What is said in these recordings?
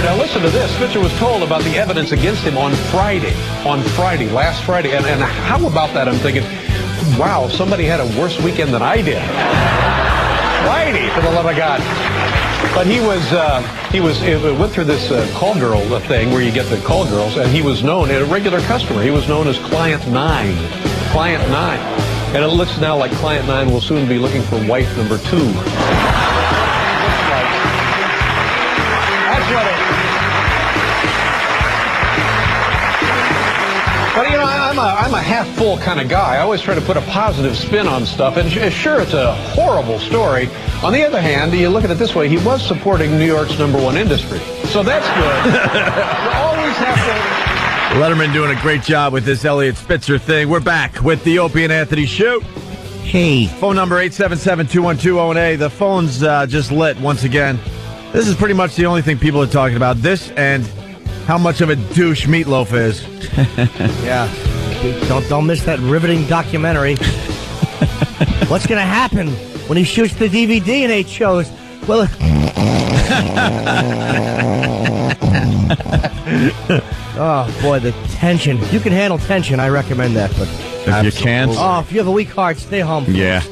now listen to this. Spitzer was told about the evidence against him on Friday, last Friday. And how about that? I'm thinking, wow, somebody had a worse weekend than I did. Friday, for the love of God. But he went through this call girl thing where you get the call girls, and he was known, a regular customer. He was known as Client 9. Client 9. And it looks now like Client 9 will soon be looking for wife number 2. That's what it. But, you know, I'm a half-full kind of guy. I always try to put a positive spin on stuff. And sure, it's a horrible story. On the other hand, you look at it this way, he was supporting New York's #1 industry. So that's good. You always have to... Letterman doing a great job with this Elliot Spitzer thing. We're back with the Opie and Anthony Show. Hey. Phone number 877-212-ONA. The phone's just lit once again. This is pretty much the only thing people are talking about. This and how much of a douche Meatloaf is. Yeah. Don't miss that riveting documentary. What's going to happen when he shoots the DVD and 8 shows? Well, oh, boy, the tension. If you can handle tension, I recommend that. But if you can't. Oh, if you have a weak heart, stay home. Yeah.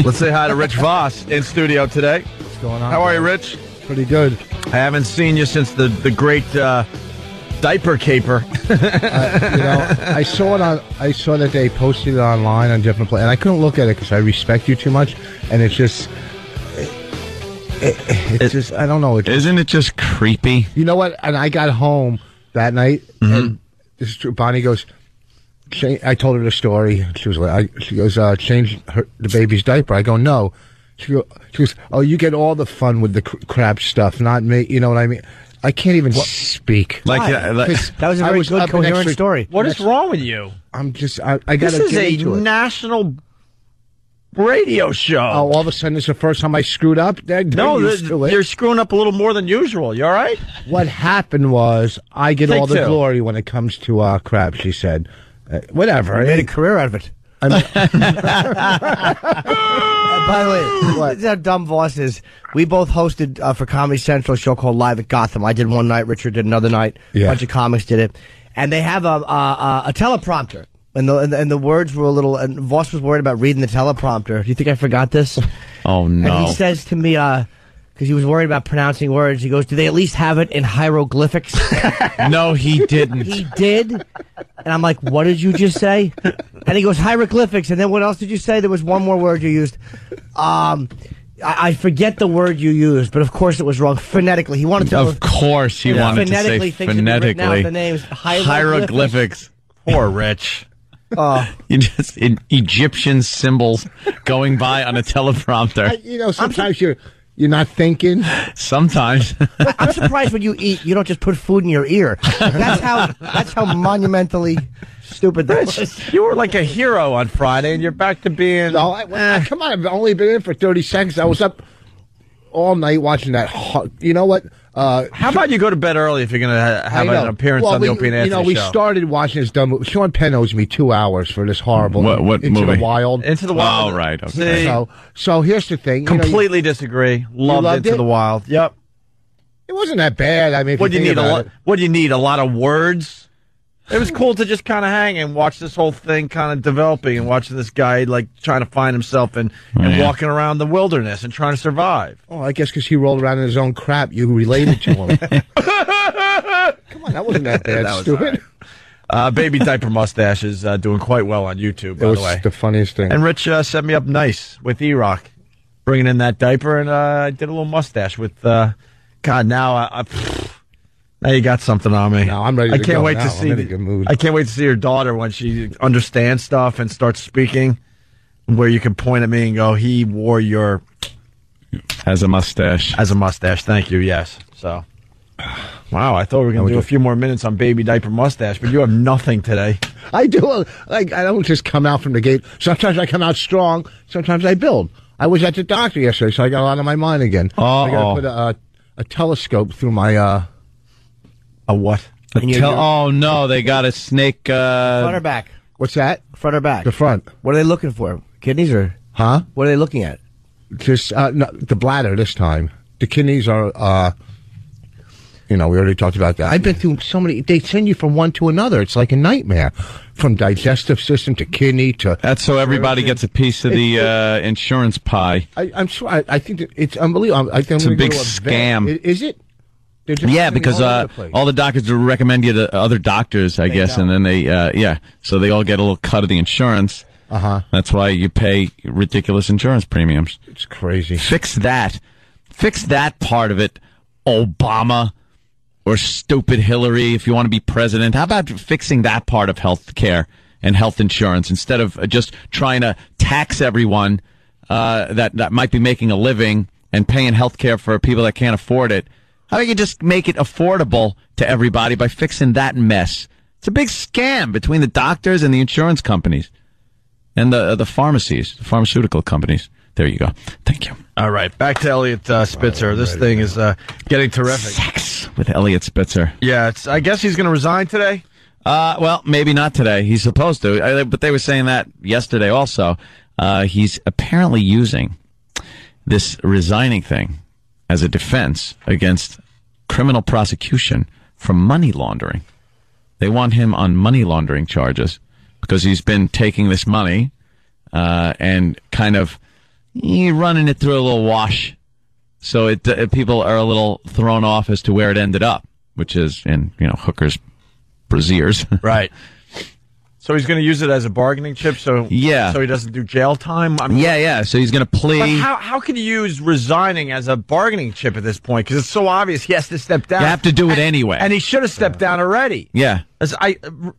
Let's say hi to Rich Voss in studio today. What's going on? How are you, Rich? Pretty good. I haven't seen you since the great diaper caper. I saw that they posted it online on different places, and I couldn't look at it because I respect you too much, and it's just... It's just, I don't know. Isn't it just creepy? You know what? And I got home that night, and this is true. Bonnie goes, I told her the story. She was like, she goes, change the baby's diaper. I go, no. She goes, oh, you get all the fun with the crap stuff, not me. You know what I mean? I can't even speak. That was a very good, coherent story. What is wrong with you? I'm just, I got to get into it. This is a national radio show. Oh, all of a sudden it's the first time I screwed up? No, you're screwing up a little more than usual. You all right? What happened was I get all the glory when it comes to crap, she said. Whatever. I made a career out of it. By the way, this is how dumb Voss is. We both hosted for Comedy Central a show called Live at Gotham. I did one night, Richard did another night. Yeah. A bunch of comics did it. And they have a teleprompter. And the words were a little... And Voss was worried about reading the teleprompter. Do you think I forgot this? Oh, no. And he says to me, because he was worried about pronouncing words, he goes, do they at least have it in hieroglyphics? No, he didn't. He did? And I'm like, what did you just say? And he goes, hieroglyphics. And then what else did you say? There was one more word you used. I forget the word you used, but of course it was wrong. Phonetically. He wanted to... Of course he wanted to say phonetically. The names, hieroglyphics. Poor Rich. Oh. You just Egyptian symbols going by on a teleprompter. Sometimes you're not thinking. Sometimes. I'm surprised when you eat, you don't just put food in your ear. That's how monumentally stupid that was. You were like a hero on Friday, and you're back to being... No, come on, I've only been in for 30 seconds. I was up all night watching that. You know what? How about you go to bed early if you're going to have an appearance on the Opie and Anthony show? We started watching this dumb movie. Sean Penn owes me 2 hours for this horrible what Into movie? the Wild. Into the Wild. Oh, right. Okay. So here's the thing. Completely disagree. Loved Into the Wild. Yep. It wasn't that bad. I mean, what do you need? What do you need? A lot of words? It was cool to just kind of hang and watch this whole thing kind of developing and watching this guy like trying to find himself and walking around the wilderness and trying to survive. Oh, I guess because he rolled around in his own crap, you related to him. Come on, that wasn't that bad, that stupid. Right. Baby diaper mustache is doing quite well on YouTube, by the way. It was the funniest thing. And Rich set me up nice with E-Rock, bringing in that diaper, and I did a little mustache with, God, now now you got something on me. No, I'm ready to go. I'm in a good mood. I can't wait to see your daughter when she understands stuff and starts speaking, where you can point at me and go, he wore your... As a mustache. As a mustache, thank you, yes. So, wow, I thought we were going to do a few more minutes on baby diaper mustache, but you have nothing today. I do. I don't just come out from the gate. Sometimes I come out strong. Sometimes I build. I was at the doctor yesterday, so I got a lot on my mind again. I got to put a telescope through my... A what? Oh, no, they got a snake... Front or back? What's that? Front or back? The front. What are they looking for? Kidneys or... Huh? What are they looking at? Just no, the bladder this time. The kidneys are, We already talked about that. I've been through so many. They send you from one to another. It's like a nightmare, from digestive system to kidney to. That's so everybody gets a piece of the insurance pie. I'm sure. I think that it's unbelievable. It's a big scam. Is it? Yeah, because all the doctors recommend you to other doctors, I guess, and then they, so they all get a little cut of the insurance. That's why you pay ridiculous insurance premiums. It's crazy. Fix that part of it, Obama or stupid Hillary, if you want to be president. How about fixing that part of health care and health insurance instead of just trying to tax everyone that might be making a living and paying health care for people that can't afford it? How about you just make it affordable to everybody by fixing that mess? It's a big scam between the doctors and the insurance companies and the pharmacies, the pharmaceutical companies. There you go. Thank you. All right, back to Elliot Spitzer. This thing is getting terrific. Sex with Elliot Spitzer. Yeah, I guess he's going to resign today. Well, maybe not today. He's supposed to, but they were saying that yesterday also. He's apparently using this resigning thing as a defense against criminal prosecution for money laundering. They want him on money laundering charges because he's been taking this money and kind of running it through a little wash. So people are a little thrown off as to where it ended up, which is in hookers' brassieres. Right. So he's going to use it as a bargaining chip, so he doesn't do jail time? So he's going to plea. But how can you use resigning as a bargaining chip at this point? Because it's so obvious he has to step down. You have to do it anyway. And he should have stepped down already. Yeah.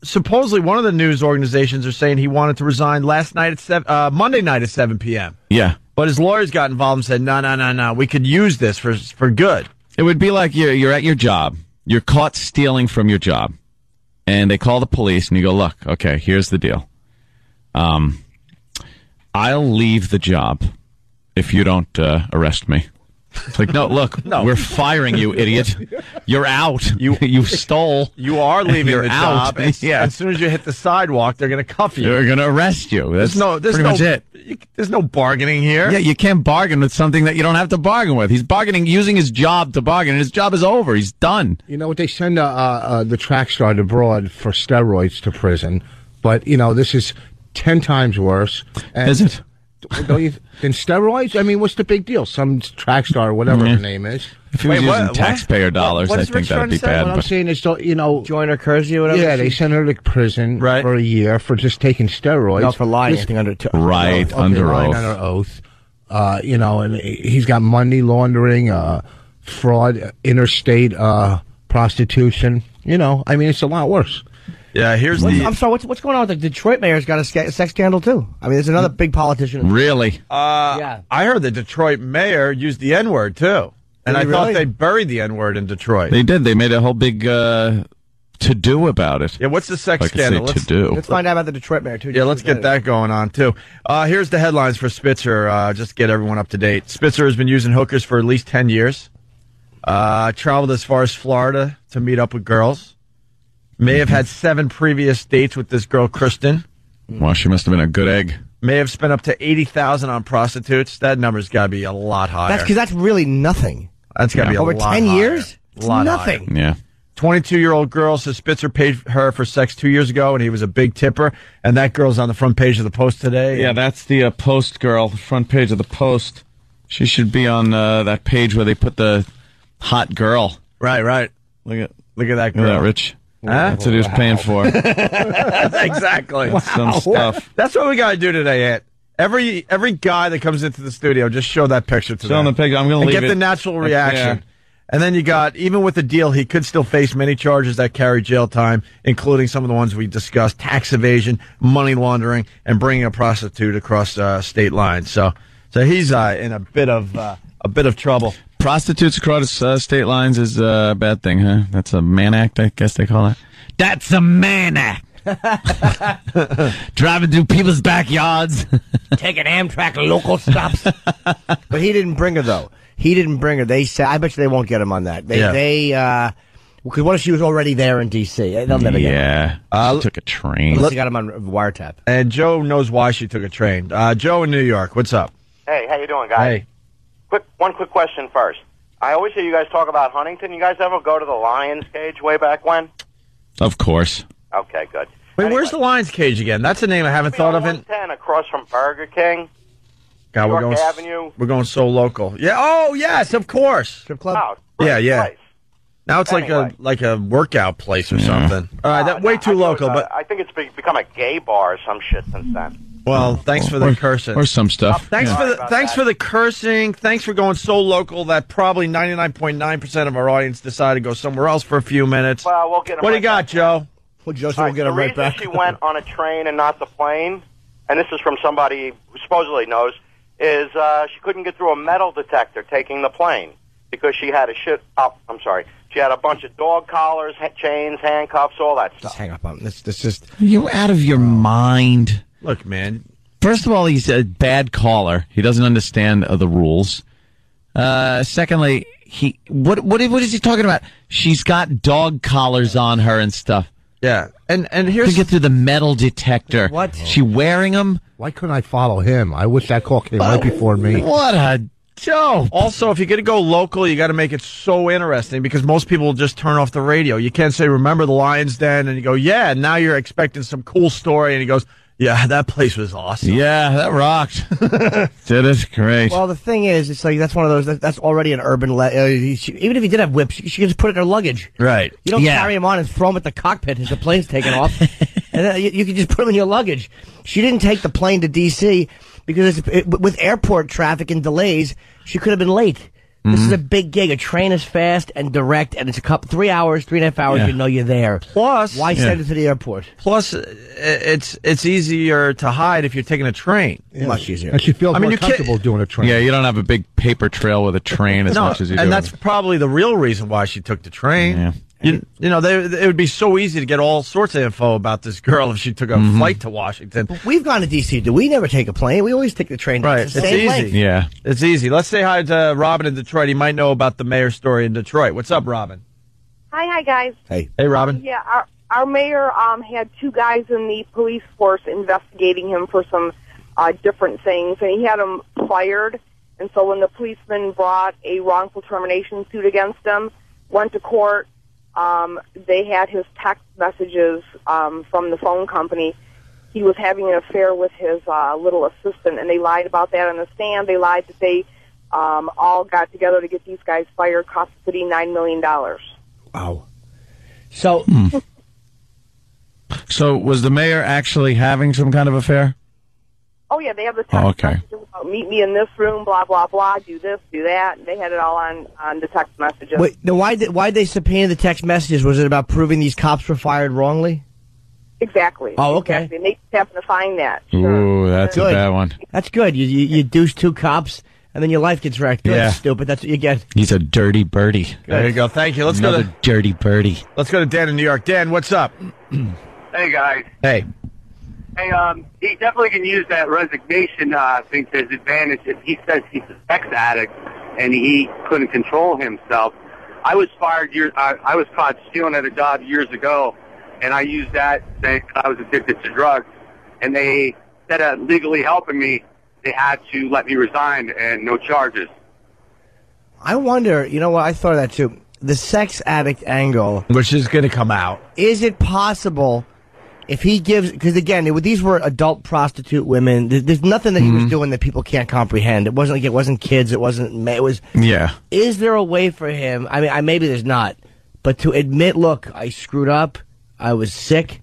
Supposedly one of the news organizations are saying he wanted to resign Monday night at 7 p.m. Yeah. But his lawyers got involved and said, no, we could use this for good. It would be like you're at your job. You're caught stealing from your job. And they call the police, and you go, look, okay, here's the deal. I'll leave the job if you don't arrest me. It's like, no, look, we're firing you, idiot. You're out. You stole. You are leaving the job. Yeah. As soon as you hit the sidewalk, they're going to cuff you. They're going to arrest you. That's pretty much it. There's no bargaining here. Yeah, you can't bargain with something that you don't have to bargain with. He's bargaining, using his job to bargain, and his job is over. He's done. You know what? They send the track star abroad for steroids to prison, but this is 10 times worse. And is it? Than steroids? I mean, what's the big deal? Some track star or whatever her name is. If he was using taxpayer dollars, I think that'd be bad. What I'm saying is, Joyner Kersey or whatever. Yeah, they sent her to prison for a year for just taking steroids. No, for lying. I think under oath. And he's got money laundering, fraud, interstate prostitution. I mean, it's a lot worse. Yeah, I'm sorry, what's going on with the Detroit mayor's got a sex scandal, too? I mean, there's another big politician. Really? Yeah. I heard the Detroit mayor used the N-word, too. And I thought they buried the N-word in Detroit. They did. They made a whole big to-do about it. Yeah, what's the sex scandal? Let's find out about the Detroit mayor, too. Yeah, let's get that going on, too. Here's the headlines for Spitzer, just to get everyone up to date. Spitzer has been using hookers for at least 10 years. Traveled as far as Florida to meet up with girls. May have had 7 previous dates with this girl, Kristen. Well, she must have been a good egg. May have spent up to $80,000 on prostitutes. That number's got to be a lot higher. That's because that's really nothing. That's got to be over 10 years. It's nothing. Higher. Yeah. 22-year-old girl says Spitzer paid her for sex 2 years ago, and he was a big tipper. And that girl's on the front page of the Post today. Yeah, that's the Post girl, the front page of the Post. She should be on that page where they put the hot girl. Right. Look at that girl. Look at that, Rich. That's what he was paying for. Exactly. That's some stuff. That's what we got to do today, Ed. Every guy that comes into the studio, just show that picture to them. Show them the picture. I'm going to leave get it. the natural reaction. Yeah. And then you got, even with the deal, he could still face many charges that carry jail time, including some of the ones we discussed: tax evasion, money laundering, and bringing a prostitute across state lines. So he's in a bit of trouble. Prostitutes across state lines is a bad thing, huh? That's a Mann Act, I guess they call it. That's a Mann Act. Driving through people's backyards. Taking Amtrak local stops. But he didn't bring her, though. They said, I bet you they won't get him on that. Because what if she was already there in D.C.? They'll never get him. She took a train. Unless he got him on wiretap. And Joe knows why she took a train. Joe in New York, what's up? Hey, how you doing, guys? Hey. One quick question first. I always hear you guys talk about Huntington. You guys ever go to the Lions cage way back when? Of course. Okay, good. Wait, Anyway, where's the Lions cage again? That's a name I haven't thought of. 110 across from Burger King. God, York we're going. Avenue. We're going so local. Yeah. Oh, yes, of course. Strip club. Oh, great Yeah, yeah. place. Now it's Anyway. like a workout place or something. All right, that way No, too I local. thought it was, But I think it's become a gay bar or some shit since then. well, thanks for the cursing. Or some stuff. Thanks Yeah. for Sorry about thanks that. for the cursing. Thanks for going so local that probably 99.9% of our audience decided to go somewhere else for a few minutes. Well, we'll get 'em What do right you got, back. Joe? Well, Joseph All will right, get the him right reason back. she went on a train and not the plane, and this is from somebody who supposedly knows, is she couldn't get through a metal detector taking the plane because she had she had a bunch of dog collars, chains, handcuffs, all that Just stuff. hang up on this. This just. You're out of your mind. Look, man. First of all, he's a bad caller. He doesn't understand the rules. Secondly, what is he talking about? She's got dog collars on her and stuff. Yeah, and To here's get through the metal detector. What? She wearing them? Why couldn't I follow him? I wish that call came right before me. What a joke. also, if you're going to go local, you got to make it so interesting because most people will just turn off the radio. You can't say, remember the Lions Den? And you go, yeah, and now you're expecting some cool story. And he goes, yeah, that place was awesome. Yeah, that rocked. That is great. Well, the thing is, it's like that's one of those. That's already an urban. Even if he did have whips, she can just put it in her luggage. Right. You don't Yeah. carry him on and throw him at the cockpit as the plane's taking off, and then you can just put him in your luggage. She didn't take the plane to D.C. because with airport traffic and delays, she could have been late. This is a big gig. A train is fast and direct, and it's 3 hours, 3.5 hours. Yeah. You know you're there. Plus, Why send it to the airport? Plus, it's easier to hide if you're taking a train. Much easier. And she feels I mean, more you can't- comfortable doing a train. Yeah, you don't have a big paper trail with a train as much as you do. and that's probably the real reason why she took the train. Yeah. You know, it would be so easy to get all sorts of info about this girl if she took a flight to Washington. We've gone to D.C. Do we never take a plane? We always take the train. Right. It's the It's same easy. length. Yeah. It's easy. Let's say hi to Robin in Detroit. He might know about the mayor story in Detroit. What's up, Robin? Hi, guys. Hey. Hey, Robin. Yeah, our mayor had two guys in the police force investigating him for some different things, and he had them fired. And so when the policeman brought a wrongful termination suit against him, went to court, they had his text messages from the phone company. He was having an affair with his little assistant, and they lied about that on the stand. They lied that they all got together to get these guys fired, cost the city $9 million. Wow. So, So was the mayor actually having some kind of affair? Oh, yeah, they have the text okay. messages about meet me in this room, blah, blah, blah, do this, do that. They had it all on the text messages. wait, now why'd they subpoena the text messages? Was it about proving these cops were fired wrongly? Exactly. Oh, okay. Exactly. And they just happen to find that. Sure. Ooh, that's a Good. bad one. That's good. You douche two cops, and then your life gets wrecked. Good, Yeah. stupid. That's what you get. He's a dirty birdie. There you go. Thank you. Let's Another dirty birdie. go to Dan in New York. Dan, what's up? Hey, guys. Hey. Hey, he definitely can use that resignation thing to his advantage. If he says he's a sex addict and he couldn't control himself, I was fired. I was caught stealing at a job years ago, and I used that saying I was addicted to drugs. And they, instead of legally helping me, they had to let me resign and no charges. I wonder, you know what? I thought of that too. The sex addict angle. Which is going to come out. Is it possible if he gives, because again, these were adult prostitute women. There's nothing that he was doing that people can't comprehend. It wasn't like it wasn't kids. It wasn't, it was. Yeah. Is there a way for him? I mean, maybe there's not, but to admit, look, I screwed up. I was sick.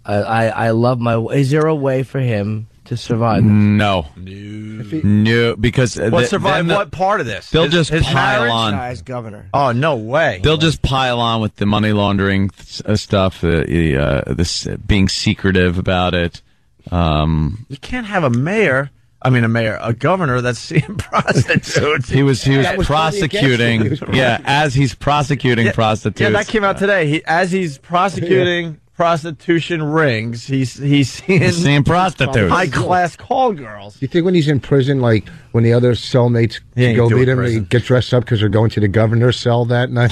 I love my. Is there a way for him to survive? No. No, because What survive what part of this? They'll His- just his pile marriage? on. As governor. Oh, no way. They'll just pile on with the money laundering stuff, this being secretive about it. You can't have a governor that's seeing prostitutes. He was was prosecuting. totally against it. Yeah, as he's prosecuting prostitutes. Yeah, that came out today. As he's prosecuting prostitution rings, he's seeing prostitutes. high-class call girls. Do you think when he's in prison, like when the other cellmates ain't go doing meet him, prison. he get dressed up because they're going to the governor's cell that night?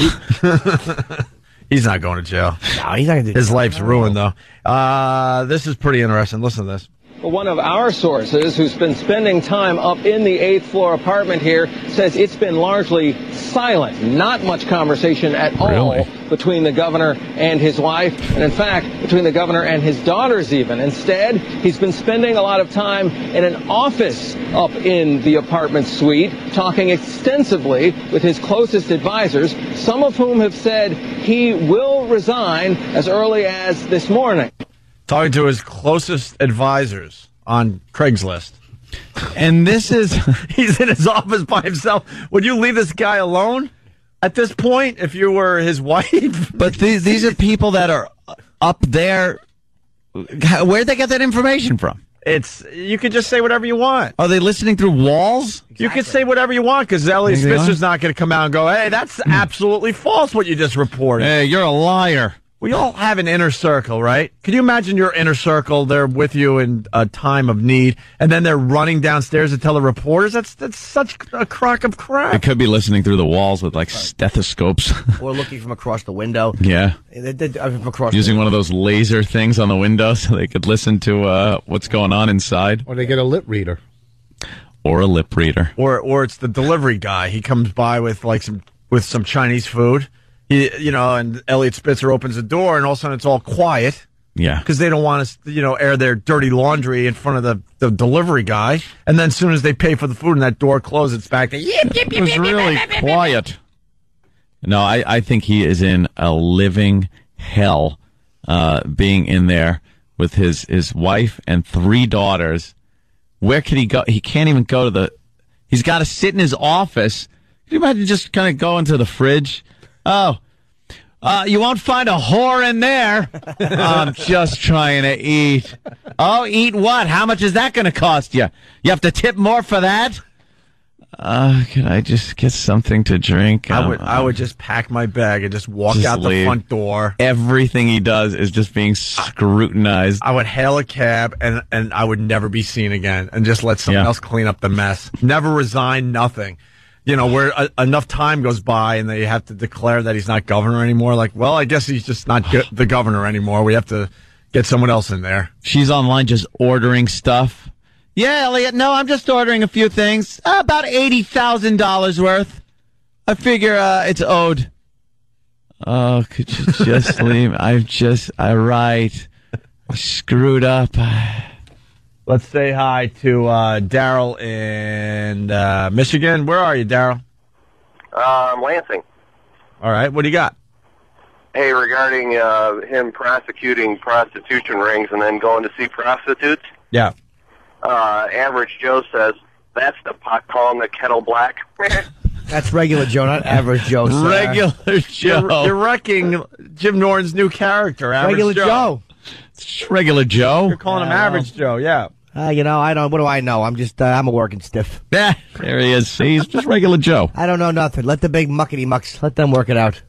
He's not going to jail. No, he's not gonna do His life's ruined, though. This is pretty interesting. Listen to this. Well, one of our sources who's been spending time up in the 8th floor apartment here says it's been largely silent. Not much conversation at all between the governor and his wife. And in fact, between the governor and his daughters even. Instead, he's been spending a lot of time in an office up in the apartment suite, talking extensively with his closest advisors, some of whom have said he will resign as early as this morning. Talking to his closest advisors on Craigslist. And this is... He's in his office by himself. Would you leave this guy alone at this point if you were his wife? But these are people that are up there. Where'd they get that information from? You could just say whatever you want. Are they listening through walls? Exactly. You could say whatever you want because Elliot Spitzer's not going to come out and go, hey, that's absolutely false what you just reported. Hey, you're a liar. We all have an inner circle, right? Can you imagine your inner circle? They're with you in a time of need, and then they're running downstairs to tell the reporters. That's such a crock of crap. They could be listening through the walls with like stethoscopes. Or looking from across the window. Yeah. Using one of those laser things on the window so they could listen to what's going on inside. Or they get a lip reader. Or a lip reader. Or it's the delivery guy. He comes by with some Chinese food. And Elliot Spitzer opens the door, and all of a sudden it's all quiet. Yeah. Because they don't want to, air their dirty laundry in front of the delivery guy. And then as soon as they pay for the food and that door closes, it's back to, it was really quiet. No, I think he is in a living hell, being in there with his wife and 3 daughters. Where can he go? He can't even go to he's got to sit in his office. Can you imagine just kind of going to the fridge? Oh, you won't find a whore in there. I'm just trying to eat. Oh, eat what? How much is that going to cost you? You have to tip more for that? Can I just get something to drink? I would just pack my bag and just walk out the front door. Everything he does is just being scrutinized. I would hail a cab and I would never be seen again and just let someone else clean up the mess. Never resign, nothing. Where enough time goes by and they have to declare that he's not governor anymore. Like, well, I guess he's just not the governor anymore. We have to get someone else in there. She's online just ordering stuff. Yeah, Elliot, no, I'm just ordering a few things. About $80,000 worth. I figure it's owed. Oh, could you just leave? Right. I screwed up. Let's say hi to Daryl in Michigan. Where are you, Daryl? Lansing. All right. What do you got? Hey, regarding him prosecuting prostitution rings and then going to see prostitutes. Yeah. Average Joe says, that's the pot calling the kettle black. That's regular Joe, not average Joe. Sir. Regular Joe. You're wrecking Jim Norton's new character, Average Regular Joe. It's regular Joe. You're calling him Average Joe, yeah. I don't. What do I know? I'm just. I'm a working stiff. Yeah, there he is. See, he's just regular Joe. I don't know nothing. Let the big muckety mucks. Let them work it out.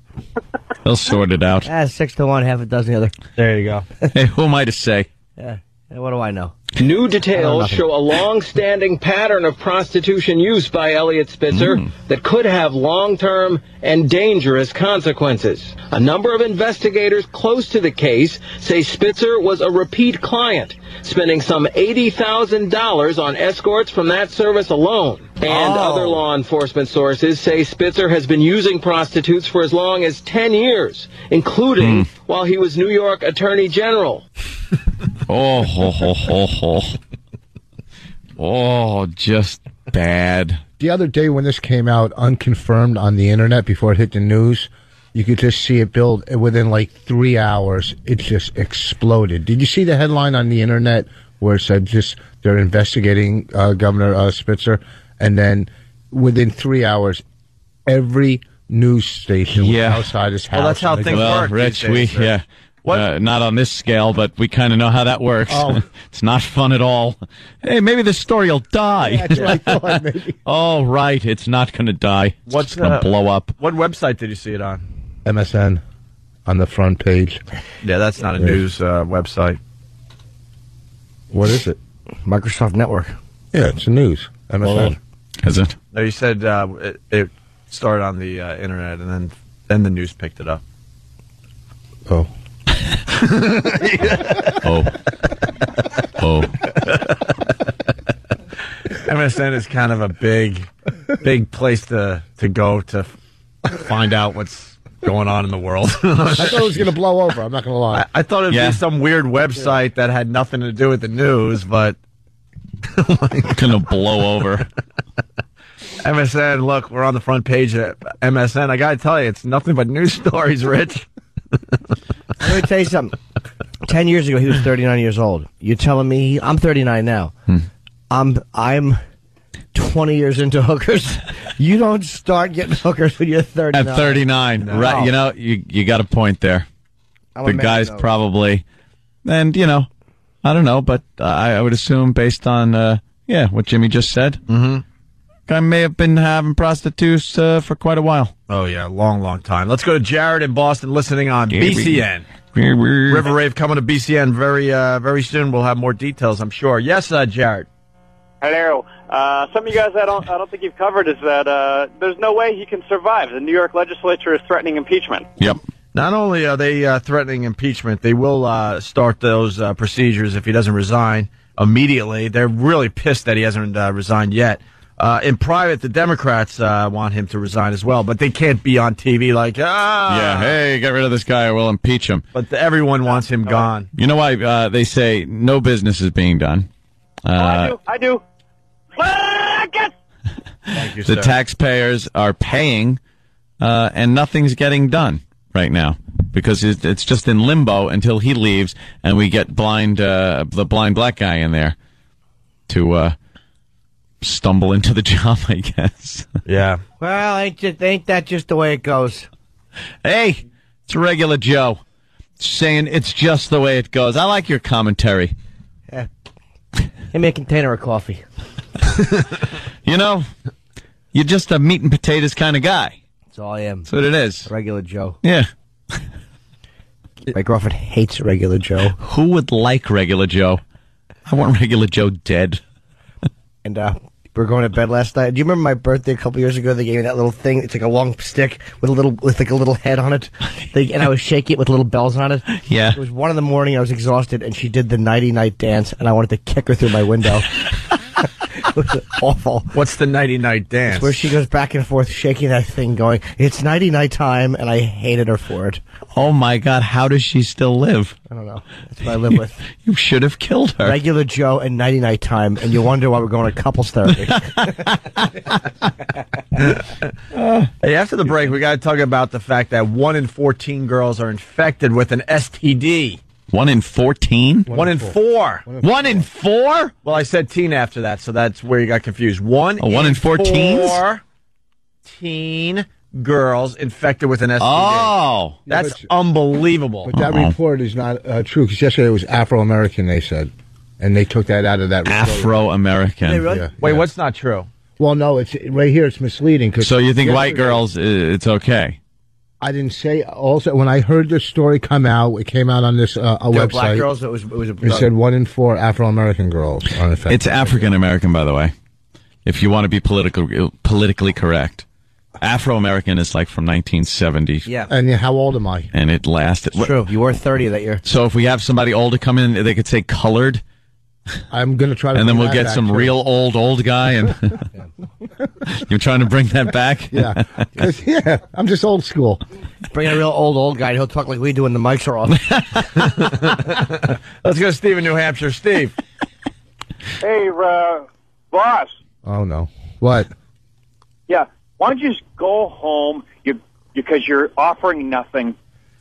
They'll sort it out. 6 to 1, half a dozen the other. There you go. Hey, who am I to say? Yeah. What do I know? New details show a long-standing pattern of prostitution use by Elliot Spitzer that could have long-term and dangerous consequences. A number of investigators close to the case say Spitzer was a repeat client, spending some $80,000 on escorts from that service alone. And other law enforcement sources say Spitzer has been using prostitutes for as long as 10 years, including while he was New York Attorney General. Just bad. The other day when this came out unconfirmed on the internet before it hit the news, you could just see it build. Within like 3 hours, it just exploded. Did you see the headline on the internet where it said they're investigating Governor Spitzer, and then within 3 hours, every news station was outside his house. Well, that's how things work. Rich, not on this scale, but we kind of know how that works. Oh. It's not fun at all. Hey, maybe the story will die. Yeah, that's what I thought, maybe. Oh, right. It's not going to die. It's going to blow up. What website did you see it on? MSN on the front page. Yeah, that's not a news website. What is it? Microsoft Network. Yeah, it's a news. MSN. Is it? No, you said it started on the internet, and then the news picked it up. Oh. Uh-oh. MSN is kind of a big place to go to find out what's going on in the world. I thought it was going to blow over. I'm not going to lie. I thought it would be some weird website that had nothing to do with the news, but Going to blow over. MSN, look, we're on the front page of MSN. I got to tell you, it's nothing but news stories, Rich. Let me tell you something. 10 years ago, he was 39 years old. You're telling me I'm 39 now. I'm 20 years into hookers. You don't start getting hookers when you're 39. At 39, No. right? You know, you got a point there. The guy's probably, and you know, I don't know, but I would assume based on what Jimmy just said, guy may have been having prostitutes for quite a while. Oh yeah, long time. Let's go to Jared in Boston, listening on BCN. River Rave coming to BCN very soon. We'll have more details, I'm sure. Yes, Jared. Hello. Some of you guys I don't think you've covered is that there's no way he can survive. The New York legislature is threatening impeachment. Yep. Not only are they threatening impeachment, they will start those procedures if he doesn't resign immediately. They're really pissed that he hasn't resigned yet. In private, the Democrats want him to resign as well, but they can't be on TV like, yeah, hey, get rid of this guy or we'll impeach him. But everyone wants him gone. You know why they say no business is being done? I do. Thank you, the sir. taxpayers are paying, and nothing's getting done right now because it's just in limbo until he leaves and we get the blind black guy in there to stumble into the job, I guess. Yeah. Well, ain't that just the way it goes? Hey, it's regular Joe saying it's just the way it goes. I like your commentary. Yeah. Give me a container of coffee. You know, you're just a meat and potatoes kind of guy. That's all I am. That's what it is. Regular Joe. Yeah. My girlfriend hates regular Joe. Who would like regular Joe? I want regular Joe dead. And we were going to bed last night. Do you remember my birthday a couple years ago? They gave me that little thing. It's like a long stick with like a little head on it. And I was shaking it with little bells on it. Yeah. It was 1 in the morning. I was exhausted, and she did the nighty-night dance, and I wanted to kick her through my window. It was awful. What's the nighty-night dance? It's where she goes back and forth shaking that thing going, it's nighty-night time, and I hated her for it. Oh, my God. How does she still live? I don't know. That's what I live with. You should have killed her. Regular Joe and nighty-night time, and you wonder why we're going to couples therapy. Hey, after the break, we got to talk about the fact that 1 in 14 girls are infected with an STD. 1 in 14? 1 in 4. 1 in 4? Well, I said teen after that, so that's where you got confused. 1 in 4 teens? 4 teen girls infected with an STD. Oh. That's unbelievable. But that report is not true, because yesterday it was Afro-American, they said. And they took that out of that report. Afro-American. Yeah, Wait, yeah. what's not true? Well, no, it's right here. It's misleading. So you think white yesterday- girls, it's okay? I didn't say. Also, when I heard this story come out, it came out on this a website. Black girls, it was It said 1 in 4 Afro-American girls are infected. It's African-American, by the way, if you want to be politically correct. Afro-American is like from 1970. Yeah. And how old am I? And it lasted. It's true. You were 30 that year. So if we have somebody older come in, they could say colored. I'm going to try to. And then bring we'll that get back, some too. real old guy. And you're trying to bring that back? Yeah. 'Cause, yeah, I'm just old school. Bring a real old guy. He'll talk like we do when the mics are off. Let's go to Steve in New Hampshire. Steve. Hey, boss. Oh, no. What? Yeah, why don't you just go home? Because you're offering nothing.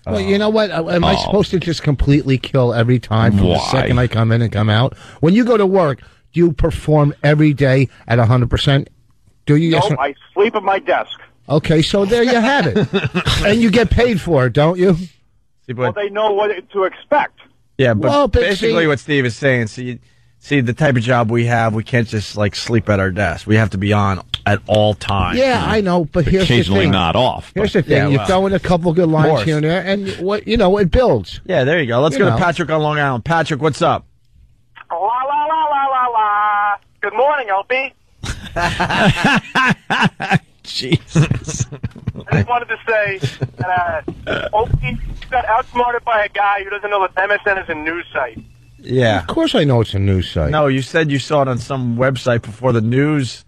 Well, you know what? Am I supposed to just completely kill every time from the second I come in and come out? When you go to work, do you perform every day at 100%? Do you? No, Yes or- I sleep at my desk. Okay, so there you have it. And you get paid for it, don't you? Well, they know what to expect. Yeah, but, Well, but basically see- what Steve is saying, see, the type of job we have, we can't just like sleep at our desk. We have to be on at all times. Yeah, I know, but here's the Occasionally thing. not off. Here's the thing. Yeah, You well, throw in a couple good of lines course. here and there, and it builds. Yeah, there you go. Let's You go know. to Patrick on Long Island. Patrick, what's up? La la la la la la. Good morning, LP. Jesus. I just wanted to say that Opie got outsmarted by a guy who doesn't know that MSN is a news site. Yeah. Of course I know it's a news site. No, you said you saw it on some website before the news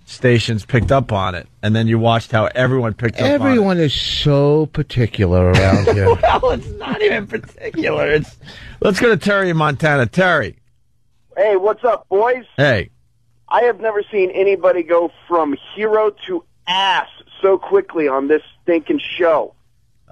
stations picked up on it, and then you watched how everyone picked up on it. Everyone is so particular around here. Well, it's not even particular. Let's go to Terry in Montana. Terry. Hey, what's up, boys? Hey. I have never seen anybody go from hero to ass so quickly on this stinking show.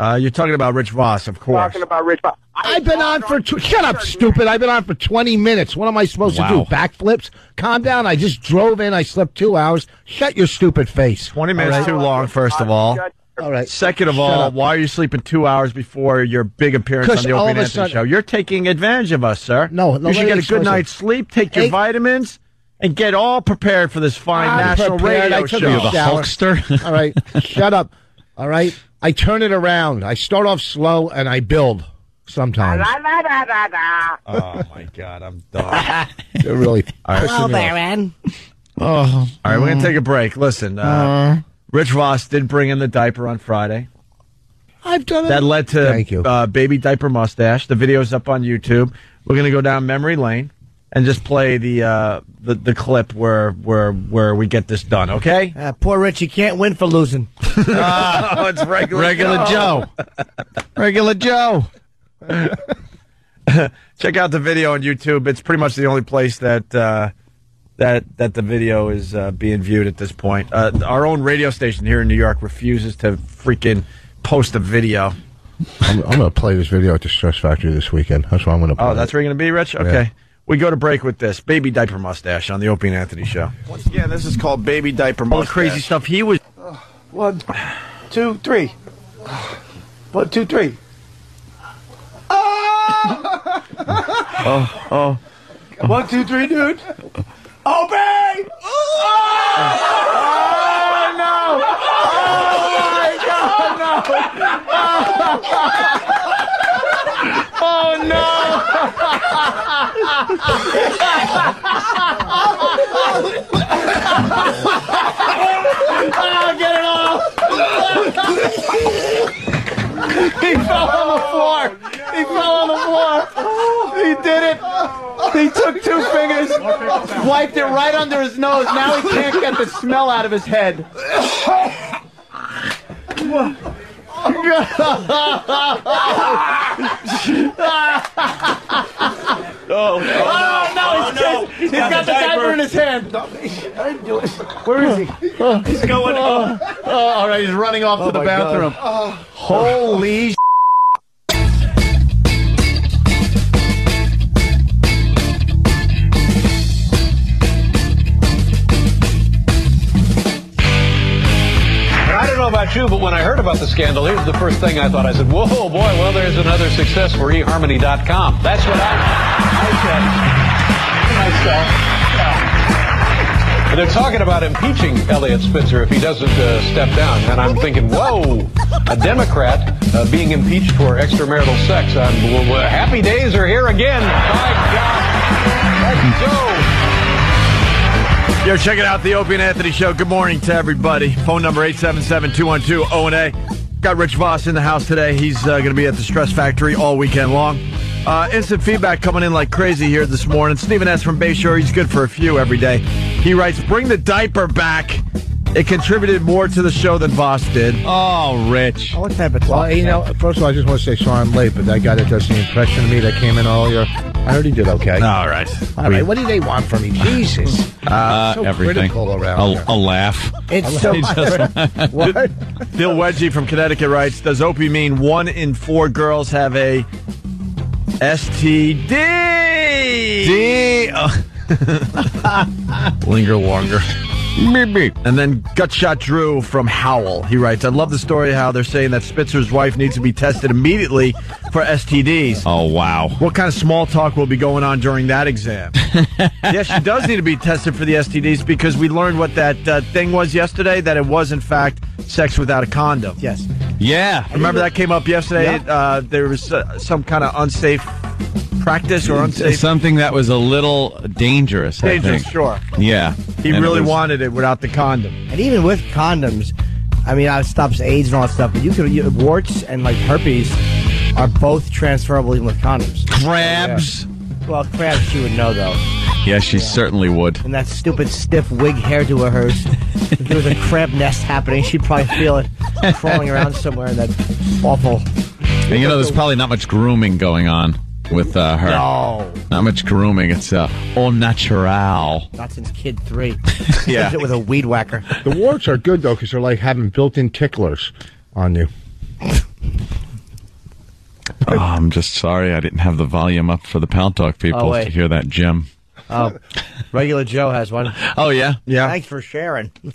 You're talking about Rich Voss, of course. Talking about Rich Voss. I've been on for... Shut up, stupid. I've been on for 20 minutes. What am I supposed to do? Backflips? Calm down. I just drove in. I slept 2 hours. Shut your stupid face. 20 minutes too long, first of all. All right. Second of all, why are you sleeping 2 hours before your big appearance on the Opie and Anthony show? You're taking advantage of us, sir. No, you should get a good night's sleep, take your vitamins, and get all prepared for this fine national radio show. You're the Hulkster. All right. Shut up. All right. I turn it around. I start off slow, and I build sometimes. Oh, my God. I'm done. You're really... Hello, Baron. All right, we're going to take a break. Listen, Rich Voss did bring in the diaper on Friday. I've done it. That led to Baby Diaper Mustache. The video's up on YouTube. We're going to go down memory lane and just play the clip where we get this done, okay? Poor Rich, he can't win for losing. Oh, it's regular Joe. Regular Joe. Check out the video on YouTube. It's pretty much the only place that the video is being viewed at this point. Our own radio station here in New York refuses to freaking post a video. I'm going to play this video at the Stress Factory this weekend. That's what I'm going to play. Oh, that's where you're going to be, Rich? Okay. Yeah. We go to break with this. Baby Diaper Mustache on the Opie and Anthony show. Once again, this is called Baby Diaper Mustache. All the crazy stuff he was... 1, 2, 3. 1, 2, 3. Oh. 1, 2, 3, dude. Obey! Oh, no! Oh, my God, no! Oh, oh, get it off! He fell on the floor! He fell on the floor! He did it! He took 2 fingers, wiped it right under his nose. Now he can't get the smell out of his head. He's got the diaper in his hand. I didn't do it. Where is he? He's going. All right, he's running off to the bathroom. Holy. I don't know about you, but when I heard about the scandal, here's the first thing I thought. I said, whoa, boy, well, there's another success for eHarmony.com. That's what I said. And they're talking about impeaching Elliot Spitzer if he doesn't step down. And I'm thinking, whoa, a Democrat being impeached for extramarital sex. Happy days are here again. My God. Let's go. Yo, check it out, the Opie and Anthony Show. Good morning to everybody. Phone number 877-212-O&A. Got Rich Voss in the house today. He's going to be at the Stress Factory all weekend long. Instant feedback coming in like crazy here this morning. Stephen S. from Bayshore, he's good for a few every day. He writes, bring the diaper back. It contributed more to the show than Voss did. Oh, Rich. What type of talk? Well, you know, first of all, I just want to say sorry I'm late, but that guy that does the impression of me that came in earlier, I heard he did okay. All right. All right, what do they want from me? Jesus. So everything. critical around here. A laugh. It's so... What? Bill Wedgie from Connecticut writes, does Opie mean 1 in 4 girls have a STD? Linger longer. And then Gutshot Drew from Howell. He writes, I love the story how they're saying that Spitzer's wife needs to be tested immediately for STDs. Oh, wow. What kind of small talk will be going on during that exam? Yeah, she does need to be tested for the STDs because we learned what that thing was yesterday, that it was, in fact, sex without a condom. Yes. Yeah. Remember that came up yesterday? Yeah. There was some kind of unsafe practice or unsafe... Something that was a little dangerous, Dangerous, I think. sure. Yeah. He really wanted it without the condom. And even with condoms, I mean, it stops AIDS and all that stuff, but warts and, like, herpes are both transferable even with condoms. Crabs. Well, perhaps she would know, though. Yeah, she certainly would. And that stupid stiff wig hairdo of hers. If there was a crab nest happening, she'd probably feel it crawling around somewhere in that awful... And you know, there's probably not much grooming going on with her. No. Not much grooming. It's au natural. Not since Kid 3. Yeah. Does it with a weed whacker. The warts are good, though, because they're like having built-in ticklers on you. Oh, I'm just sorry I didn't have the volume up for the Pound Talk people to hear that gem. Oh, Regular Joe has one. Oh, yeah? Yeah. Thanks for sharing. You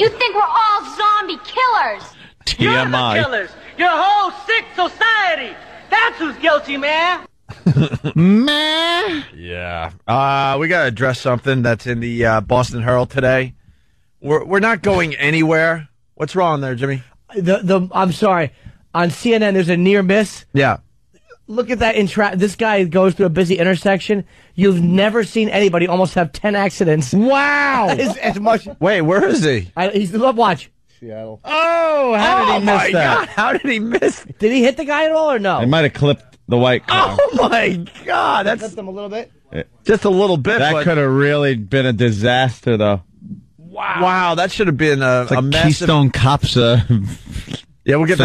think we're all zombie killers? TMI. You're the killers. Your whole sick society. That's who's guilty, man. Man. Yeah. We got to address something that's in the Boston Herald today. We're not going anywhere. What's wrong there, Jimmy? I'm sorry. On CNN, there's a near miss. Yeah. Look at that. This guy goes through a busy intersection. You've never seen anybody almost have 10 accidents. Wow. as much. Wait, where is he? He's watch. Seattle. Oh, how did he miss that? God, how did he miss? Did he hit the guy at all or no? They might have clipped the white car. Oh, my God. That's clipped him a little bit? Just a little bit. That could have really been a disaster, though. Wow, that should have been a massive... Keystone Cops yeah, we'll get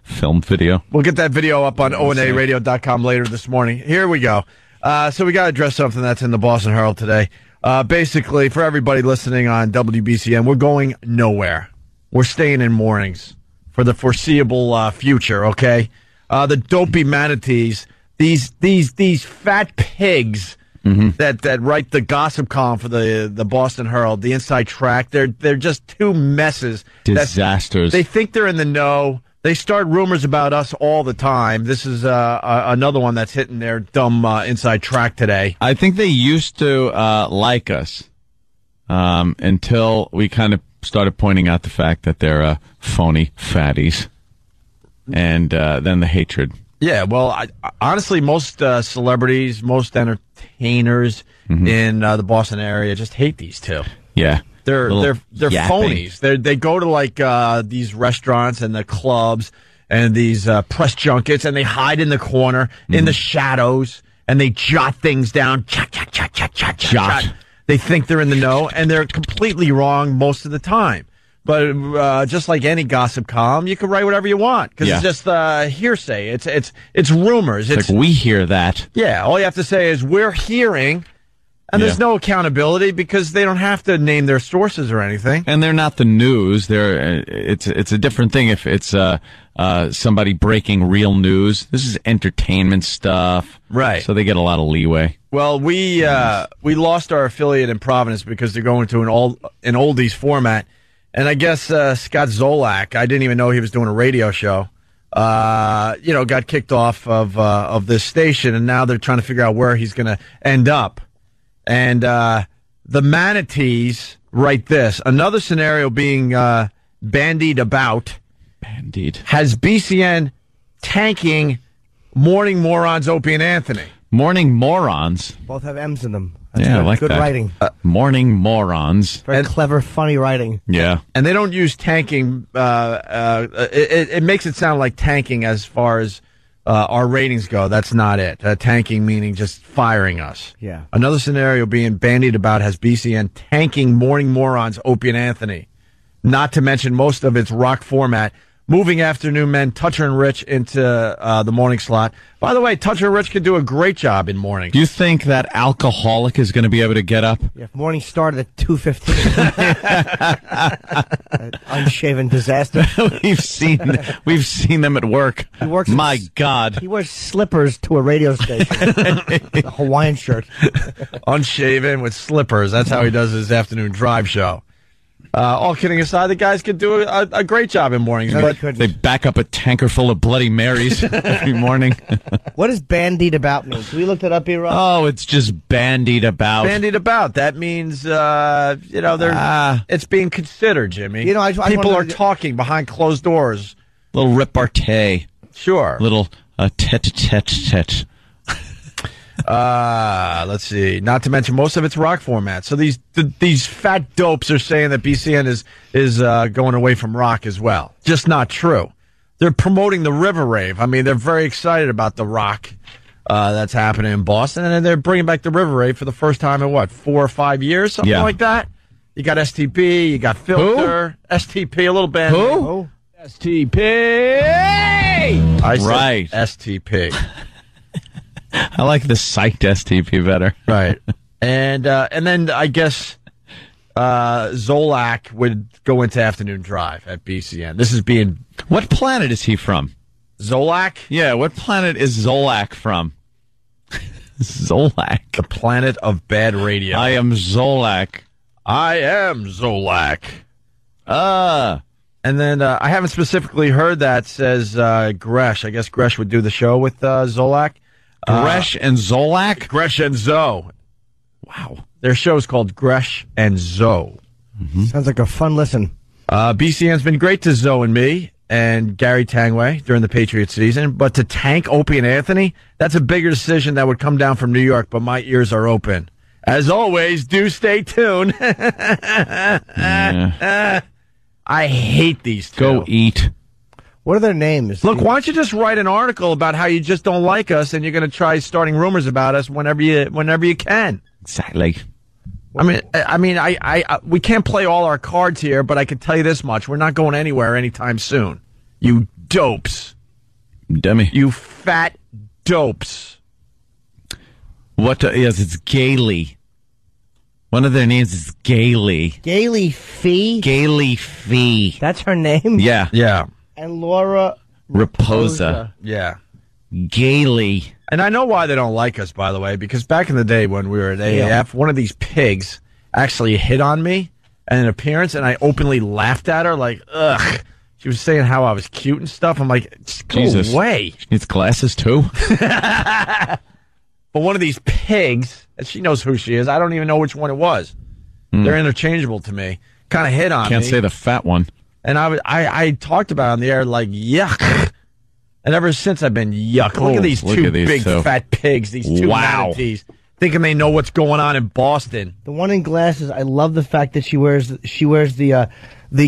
film video. We'll get that video up on onaradio.com later this morning. Here we go. So we got to address something that's in the Boston Herald today. Basically, for everybody listening on WBCN, we're going nowhere. We're staying in mornings for the foreseeable future, okay? The dopey manatees, these fat pigs that write the gossip column for the Boston Herald, the Inside Track, they're just two messes. Disasters. They think they're in the know. They start rumors about us all the time. This is another one that's hitting their dumb Inside Track today. I think they used to like us until we kind of started pointing out the fact that they're phony fatties. And then the hatred. Yeah, well, honestly, most celebrities, most entertainers in the Boston area just hate these two. Yeah. They're yapping. phonies. They go to like these restaurants and the clubs and these press junkets, and they hide in the corner in the shadows, and they jot things down. Jot. They think they're in the know, and they're completely wrong most of the time. But just like any gossip column, you can write whatever you want because it's just hearsay. It's rumors. It's like we hear that. Yeah, all you have to say is we're hearing. And there's no accountability because they don't have to name their sources or anything. And they're not the news. It's a different thing if it's somebody breaking real news. This is entertainment stuff. Right. So they get a lot of leeway. Well, we lost our affiliate in Providence because they're going to an oldies format. And I guess Scott Zolak, I didn't even know he was doing a radio show, got kicked off of this station, and now they're trying to figure out where he's going to end up. And the manatees write this. Another scenario being bandied about has BCN tanking Morning Morons, Opie and Anthony. Morning Morons? Both have M's in them. That's I good, like good that. writing. Morning Morons. Very clever, funny writing. Yeah. And they don't use tanking. It makes it sound like tanking as far as our ratings go. That's not it. Tanking meaning just firing us. Yeah. Another scenario being bandied about has BCN tanking Morning Morons, Opie and Anthony. Not to mention most of its rock format. Moving afternoon men, Toucher and Rich, into the morning slot. By the way, Toucher and Rich could do a great job in mornings. Do you think that alcoholic is going to be able to get up? Yeah, morning started at 2:15. Unshaven disaster. We've seen them at work. He works. My God. He wears slippers to a radio station. A Hawaiian shirt. Unshaven with slippers. That's how he does his afternoon drive show. All kidding aside, the guys could do a great job in mornings. No, but they back up a tanker full of Bloody Marys every morning. What does bandied about mean? Can we look that up here, Rob? Oh, it's just bandied about. Bandied about. That means, it's being considered, Jimmy. People are talking behind closed doors. Little repartee. Sure. Little tete-tete-tete. Let's see. Not to mention most of it's rock format. So these fat dopes are saying that BCN is going away from rock as well. Just not true. They're promoting the River Rave. I mean, they're very excited about the rock that's happening in Boston. And then they're bringing back the River Raid for the first time in, 4 or 5 years? Something like that? You got STP, you got Filter. Who? STP, a little band. Who? STP! I said STP. I like the psyched STP better. Right. And then I guess Zolak would go into afternoon drive at BCN. This is being... What planet is he from? Zolak? Yeah, what planet is Zolak from? Zolak. The planet of bad radio. I am Zolak. I am Zolak. And then I haven't specifically heard that, says Gresh. I guess Gresh would do the show with Zolak. Gresh and Zolak? Gresh and Zoe. Wow. Their show's called Gresh and Zoe. Mm-hmm. Sounds like a fun listen. BCN's been great to Zoe and me and Gary Tangway during the Patriots season, but to tank Opie and Anthony, that's a bigger decision that would come down from New York, but my ears are open. As always, do stay tuned. I hate these two. Go eat. What are their names? Look, why don't you just write an article about how you just don't like us and you're going to try starting rumors about us whenever you can. Exactly. I mean, we can't play all our cards here, but I can tell you this much: we're not going anywhere anytime soon. You dopes, dummy. You fat dopes. What? Yes, it's Gailey. One of their names is Gailey. Gailey Fee? Gailey Fee. That's her name? Yeah. Yeah. And Laura Raposa. Yeah. Gailey. And I know why they don't like us, by the way, because back in the day when we were at AAF, one of these pigs actually hit on me at an appearance, and I openly laughed at her like, ugh. She was saying how I was cute and stuff. I'm like, just go away. She needs glasses, too? But one of these pigs, and she knows who she is. I don't even know which one it was. They're interchangeable to me. Kind of hit on me. Can't say the fat one. And I talked about it on the air like, yuck. And ever since I've been yuck. Look at these two big fat pigs, these two manatees, thinking they know what's going on in Boston. The one in glasses, I love the fact that she wears the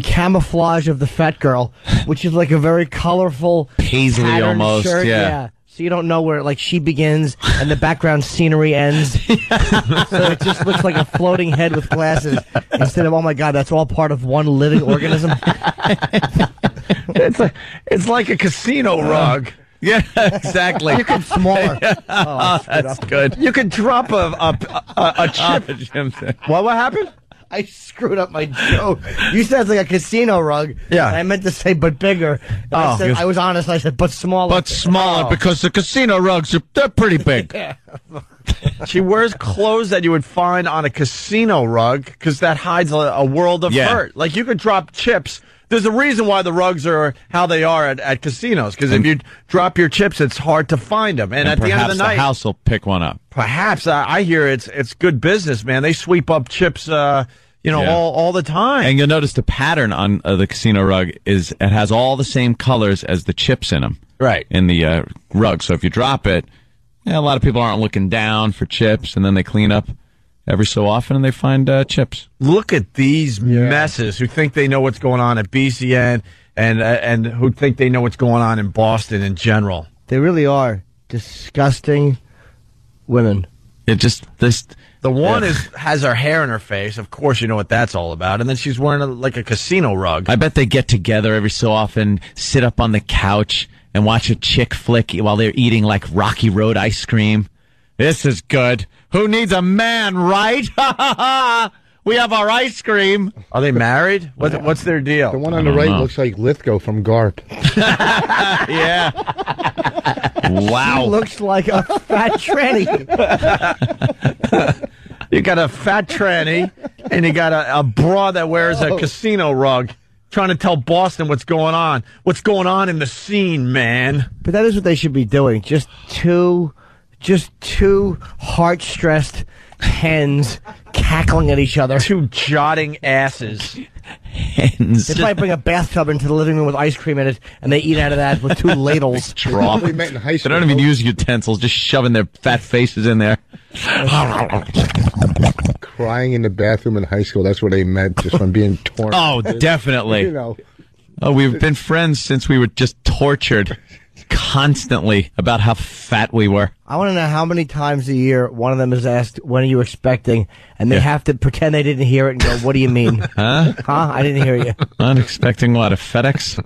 camouflage of the fat girl, which is like a very colorful paisley almost, shirt. Yeah. So you don't know where like she begins and the background scenery ends. So it just looks like a floating head with glasses instead of, oh my God, that's all part of one living organism. It's like a casino rug. Yeah, exactly. You can smaller. That's good. You could drop a chip. What happened? I screwed up my joke. You said it's like a casino rug. Yeah. And I meant to say, but bigger. And I was honest. I said, but smaller. But smaller because the casino rugs, they're pretty big. Yeah. She wears clothes that you would find on a casino rug because that hides a world of hurt. Like you could drop chips. There's a reason why the rugs are how they are at casinos, because if you drop your chips, it's hard to find them. And at the end of the night, the house will pick one up. Perhaps I hear it's good business, man. They sweep up chips, all the time. And you'll notice the pattern on the casino rug is it has all the same colors as the chips in them. Right. In the rug. So if you drop it, a lot of people aren't looking down for chips, and then they clean up every so often, and they find chips. Look at these messes who think they know what's going on at BCN and who think they know what's going on in Boston in general. They really are disgusting women. It just this. The one has her hair in her face. Of course, you know what that's all about. And then she's wearing like a casino rug. I bet they get together every so often, sit up on the couch, and watch a chick flick while they're eating like Rocky Road ice cream. This is good. Who needs a man, right? We have our ice cream. Are they married? What's their deal? The one on the right looks like Lithgow from Garp. Yeah. Wow. She looks like a fat tranny. You got a fat tranny, and you got a bra that wears a casino rug, trying to tell Boston what's going on. What's going on in the scene, man? But that is what they should be doing. Just two heart-stressed hens cackling at each other. Two jotting asses. Hens. They probably bring a bathtub into the living room with ice cream in it, and they eat out of that with two ladles. Probably met in high school. They don't even use utensils, just shoving their fat faces in there. Crying in the bathroom in high school, that's where they met, just from being torn. Oh, definitely. You know. Oh, we've been friends since we were just tortured. constantly about how fat we were. I want to know how many times a year one of them is asked, when are you expecting? And they have to pretend they didn't hear it and go, what do you mean? Huh? I didn't hear you. Not expecting what? A FedEx?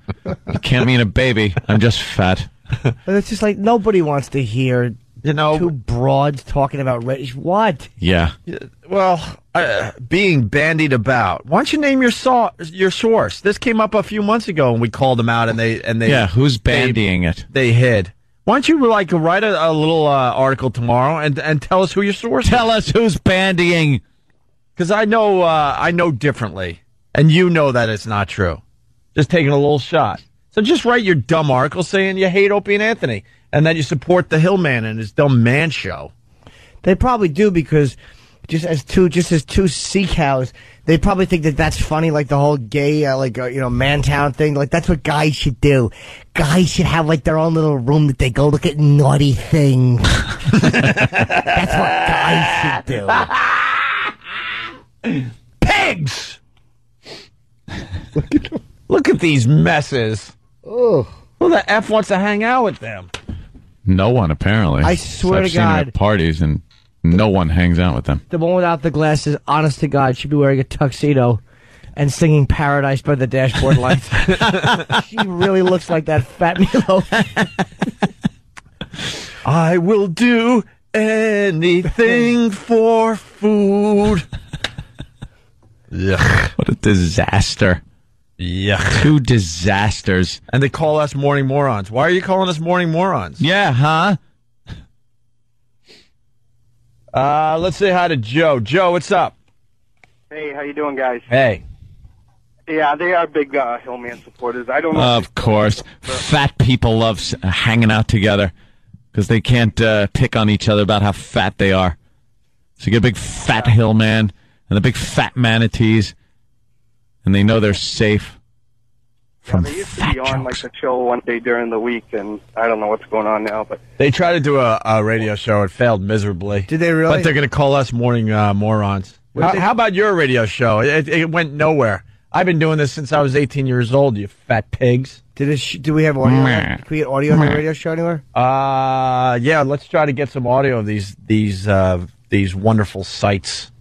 You can't mean a baby. I'm just fat. But it's just like nobody wants to hear, two broads talking about what? Yeah. Well, being bandied about. Why don't you name your source? This came up a few months ago, and we called them out, and they who's bandying it? They hid. Why don't you write a little article tomorrow and tell us who your source is? Tell us who's bandying. Because I know differently, and you know that it's not true. Just taking a little shot. So just write your dumb article saying you hate Opie and Anthony, and that you support the Hillman and his dumb man show. They probably do, because just as two sea cows, they probably think that that's funny, like the whole gay, Mantown thing. Like, that's what guys should do. Guys should have, like, their own little room that they go look at naughty things. That's what guys should do. Pigs! Look at these messes. Oh. Who the F wants to hang out with them? No one, apparently. I swear I've to seen them God. at parties, and no one hangs out with them. The one without the glasses, honest to God, should be wearing a tuxedo and singing Paradise by the Dashboard Lights. She really looks like that fat Milo. I will do anything for food. Yuck. What a disaster. Yuck. 2 disasters. And they call us morning morons. Why are you calling us morning morons? Yeah, huh? Let's say hi to Joe. Joe, what's up? Hey, how you doing, guys? Hey. Yeah, they are big Hillman supporters. I don't know. Of course. Fat people love hanging out together because they can't pick on each other about how fat they are. So you get a big fat Hillman and the big fat manatees, and they know they're safe from they used fat to be on like the show one day during the week, and I don't know what's going on now. But They tried to do a radio show. It failed miserably. Did they really? But they're going to call us morning morons. How about your radio show? It went nowhere. I've been doing this since I was 18 years old, you fat pigs. Do we have audio? Can we get audio on the radio show anywhere? Yeah, let's try to get some audio of these wonderful sites.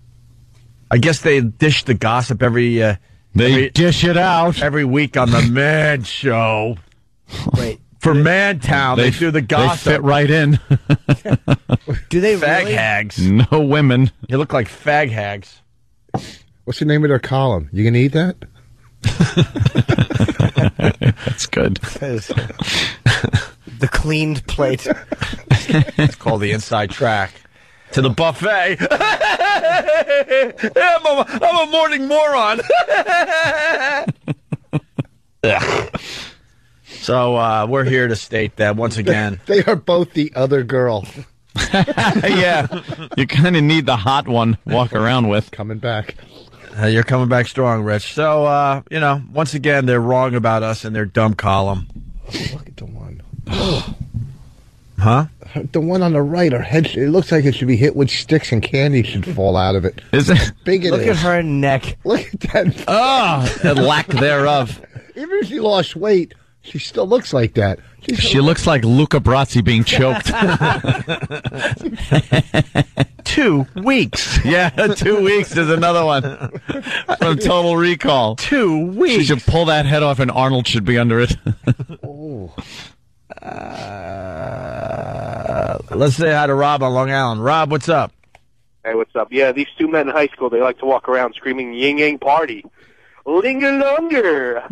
I guess they dish the gossip every dish it out every week on the Man Show. Wait, for Mantown, they do the gossip. They fit right in. Do they fag really? hags? No women. You look like fag hags. What's the name of their column? You gonna eat that? That's good. The cleaned plate. It's called the Inside Track. To the buffet. I'm a morning moron. So we're here to state that once again. They are both the other girl. Yeah. You kind of need the hot one walk around with. Coming back. You're coming back strong, Rich. So, once again, they're wrong about us in their dumb column. Look at the one. Huh? The one on the right, her head, it looks like it should be hit with sticks and candy should fall out of it. Is it? How big it Look is. at her neck. Look at that. Oh, the lack thereof. Even if she lost weight, she still looks like that. She looks like Luca Brasi being choked. 2 weeks. Yeah, 2 weeks is another one from Total Recall. 2 weeks. She should pull that head off and Arnold should be under it. Oh. Let's say hi to Rob on Long Island. Rob, what's up? Hey, what's up? Yeah, these 2 men in high school, they like to walk around screaming "Ying Yang Party." Linger-longer.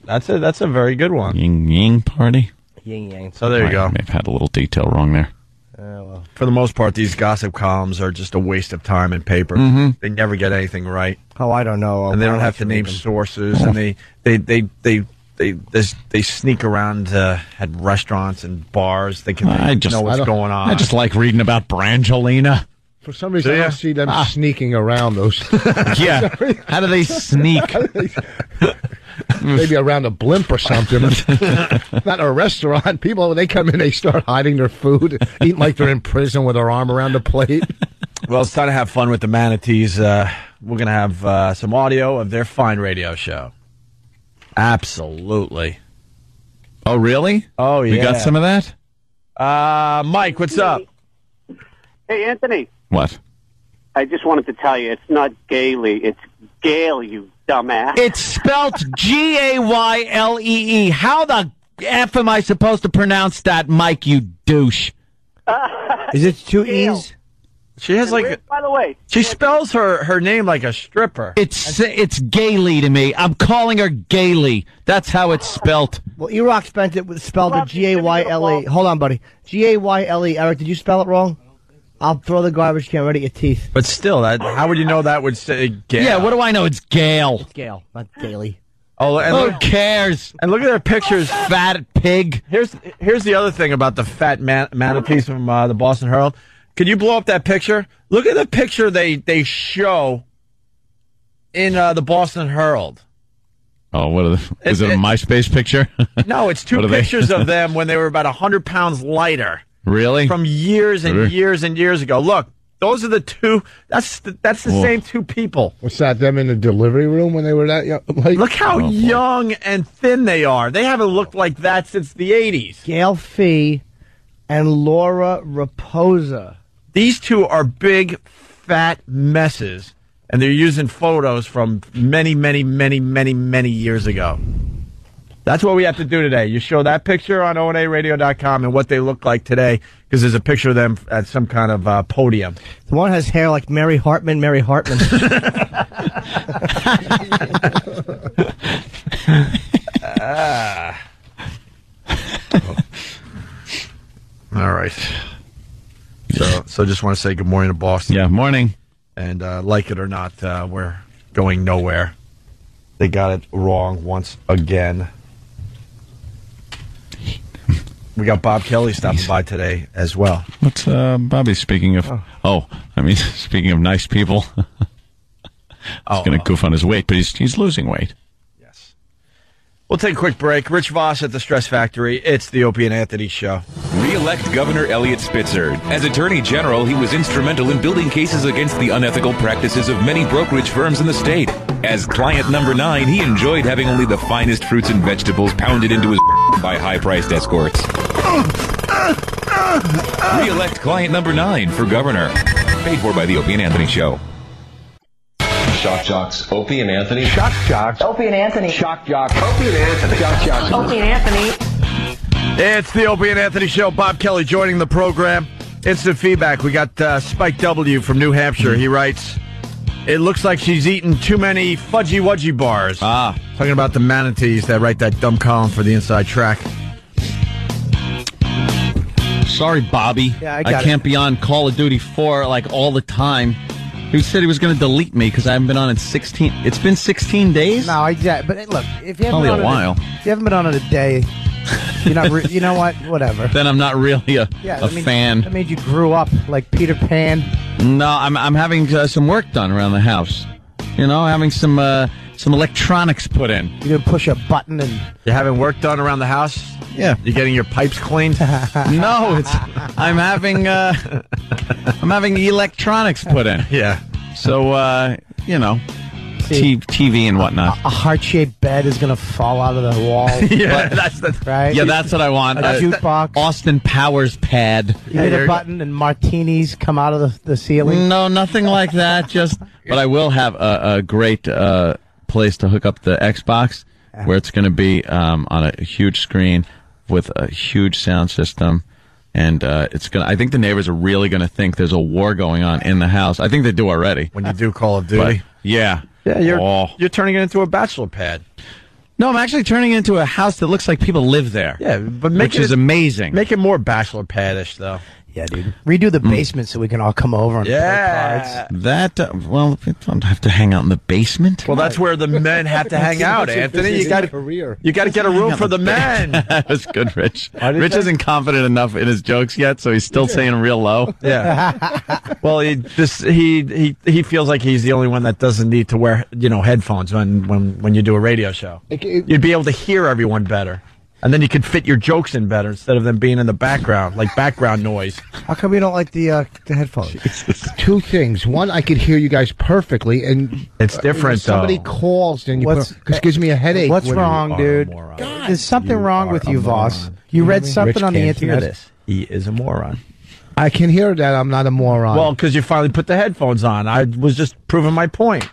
That's a very good one. Ying Yang Party. Yin yang. So there you go. I may have had a little detail wrong there. Well. For the most part, these gossip columns are just a waste of time and paper. Mm-hmm. They never get anything right. Oh, I don't know. And they don't have to name sources, and they sneak around at restaurants and bars thinking they know what's going on. I just like reading about Brangelina. For some reason, I don't see them sneaking around those. Yeah. How do they sneak? Maybe around a blimp or something. Not a restaurant. People, when they come in, they start hiding their food, eating like they're in prison with their arm around a plate. Well, it's time to have fun with the manatees. We're going to have some audio of their fine radio show. Absolutely. Oh, really? Oh, yeah. We got some of that? Mike, what's up? Hey, Anthony. What? I just wanted to tell you, it's not Gailey, it's Gail, you dumbass. It's spelt Gayle. How the F am I supposed to pronounce that, Mike, you douche? Is it two E's? She has like. By the way, she spells her name like a stripper. It's Gailey to me. I'm calling her Gailey. That's how it's spelt. Well, E-Rock spelled it Gayle. Hold on, buddy. Gayle. Eric, did you spell it wrong? I'll throw the garbage can right at your teeth. But still, how would you know that would say Gail? Yeah, what do I know? It's Gail. It's Gail, not Gailey. Oh, and who cares? And look at their pictures. Fat pig. Here's the other thing about the fat manatees from the Boston Herald. Could you blow up that picture? Look at the picture they show in the Boston Herald. Oh, what is it a MySpace picture? No, it's two pictures of them when they were about 100 pounds lighter. Really? From years and years and years ago. Look, those are the two. That's the same two people. What's that? Them in the delivery room when they were that young? Look how young and thin they are. They haven't looked like that since the 80s. Gail Fee and Laura Raposa. These two are big, fat messes, and they're using photos from many, many, many, many, many years ago. That's what we have to do today. You show that picture on onaradio.com and what they look like today, because there's a picture of them at some kind of podium. The one has hair like Mary Hartman. All right. So just want to say good morning to Boston. Yeah, morning. And like it or not, we're going nowhere. They got it wrong once again. We got Bob Kelly stopping by today as well. What's Bobby speaking of? Speaking of nice people. He's going to goof on his weight, but he's losing weight. Yes. We'll take a quick break. Rich Voss at the Stress Factory. It's the Opie and Anthony Show. Re-elect Governor Elliot Spitzer. As Attorney General, he was instrumental in building cases against the unethical practices of many brokerage firms in the state. As client number 9, he enjoyed having only the finest fruits and vegetables pounded into his by high-priced escorts. Re-elect client number 9 for governor. Paid for by the Opie and Anthony Show. Shock Jocks, Opie and Anthony. Shock Jocks. Opie and Anthony. Shock Jocks. Opie and Anthony. Shock Jocks. Opie and Anthony. It's the Opie and Anthony Show. Bob Kelly joining the program. Instant feedback. We got Spike W. from New Hampshire. He writes, it looks like she's eaten too many Fudgy Wudgy bars. Talking about the manatees that write that dumb column for the Inside Track. Sorry, Bobby. Yeah, I can't be on Call of Duty 4 like all the time. He said he was going to delete me because I haven't been on in 16. It's been 16 days. No, but look, if you haven't only been a while, if you haven't been on in a day, you're not. You know what? Whatever. Then I'm not really a fan. That means you grew up like Peter Pan. No, I'm having some work done around the house. You know, having some electronics put in. You can push a button and you're having work done around the house. Yeah, you're getting your pipes cleaned. No, I'm having electronics put in. Yeah, so TV and whatnot. A heart-shaped bed is going to fall out of the wall. Yeah, that's right. Yeah, that's what I want. A jukebox. Austin Powers pad. You hit a button and martinis come out of the ceiling. No, nothing like that. But I will have a great place to hook up the Xbox, where it's going to be on a huge screen with a huge sound system. And I think the neighbors are really going to think there's a war going on in the house. I think they do already. When you do Call of Duty? But, yeah. Yeah, you're turning it into a bachelor pad. No, I'm actually turning it into a house that looks like people live there. Yeah, but which is amazing. Make it more bachelor pad-ish, though. Yeah, dude. Redo the basement so we can all come over and play cards. That, well, we don't have to hang out in the basement. Well, that's where the men have to hang out, Anthony. You got to get a room for the men. That was good, Rich. Rich isn't confident enough in his jokes yet, so he's still saying them real low. Yeah. Well, he feels like he's the only one that doesn't need to wear headphones when you do a radio show. You'd be able to hear everyone better. And then you could fit your jokes in better instead of them being in the background, like background noise. How come you don't like the headphones? Two things. One, I could hear you guys perfectly, and it's different. When somebody calls, then because it gives me a headache. What's wrong, dude? There's something wrong with you, Voss. You read something on the internet. He is a moron. I can hear that I'm not a moron. Well, because you finally put the headphones on. I was just proving my point.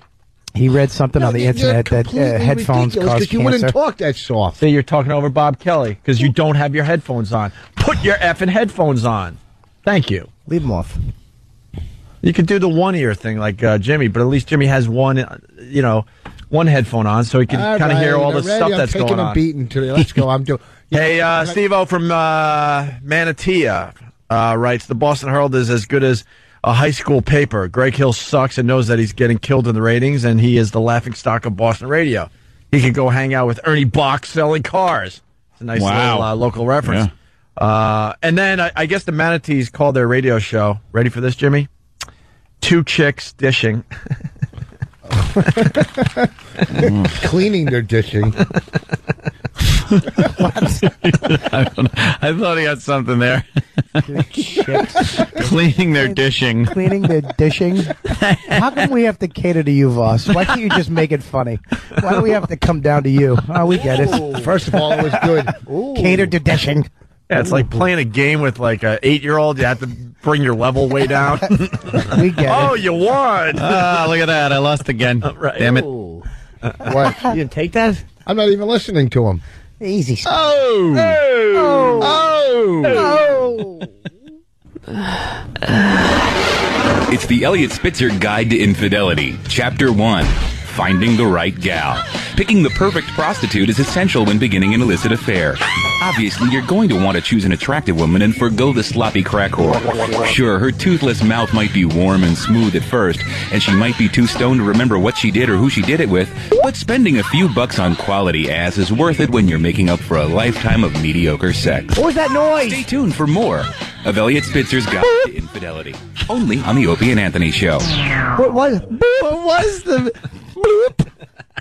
He read something on the internet that headphones cause cancer. You wouldn't talk that soft. See, you're talking over Bob Kelly because you don't have your headphones on. Put your effing headphones on. Thank you. Leave them off. You could do the one ear thing like Jimmy, but at least Jimmy has one headphone on, so he can kind of hear all the stuff that's going on. I'm taking a beating today. Let's go. I'm doing. Hey, Steve-O from Manatee writes, the Boston Herald is as good as a high school paper. Greg Hill sucks and knows that he's getting killed in the ratings, and he is the laughingstock of Boston radio. He could go hang out with Ernie Bach selling cars. It's a nice little local reference. Yeah. And then I guess the Manatees call their radio show, ready for this, Jimmy? Two Chicks Dishing. Cleaning their dishing. I thought he had something there. Cleaning their dishing. Cleaning their dishing? How come we have to cater to you, Voss? Why can't you just make it funny? Why do we have to come down to you? Oh, we get it. First of all, it was good. Cater to dishing. Yeah, it's like playing a game with like an 8-year-old. You have to bring your level way down. We get it. Oh, you won. Look at that. I lost again. Right. Damn it. What? You didn't take that? I'm not even listening to him. Easy. Oh. It's the Elliot Spitzer Guide to Infidelity, Chapter 1. Finding the right gal. Picking the perfect prostitute is essential when beginning an illicit affair. Obviously, you're going to want to choose an attractive woman and forgo the sloppy crack whore. Sure, her toothless mouth might be warm and smooth at first, and she might be too stoned to remember what she did or who she did it with, but spending a few bucks on quality ass is worth it when you're making up for a lifetime of mediocre sex. What was that noise? Stay tuned for more of Elliot Spitzer's Guide to Infidelity, only on the Opie and Anthony Show. What was the bloop?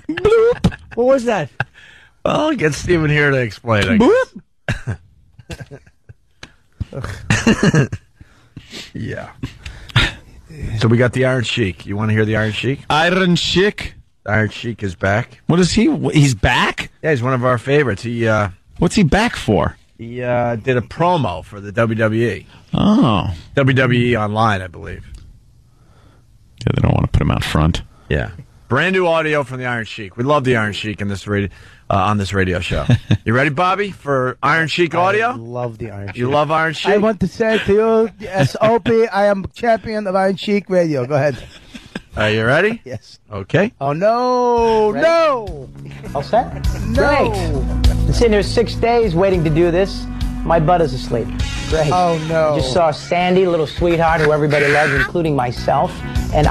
Bloop. What was that? Well, I'll get Steven here to explain it. Yeah. So we got the Iron Sheik. You want to hear the Iron Sheik? Iron Sheik? Iron Sheik is back. What is he? He's back? Yeah, he's one of our favorites. What's he back for? He did a promo for the WWE. Oh. WWE Online, I believe. Yeah, they don't want to put him out front. Yeah. Brand new audio from the Iron Sheik. We love the Iron Sheik in this on this radio show. You ready, Bobby, for Iron Sheik audio? I love the Iron Sheik. You love Iron Sheik? I want to say to you, SOP, I am champion of Iron Sheik Radio. Go ahead. Are you ready? Yes. Okay. Oh, no. Ready? No. All set? No. Great. Been sitting here 6 days waiting to do this. My butt is asleep. Great. Oh, no. I just saw Sandy, little sweetheart, who everybody loves, including myself. And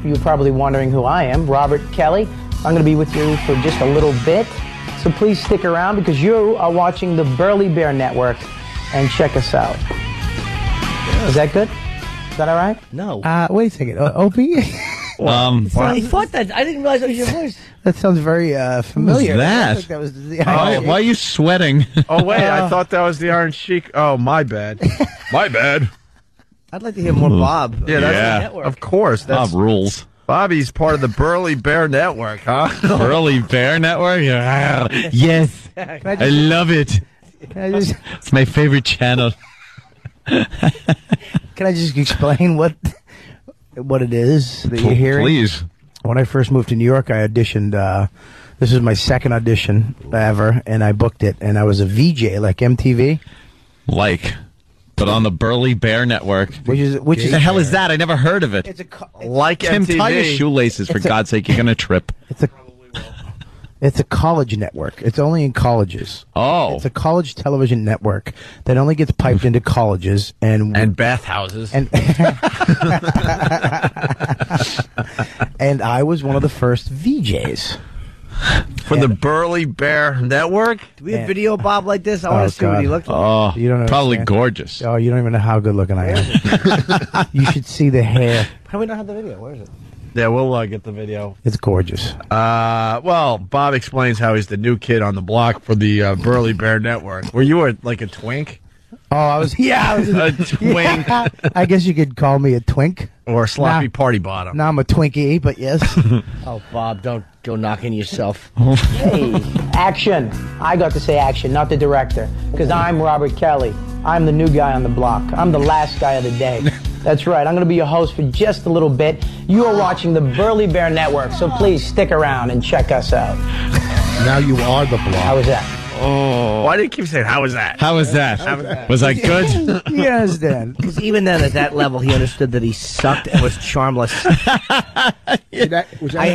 you're probably wondering who I am, Robert Kelly. I'm going to be with you for just a little bit. So please stick around because you are watching the Burly Bear Network. And check us out. Is that good? Is that all right? No. Wait a second. Opie? I thought that. I didn't realize that was your voice. That sounds very familiar. Who's that? I think that was the Why are you sweating? Oh, wait. I thought that was the Iron Sheik. Oh, my bad. My bad. I'd like to hear more Bob. Yeah, that's the network. Of course. Bob rules. Bobby's part of the Burly Bear Network, huh? Burly Bear Network? Yes. I love it. It's my favorite channel. Can I just explain what it is that you're hearing? Please. When I first moved to New York, I auditioned. This was my second audition ever, and I booked it. And I was a VJ, like MTV. But on the Burly Bear Network. Which is the hell is that? I never heard of it. Like Tim, MTV. tie your shoelaces, for God's sake. You're going to trip. It's a college network. It's only in colleges. Oh. It's a college television network that only gets piped into colleges and bathhouses. And I was one of the first VJs. For the Burly Bear Network? Do we have video, Bob, like this? I want to see what he looked like. Oh, you don't probably understand. gorgeous. Oh, you don't even know how good looking I am. You should see the hair. How do we not have the video? Where is it? Yeah, we'll get the video. It's gorgeous. Well, Bob explains how he's the new kid on the block for the Burly Bear Network. Were you like a twink? Oh, I was a twink. Yeah, I guess you could call me a twink. Or a sloppy party bottom. Now I'm a Twinkie, but yes. Oh, Bob, don't go knocking yourself. Hey, action. I got to say action, not the director. Because I'm Robert Kelly. I'm the new guy on the block. I'm the last guy of the day. That's right. I'm going to be your host for just a little bit. You are watching the Burly Bear Network, so please stick around and check us out. Now you are the block. How was that? Oh, why do you keep saying, how was that? How was that? Was I good? You understand? Because even then, at that level, he understood that he sucked and was charmless. I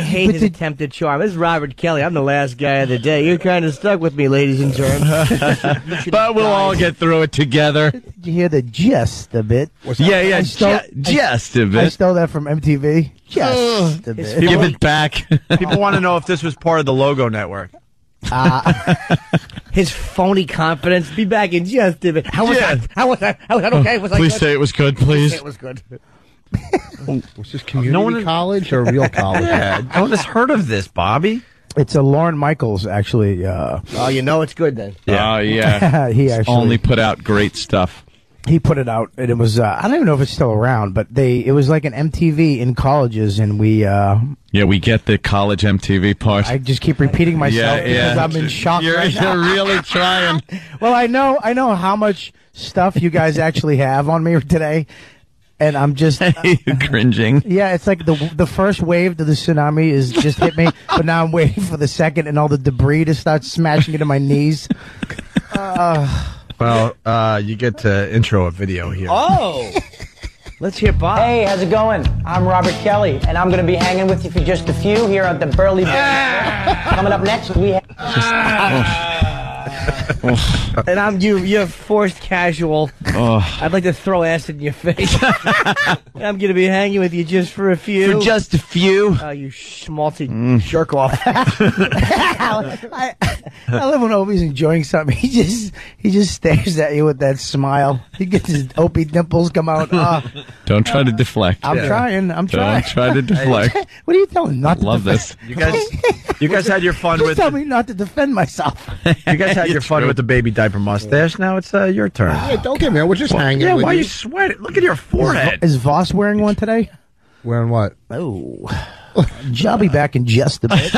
hate his attempt at charm. This is Robert Kelly. I'm the last guy of the day. You're kind of stuck with me, ladies and gentlemen. But we'll all get through it together. Did you hear the just a bit? Yeah, just a bit. I stole that from MTV. Just a bit. Give it back. People want to know if this was part of the Logo Network. His phony confidence. Be back in just a bit. How was that? How was that? How was that okay? Was I Please good? say it was good, please. Say it was good. Was this community college or real college? No one has heard of this, Bobby. It's a Lorne Michaels, actually. Oh, you know it's good then. Yeah. Yeah. He actually only put out great stuff. He put it out, and it was, I don't even know if it's still around, but it was like an MTV in colleges, and we... Yeah, we get the college MTV part. I just keep repeating myself because I'm in shock right now. You're really trying. Well, I know how much stuff you guys actually have on me today, and I'm just... You're cringing. Yeah, it's like the first wave of the tsunami is just hit me, but now I'm waiting for the second and all the debris to start smashing into my knees. Well, you get to intro a video here. Oh! Let's hear Bob. Hey, how's it going? I'm Robert Kelly, and I'm going to be hanging with you for just a few here at the Burly Bear Network. Coming up next, we have... And I'm you're forced casual. I'd like to throw acid in your face. I'm going to be hanging with you just for a few. For just a few. Oh, you schmaltzy jerk off. I love when Opie's enjoying something. He just stares at you with that smile. He gets his Opie dimples come out. Don't try to deflect. I'm trying. Don't try to deflect. What are you telling me? Not to Love defend? this. You guys had your fun Just with... tell me not to defend myself. You guys had your fun with the baby diaper mustache. Now it's your turn. Yeah, don't get me. We're just hanging. Yeah, with why are you. you sweating? Look at your forehead. Is Voss wearing one today? Wearing what? Oh. I'll be back in just a bit.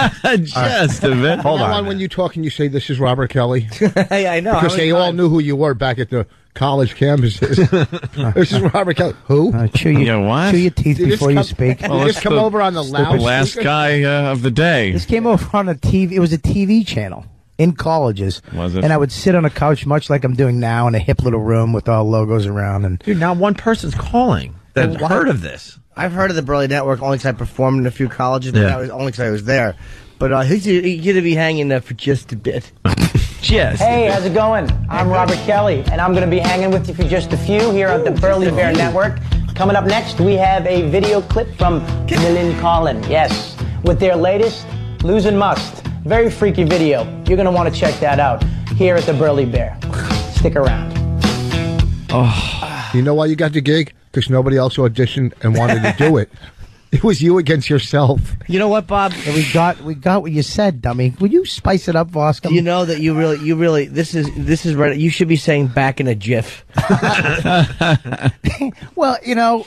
Just a bit. Hold on. When you talk and you say this is Robert Kelly, Hey, I know. because they all knew who you were back at the college campuses. This is Robert Kelly. Who? Chew your teeth before you speak. You just come over on the loud. Last guy of the day. This came over on a TV. It was a TV channel in colleges. Was it? And I would sit on a couch, much like I'm doing now, in a hip little room with all logos around. And Dude, now one person's calling that heard of this. I've heard of the Burly Network only because I performed in a few colleges, but that was only because I was there. But he's going to be hanging there for just a bit. Just. Hey, how's it going? I'm Robert Kelly, and I'm going to be hanging with you for just a few here at the Burly Bear Network. Coming up next, we have a video clip from Millen Collin, yes, with their latest, Losing Must. Very freaky video. You're going to want to check that out here at the Burly Bear. Stick around. Oh, you know why you got the gig? Because nobody else auditioned and wanted to do it. It was you against yourself. You know what, Bob? we got what you said, dummy. Would you spice it up, Voskam? You know that you really this is right. You should be saying back in a jiff. Well, you know,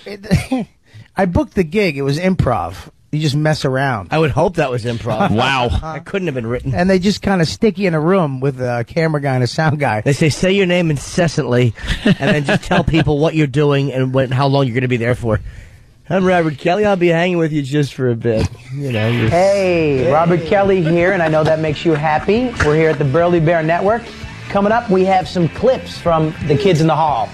I booked the gig. It was improv. You just mess around. I would hope that was improv. Wow. That couldn't have been written. And they just kind of stick you in a room with a camera guy and a sound guy. They say your name incessantly, and then just tell people what you're doing and how long you're going to be there for. I'm Robert Kelly. I'll be hanging with you just for a bit. You know. Hey, Robert Kelly here, and I know that makes you happy. We're here at the Burly Bear Network. Coming up, we have some clips from the kids in the hall.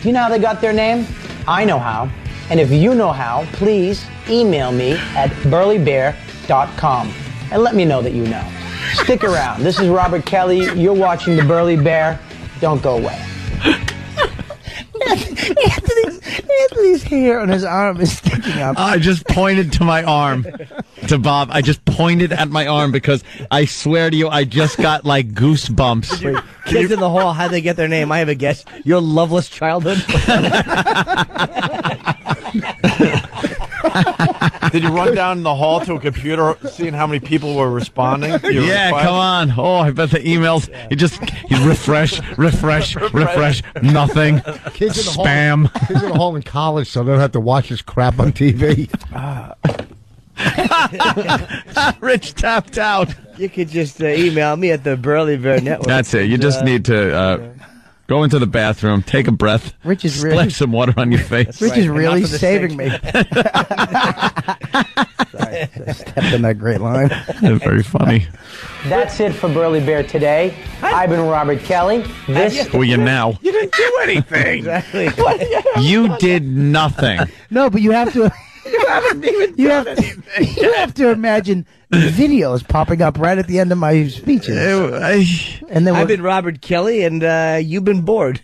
Do you know how they got their name? I know how. And if you know how, please email me at burlybear.com and let me know that you know. Stick around. This is Robert Kelly. You're watching the Burly Bear. Don't go away. Anthony's hair on his arm is sticking up. I just pointed to my arm, to Bob. I just pointed at my arm because I swear to you, I just got like goosebumps. Kids in the hall, how'd they get their name? I have a guess. Your loveless childhood? Did you run down the hall to a computer, seeing how many people were responding? Yeah, come on. Oh, I bet the emails. You refresh, nothing. Kids in the Spam. Hall, kids in the hall in college, so they don't have to watch this crap on TV. Rich tapped out. You could just email me at the Burley Bear Network. That's it. You just need to go into the bathroom, take a breath, Rich is splash really, some water on your face. Rich is really saving me. Sorry, I stepped in that great line. Very funny. That's it for Burley Bear today. I've been Robert Kelly. Who are you now? You didn't do anything. Exactly. You did nothing. No, but you have to. You haven't even done anything. You have to imagine videos popping up right at the end of my speeches. And then I've been Robert Kelly, and you've been bored.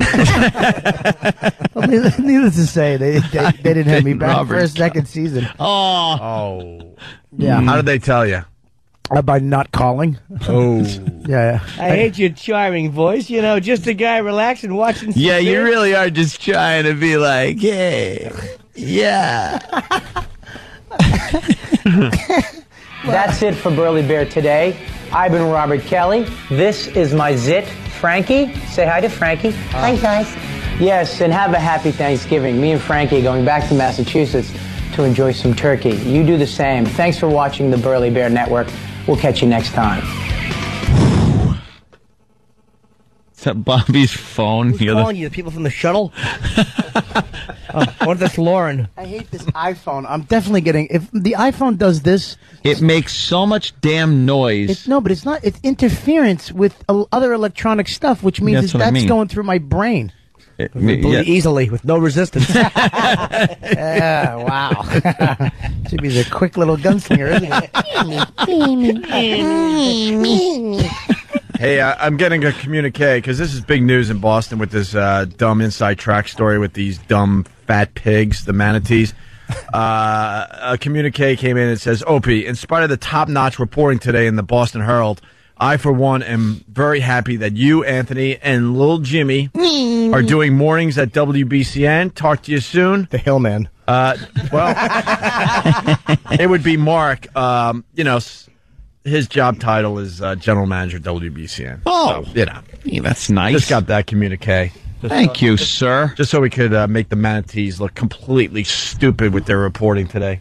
Well, needless to say, they didn't have me back for a second season. Oh. Yeah. How did they tell you? By not calling. Oh. Yeah. I hate your charming voice. You know, just a guy relaxing, watching. Yeah, you really are just trying to be like, hey, yeah. That's it for Burley Bear today. I've been Robert Kelly. This is my zit, Frankie. Say hi to Frankie. Hi, guys. Yes, and have a happy Thanksgiving. Me and Frankie are going back to Massachusetts to enjoy some turkey. You do the same. Thanks for watching the Burley Bear Network. We'll catch you next time. Is that Bobby's phone? Who's calling you? The people from the shuttle? What if that's Lauren? I hate this iPhone. I'm definitely getting. If the iPhone does this, It makes so much damn noise. but it's not. It's interference with other electronic stuff, which means that's going through my brain. Easily, with no resistance. Yeah, wow. Jimmy's a quick little gunslinger, isn't he? Hey, I'm getting a communique because this is big news in Boston with this dumb inside track story with these dumb fat pigs, the manatees. A communique came in and says, Opie, in spite of the top-notch reporting today in the Boston Herald, I, for one, am very happy that you, Anthony, and little Jimmy are doing mornings at WBCN. Talk to you soon. The Hillman. Well, it would be Mark. His job title is general manager WBCN. Oh, so, that's nice. Just got that communique. Thank you, sir. Just so we could make the manatees look completely stupid with their reporting today.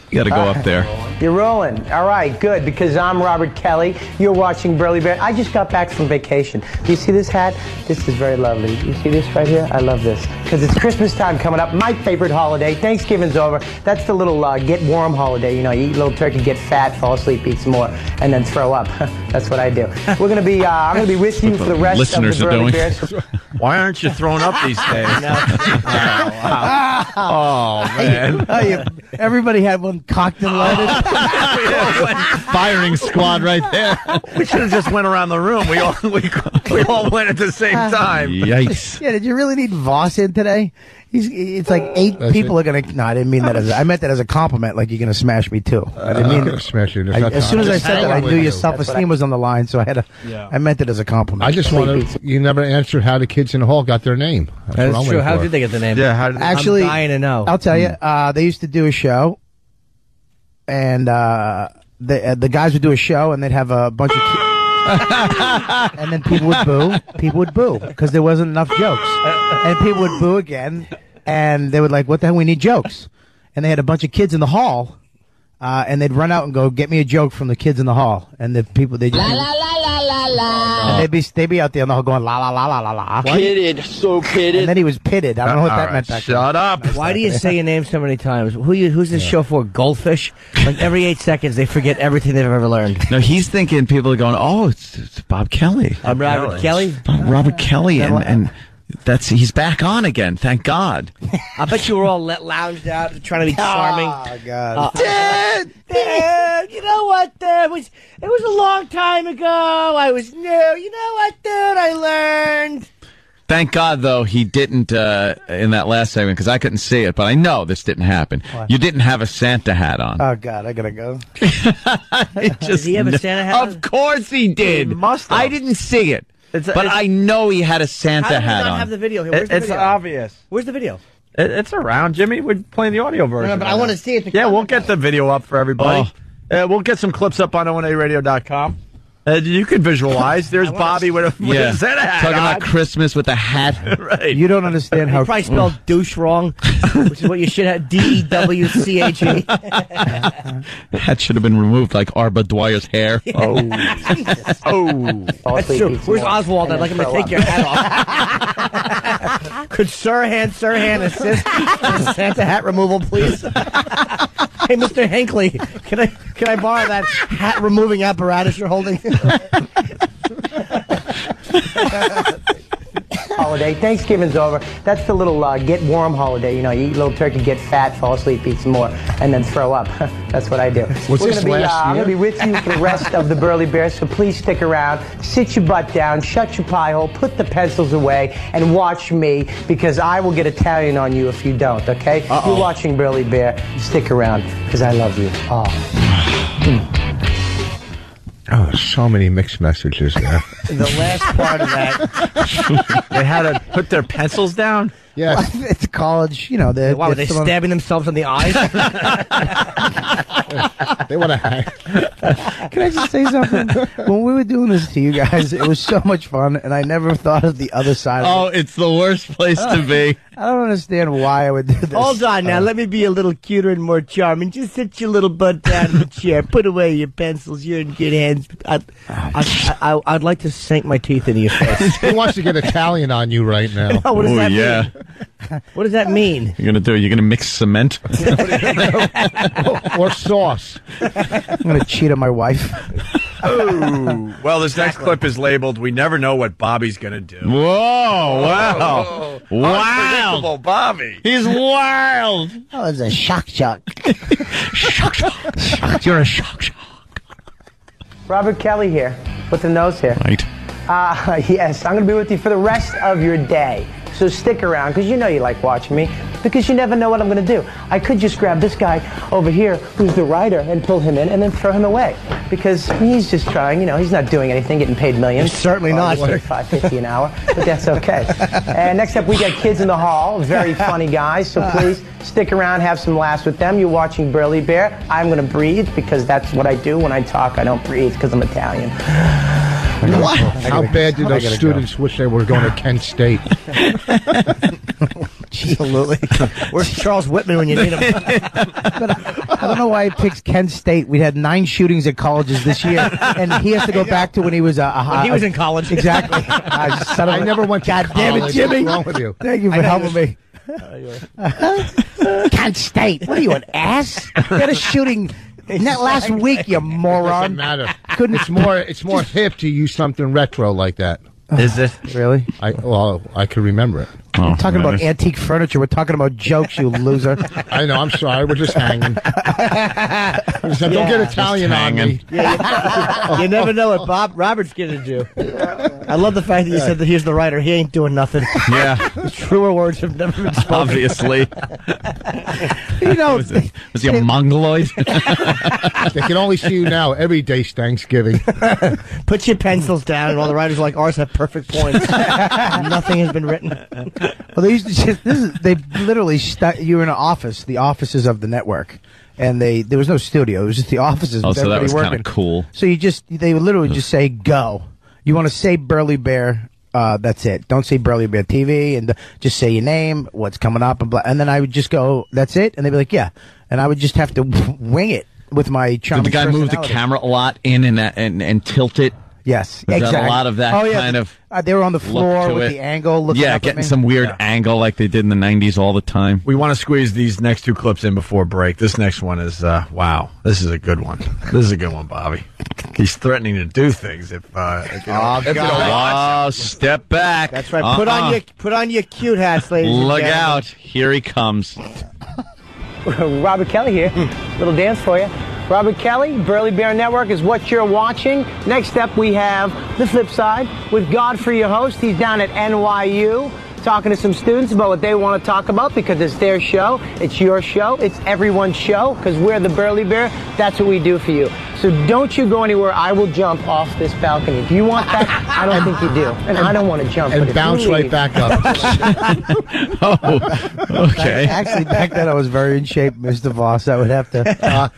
You got to go up there. You're rolling. All right, good, because I'm Robert Kelly. You're watching Burley Bear. I just got back from vacation. Do you see this hat? This is very lovely. You see this right here? I love this because it's Christmas time coming up, my favorite holiday. Thanksgiving's over. That's the little get warm holiday. You know, you eat a little turkey, get fat, fall asleep, eat some more, and then throw up. That's what I do. We're going to be, I'm going to be with you for the rest of the Burley Bears. Why aren't you throwing up these days? Oh, man. Everybody had one cocked and loaded. Firing squad right there. We should have just went around the room. We all went at the same time. Yikes. Yeah, did you really need Voss in today? It's like 8 people are going to... No, I didn't mean that I meant that as a compliment, like you're going to smash me too. I didn't mean to smash you. As soon as I said that, I knew your self-esteem was on the line, so I had to... Yeah. I meant it as a compliment. I just want to... You never answered how the kids in the hall got their name. That's true. How did they get the name? Yeah, actually, I'm dying to know. I'll tell you. They used to do a show, and the guys would do a show, and they'd have a bunch of kids. And then people would boo. People would boo because there wasn't enough jokes. And people would boo again, and they would like, what the hell, we need jokes. And they had a bunch of kids in the hall, and they'd run out and go, get me a joke from the kids in the hall. And the people, they'd just... La, la, la, la, la, la. And they'd be out there in the hall going, la, la, la, la, la, la. Pitted, so pitted. And then he was pitted. I don't know what that meant back then. Shut up. Why do you say your name so many times? Who's this show for? Goldfish? Like every 8 seconds they forget everything they've ever learned. No, he's thinking people are going, oh, it's Bob Kelly. I'm Robert Kelly? Robert Kelly, and he's back on again, thank God. I bet you were all lounged out trying to be charming. Oh, God. Dad, you know what? It was a long time ago. I was new. You know what, dude? I learned. Thank God, though, he didn't in that last segment, because I couldn't see it, but I know this didn't happen. What? You didn't have a Santa hat on. Oh, God, I gotta go. Did he have a Santa hat on? Of course he did. He must have. I didn't see it. But I know he had a Santa How do we hat not on. have the video here? Where's the It's video? obvious. Where's the video? It's around, Jimmy. We're playing the audio version. No, but I want to see it. Yeah, we'll get the video up for everybody. We'll get some clips up on onaradio.com. You can visualize. There's Bobby with his head hat talking on. about Christmas with a hat. Right. You don't understand how... You probably spelled douche wrong, which is what you should have. D-E-W-C-H-E. That should have been removed like Arba Dwyer's hair. Oh. That's true. Where's Oswald? I'd like him to take your hat off. Could Sirhan assist in Santa hat removal, please? Hey, Mr. Hinckley, can I borrow that hat removing apparatus you're holding? Holiday. Thanksgiving's over. That's the little get warm holiday. You know, you eat a little turkey, get fat, fall asleep, eat some more, and then throw up. That's what I do. Was this last year? I'm going to be with you for the rest of the Burly Bear, so please stick around. Sit your butt down, shut your pie hole, put the pencils away, and watch me, because I will get Italian on you if you don't, okay? You're watching Burly Bear. Stick around, because I love you. Oh, so many mixed messages there. The last part of that, they had to put their pencils down? Yeah. It's college, you know. Why, were they stabbing themselves in the eyes? They want to hang. Can I just say something? When we were doing this to you guys, it was so much fun, and I never thought of the other side of it. It's the worst place to be. I don't understand why I would do this. Hold on now. Let me be a little cuter and more charming. Just sit your little butt down in the chair. Put away your pencils. You're in good hands. I'd like to sink my teeth into your face. He wants to get Italian on you right now. What does that yeah. mean? What does that mean? You're gonna mix cement Or sauce. I'm going to cheat on my wife. Ooh. Well, this next clip is labeled, "We never know what Bobby's going to do." Whoa! Wow! Wow! Unpredictable Bobby. He's wild. Oh, it's a shock. Shock. You're a shock. Robert Kelly here, with the nose here. Right. Yes, I'm going to be with you for the rest of your day. So stick around, because you know you like watching me, because you never know what I'm going to do. I could just grab this guy over here, who's the writer, and pull him in, and then throw him away. Because he's just trying, you know, he's not doing anything, getting paid millions. He's certainly not. $5.50 an hour, but that's okay. And next up, we got Kids in the Hall, very funny guys, so please stick around, have some laughs with them. You're watching Burly Bear. I'm going to breathe, because that's what I do when I talk. I don't breathe, because I'm Italian. What? How bad did those students wish they were going to Kent State? Absolutely. Where's Charles Whitman when you need him? I don't know why he picks Kent State. We had 9 shootings at colleges this year, and he has to go back to when he was when he was in college. Exactly. I never went to college. Damn it, Jimmy. What's wrong with you? Thank you for helping me. Kent State. What are you, an ass? You had a shooting last week, you moron. Doesn't matter. It's more hip to use something retro like that. Is it? Really? I could remember it. We're talking about antique furniture. We're talking about jokes, you loser. I know. I'm sorry. We're just hanging. Don't get Italian on me. You never know what Robert's going to do. I love the fact that you said that he's the writer. He ain't doing nothing. Yeah. Truer words have never been spoken. Obviously. You know, was he a mongoloid? They can only see you now. Every day's Thanksgiving. Put your pencils down, and all the writers like ours have perfect points. Nothing has been written. Well, they used to just, they literally you were in an office, the offices of the network, and there was no studio. It was just the offices. Oh, with so that was everybody kind of cool. So they would literally just say go. You want to say Burly Bear? That's it. Don't say Burly Bear TV, and just say your name, what's coming up, and blah. And then I would just go, that's it, and they'd be like, yeah, and I would just have to wing it with my charming. Did the guy move the camera a lot in and tilt it? Yes, Was exactly. that a lot of that kind of? They were on the floor with the angle. Looking up getting at me. some weird angle like they did in the 90s all the time. We want to squeeze these next 2 clips in before break. This next one is, wow, this is a good one. This is a good one, Bobby. He's threatening to do things if you don't watch him. Step back. That's right. Put on your cute hats, ladies and Look gentlemen. out. Here he comes. Robert Kelly here. Little dance for you. Robert Kelly, Burly Bear Network is what you're watching. Next up, we have The Flip Side with Godfrey, your host. He's down at NYU talking to some students about what they want to talk about, because it's their show, it's your show, it's everyone's show, because we're the Burly Bear. That's what we do for you. So don't you go anywhere. I will jump off this balcony. Do you want that? I don't think you do. And I don't want to jump. And but if bounce you right leave, back up. Okay. Actually, back then I was very in shape, Mr. Voss. I would have to.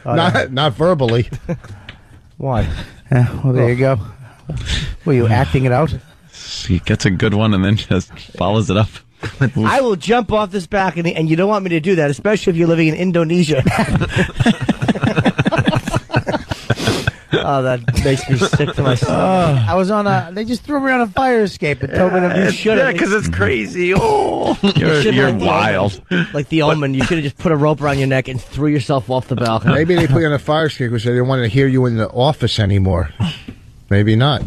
Not verbally. Why? Well, there you go. Were you acting it out? He gets a good one and then just follows it up. I will jump off this balcony, and you don't want me to do that, especially if you're living in Indonesia. Oh, that makes me sick to my stomach. I was on a. They just threw me on a fire escape and told me to You should have. Yeah, because it's crazy. Oh, You're wild. Like the Omen, you should have just put a rope around your neck and threw yourself off the balcony. Maybe they put you on a fire escape because they didn't want to hear you in the office anymore. Maybe not.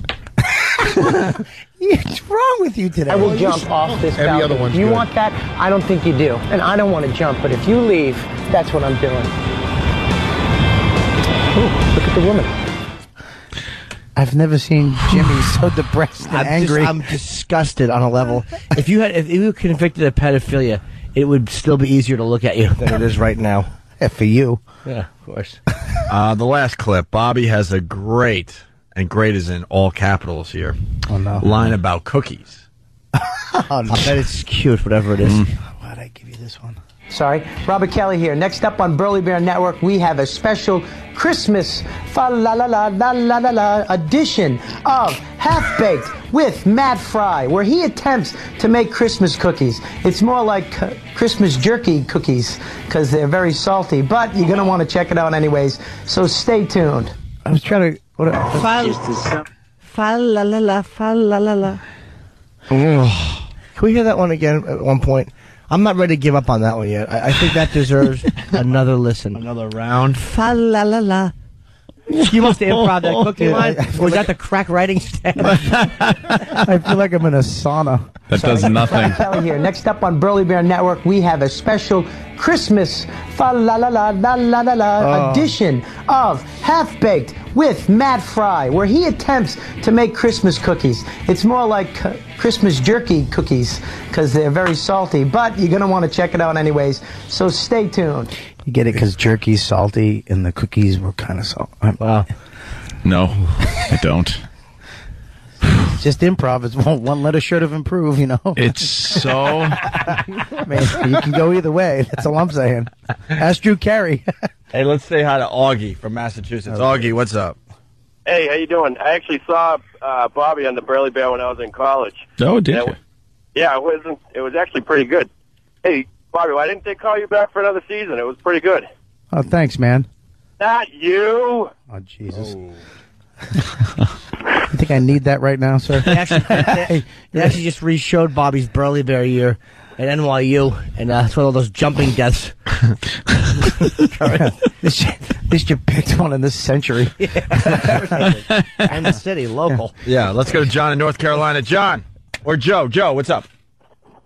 What's wrong with you today? I will jump off this Every balcony. other one's Do you good. want that? I don't think you do. And I don't want to jump. But if you leave, that's what I'm doing. Ooh, look at the woman. I've never seen Jimmy so depressed and angry. I'm disgusted on a level. If you were convicted of pedophilia, it would still be easier to look at you than it is right now. Yeah, for you. Yeah, of course. The last clip. Bobby has a great, and great is in all capitals here, line about cookies. I bet it's cute, whatever it is. Why'd I give you this one? Sorry. Robert Kelly here. Next up on Burly Bear Network, we have a special Christmas fa-la-la-la-la-la-la edition of Half Baked with Matt Fry, where he attempts to make Christmas cookies. It's more like Christmas jerky cookies because they're very salty, but you're going to want to check it out anyways, so stay tuned. I was trying to. Fa-la-la-la, fa-la-la-la. Can we hear that one again at one point? I'm not ready to give up on that one yet. I think that deserves another listen. Another round. Fa-la-la-la. You must have improv that cookie line. Or was that the crack writing stand? I feel like I'm in a sauna. That does nothing. Kelly here. Next up on Burly Bear Network, we have a special Christmas fa-la-la-la-la-la-la edition of Half Baked with Matt Fry, where he attempts to make Christmas cookies. It's more like Christmas jerky cookies because they're very salty, but you're going to want to check it out anyways, so stay tuned. You get it because jerky's salty and the cookies were kind of salty. Wow. No, I don't. Just improv. It's one letter short of improve, you know. It's so... I mean, you can go either way. That's all I'm saying. Ask Drew Carey. Hey, let's say hi to Augie from Massachusetts. Augie, what's up? Hey, how you doing? I actually saw Bobby on the Burly Bear when I was in college. Oh, did you? Yeah, it was actually pretty good. Hey, Bobby, why didn't they call you back for another season? It was pretty good. Oh, thanks, man. Not you. Oh, Jesus. You think I need that right now, sir? They actually just re-showed Bobby's Burly Bear year at NYU, and it's one of those jumping deaths. This you picked one in this century. And the city, local. Yeah, let's go to John in North Carolina. John, or Joe. Joe, what's up?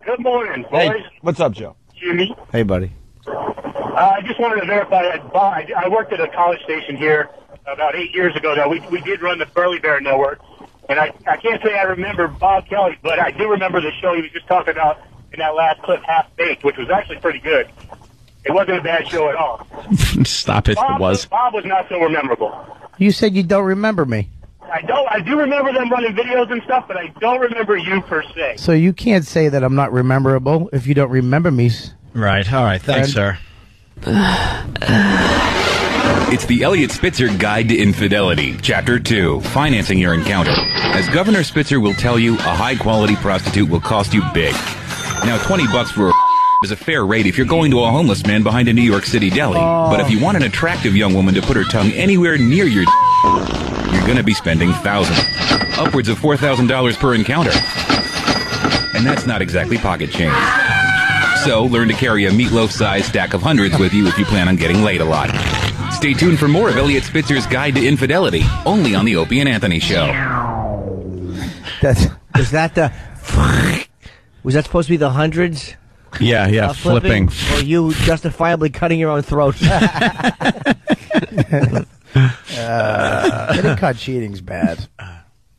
Good morning, boys. Hey, what's up, Joe? Jimmy. Hey, buddy. I just wanted to verify that I worked at a college station here about 8 years ago. Now, we did run the Burly Bear Network, and I can't say I remember Bob Kelly, but I do remember the show he was just talking about in that last clip, Half Baked, which was actually pretty good. It wasn't a bad show at all. Stop it. It was. Bob was not so memorable. You said you don't remember me. I do remember them running videos and stuff, but I don't remember you per se. So you can't say that I'm not rememberable if you don't remember me. Right. All right. Thanks, sir. It's the Elliot Spitzer Guide to Infidelity, Chapter 2, Financing Your Encounter. As Governor Spitzer will tell you, a high-quality prostitute will cost you big. Now, $20 for a is a fair rate if you're going to a homeless man behind a New York City deli. But if you want an attractive young woman to put her tongue anywhere near your you're going to be spending thousands, upwards of $4,000 per encounter. And that's not exactly pocket change. So learn to carry a meatloaf-sized stack of hundreds with you if you plan on getting laid a lot. Stay tuned for more of Elliot Spitzer's Guide to Infidelity, only on the Opie and Anthony Show. Was that supposed to be the hundreds? Yeah, flipping. Or you justifiably cutting your own throat? Getting caught cheating's bad.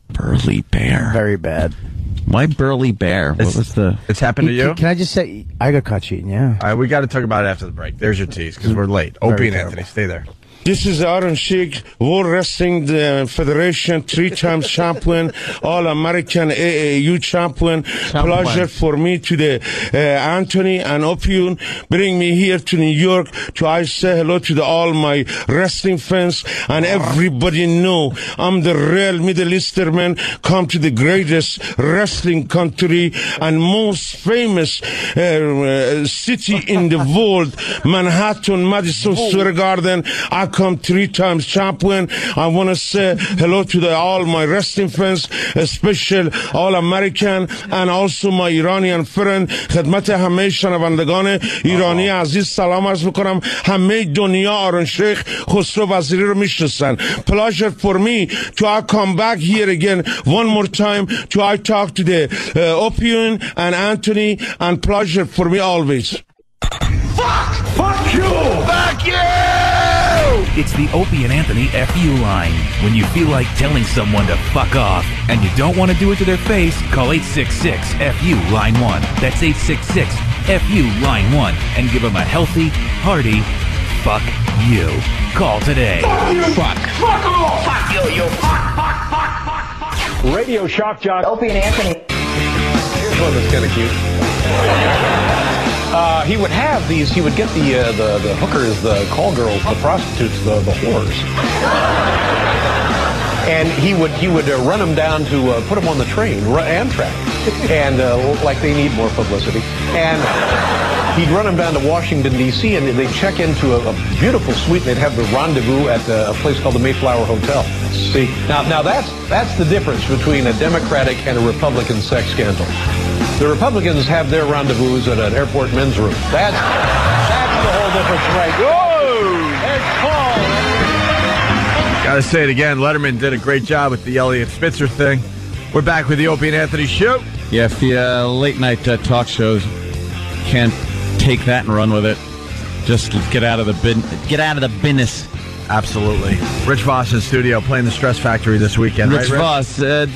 Burly Bear. Very bad. Why Burly Bear? What was the... It's happened to you? Can I just say, I got caught cheating, yeah. All right, we got to talk about it after the break. There's your tease, because we're late. Opie and Anthony, stay there. This is Aaron Sheik, World Wrestling Federation, 3-time champion, All-American AAU champion. Pleasure for me to the Anthony and Opium. Bring me here to New York to I say hello to all my wrestling fans, and everybody know I'm the real Middle Eastern. Come to the greatest wrestling country and most famous city in the world, Manhattan, Madison Square Garden. I come 3 times champion. I want to say hello to all my wrestling fans, especially all American and also my Iranian friend. خدمت همه شنوندگان ایرانی عزیز سلام عرض میکنم. همه دنیا آرون شیخ خسرو وزیری رو میشناسن. Pleasure for me to I come back here again one more time to I talk to the Opium and Anthony, and pleasure for me always. Fuck you! Fuck you! It's the Opie and Anthony FU line. When you feel like telling someone to fuck off and you don't want to do it to their face, call 866-FU line 1. That's 866-FU line 1 and give them a healthy, hearty fuck you. Call today. Fuck you! Fuck. Fuck off! Fuck you, you fuck, fuck, fuck, fuck, fuck! Radio Shock Jock. Opie and Anthony. Here's one that's kind of cute. He would have these. He would get the hookers, the call girls, the prostitutes, the whores, and he would run them down to put them on the train, Amtrak, and like they need more publicity, and he'd run them down to Washington D.C. and they'd check into a beautiful suite. And they'd have the rendezvous at a place called the Mayflower Hotel. See, now that's the difference between a Democratic and a Republican sex scandal. The Republicans have their rendezvous at an airport men's room. That's the whole difference, right? Whoa! There's Paul. Gotta say it again, Letterman did a great job with the Elliot Spitzer thing. We're back with the Opie and Anthony show. Yeah, if the late night talk shows can't take that and run with it, just get out of the business. Absolutely. Rich Voss in studio playing the Stress Factory this weekend. Rich Voss, the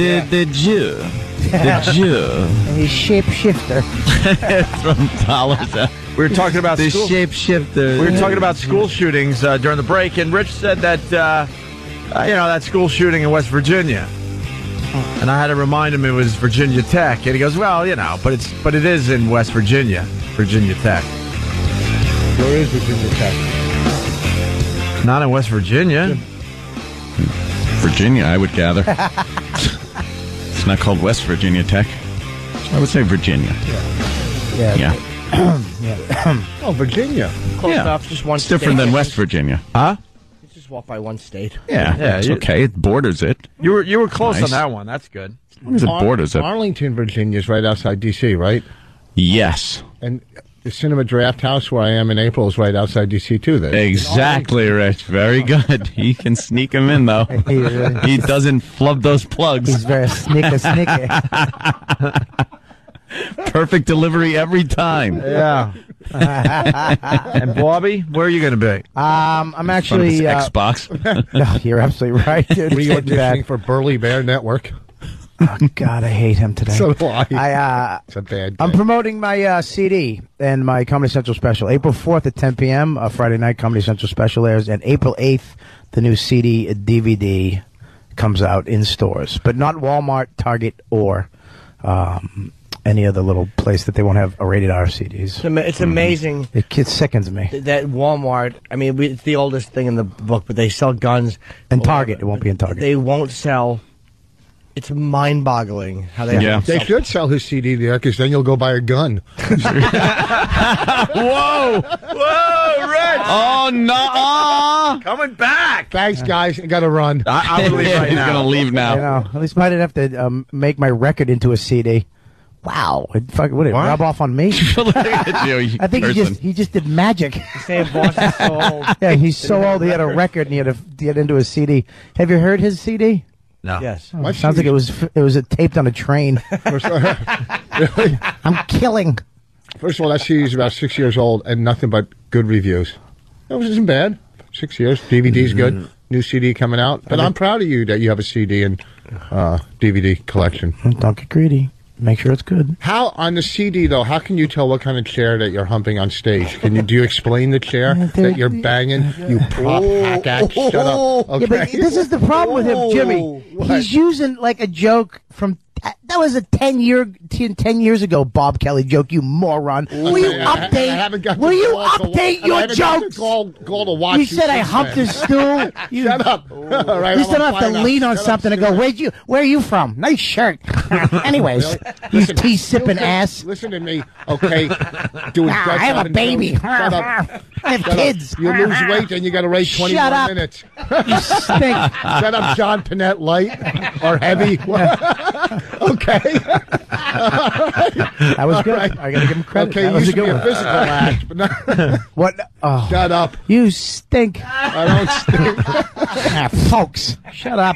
Jew. The Jew. He's shapeshifter. From dollars out. We were talking about the school shapeshifter. We were talking about school shootings during the break, and Rich said that that school shooting in West Virginia, and I had to remind him it was Virginia Tech, and he goes, "Well, but it is in West Virginia, Virginia Tech." Where is Virginia Tech? Not in West Virginia. Virginia, I would gather. It's not called West Virginia Tech. I would say Virginia. Yeah. Oh, Virginia. Close enough, just one It's different than West Virginia. Huh? It's just walk by one state. Yeah, it's okay. It borders it. You were close Nice. on that one. That's good. As long as it borders it. Arlington, Virginia is right outside D.C., right? Yes. And the Cinema Draft House, where I am in April, is right outside D.C., too. Then. Exactly, Rich. Very good. He can sneak him in, though. He doesn't flub those plugs. He's very snicker. Perfect delivery every time. Yeah. And Bobby, where are you going to be? I'm actually Xbox. No, you're absolutely right, dude. Re-auditioning for Burly Bear Network. Oh, God, I hate him today. So do I. It's a bad day. I'm promoting my CD and my Comedy Central special. April 4th at 10 p.m., Friday night Comedy Central special airs, and April 8th, the new CD DVD comes out in stores, but not Walmart, Target, or any other little place that they won't have a rated R CDs. It's amazing. It sickens me. That Walmart, I mean, it's the oldest thing in the book, but they sell guns. And Target, it won't be in Target. They won't sell. It's mind-boggling how they. Yeah. They should sell his CD there, because then you'll go buy a gun. Whoa, Rich! Oh no! Coming back. Thanks, guys. I got to run. I'm gonna leave right He's now. gonna leave now. I know. At least I didn't have to make my record into a CD. Wow! Would it rub off on me? Look at you, I think he just did magic. Saying Boss is so old. Yeah, he's so old. He had a record and he had to get into a CD. Have you heard his CD? No. Yes. Oh, sounds like it was taped on a train. I'm killing. First of all, that CD is about 6 years old and nothing but good reviews. That wasn't bad. 6 years. DVD's good. New CD coming out. But I'm proud of you that you have a CD and DVD collection. Don't get greedy. make sure it's good. How on the CD though? How can you tell what kind of chair that you're humping on stage? Do you explain the chair that you're banging? You prop hack act. Shut up. Okay. Yeah, but this is the problem with him, Jimmy. What? He's using like a joke from. That was a 10 years ago, Bob Kelly joke, you moron. Will you update? Will you update your jokes? Call to watch you said I humped his stool. Shut up. All right, you still have to lean on something and go, where are you from? Nice shirt. Anyways, you tea sipping ass. Listen to me, okay? I have a baby. Shut up. I have kids. You lose weight and you got to wait 21 minutes. You stink. Shut up, John Panette light or heavy. Okay. That was good. Right. I got to give him credit. Okay, that you was should a good be one. a physical act, but not. What? Oh. Shut up. You stink. I don't stink. Folks, shut up.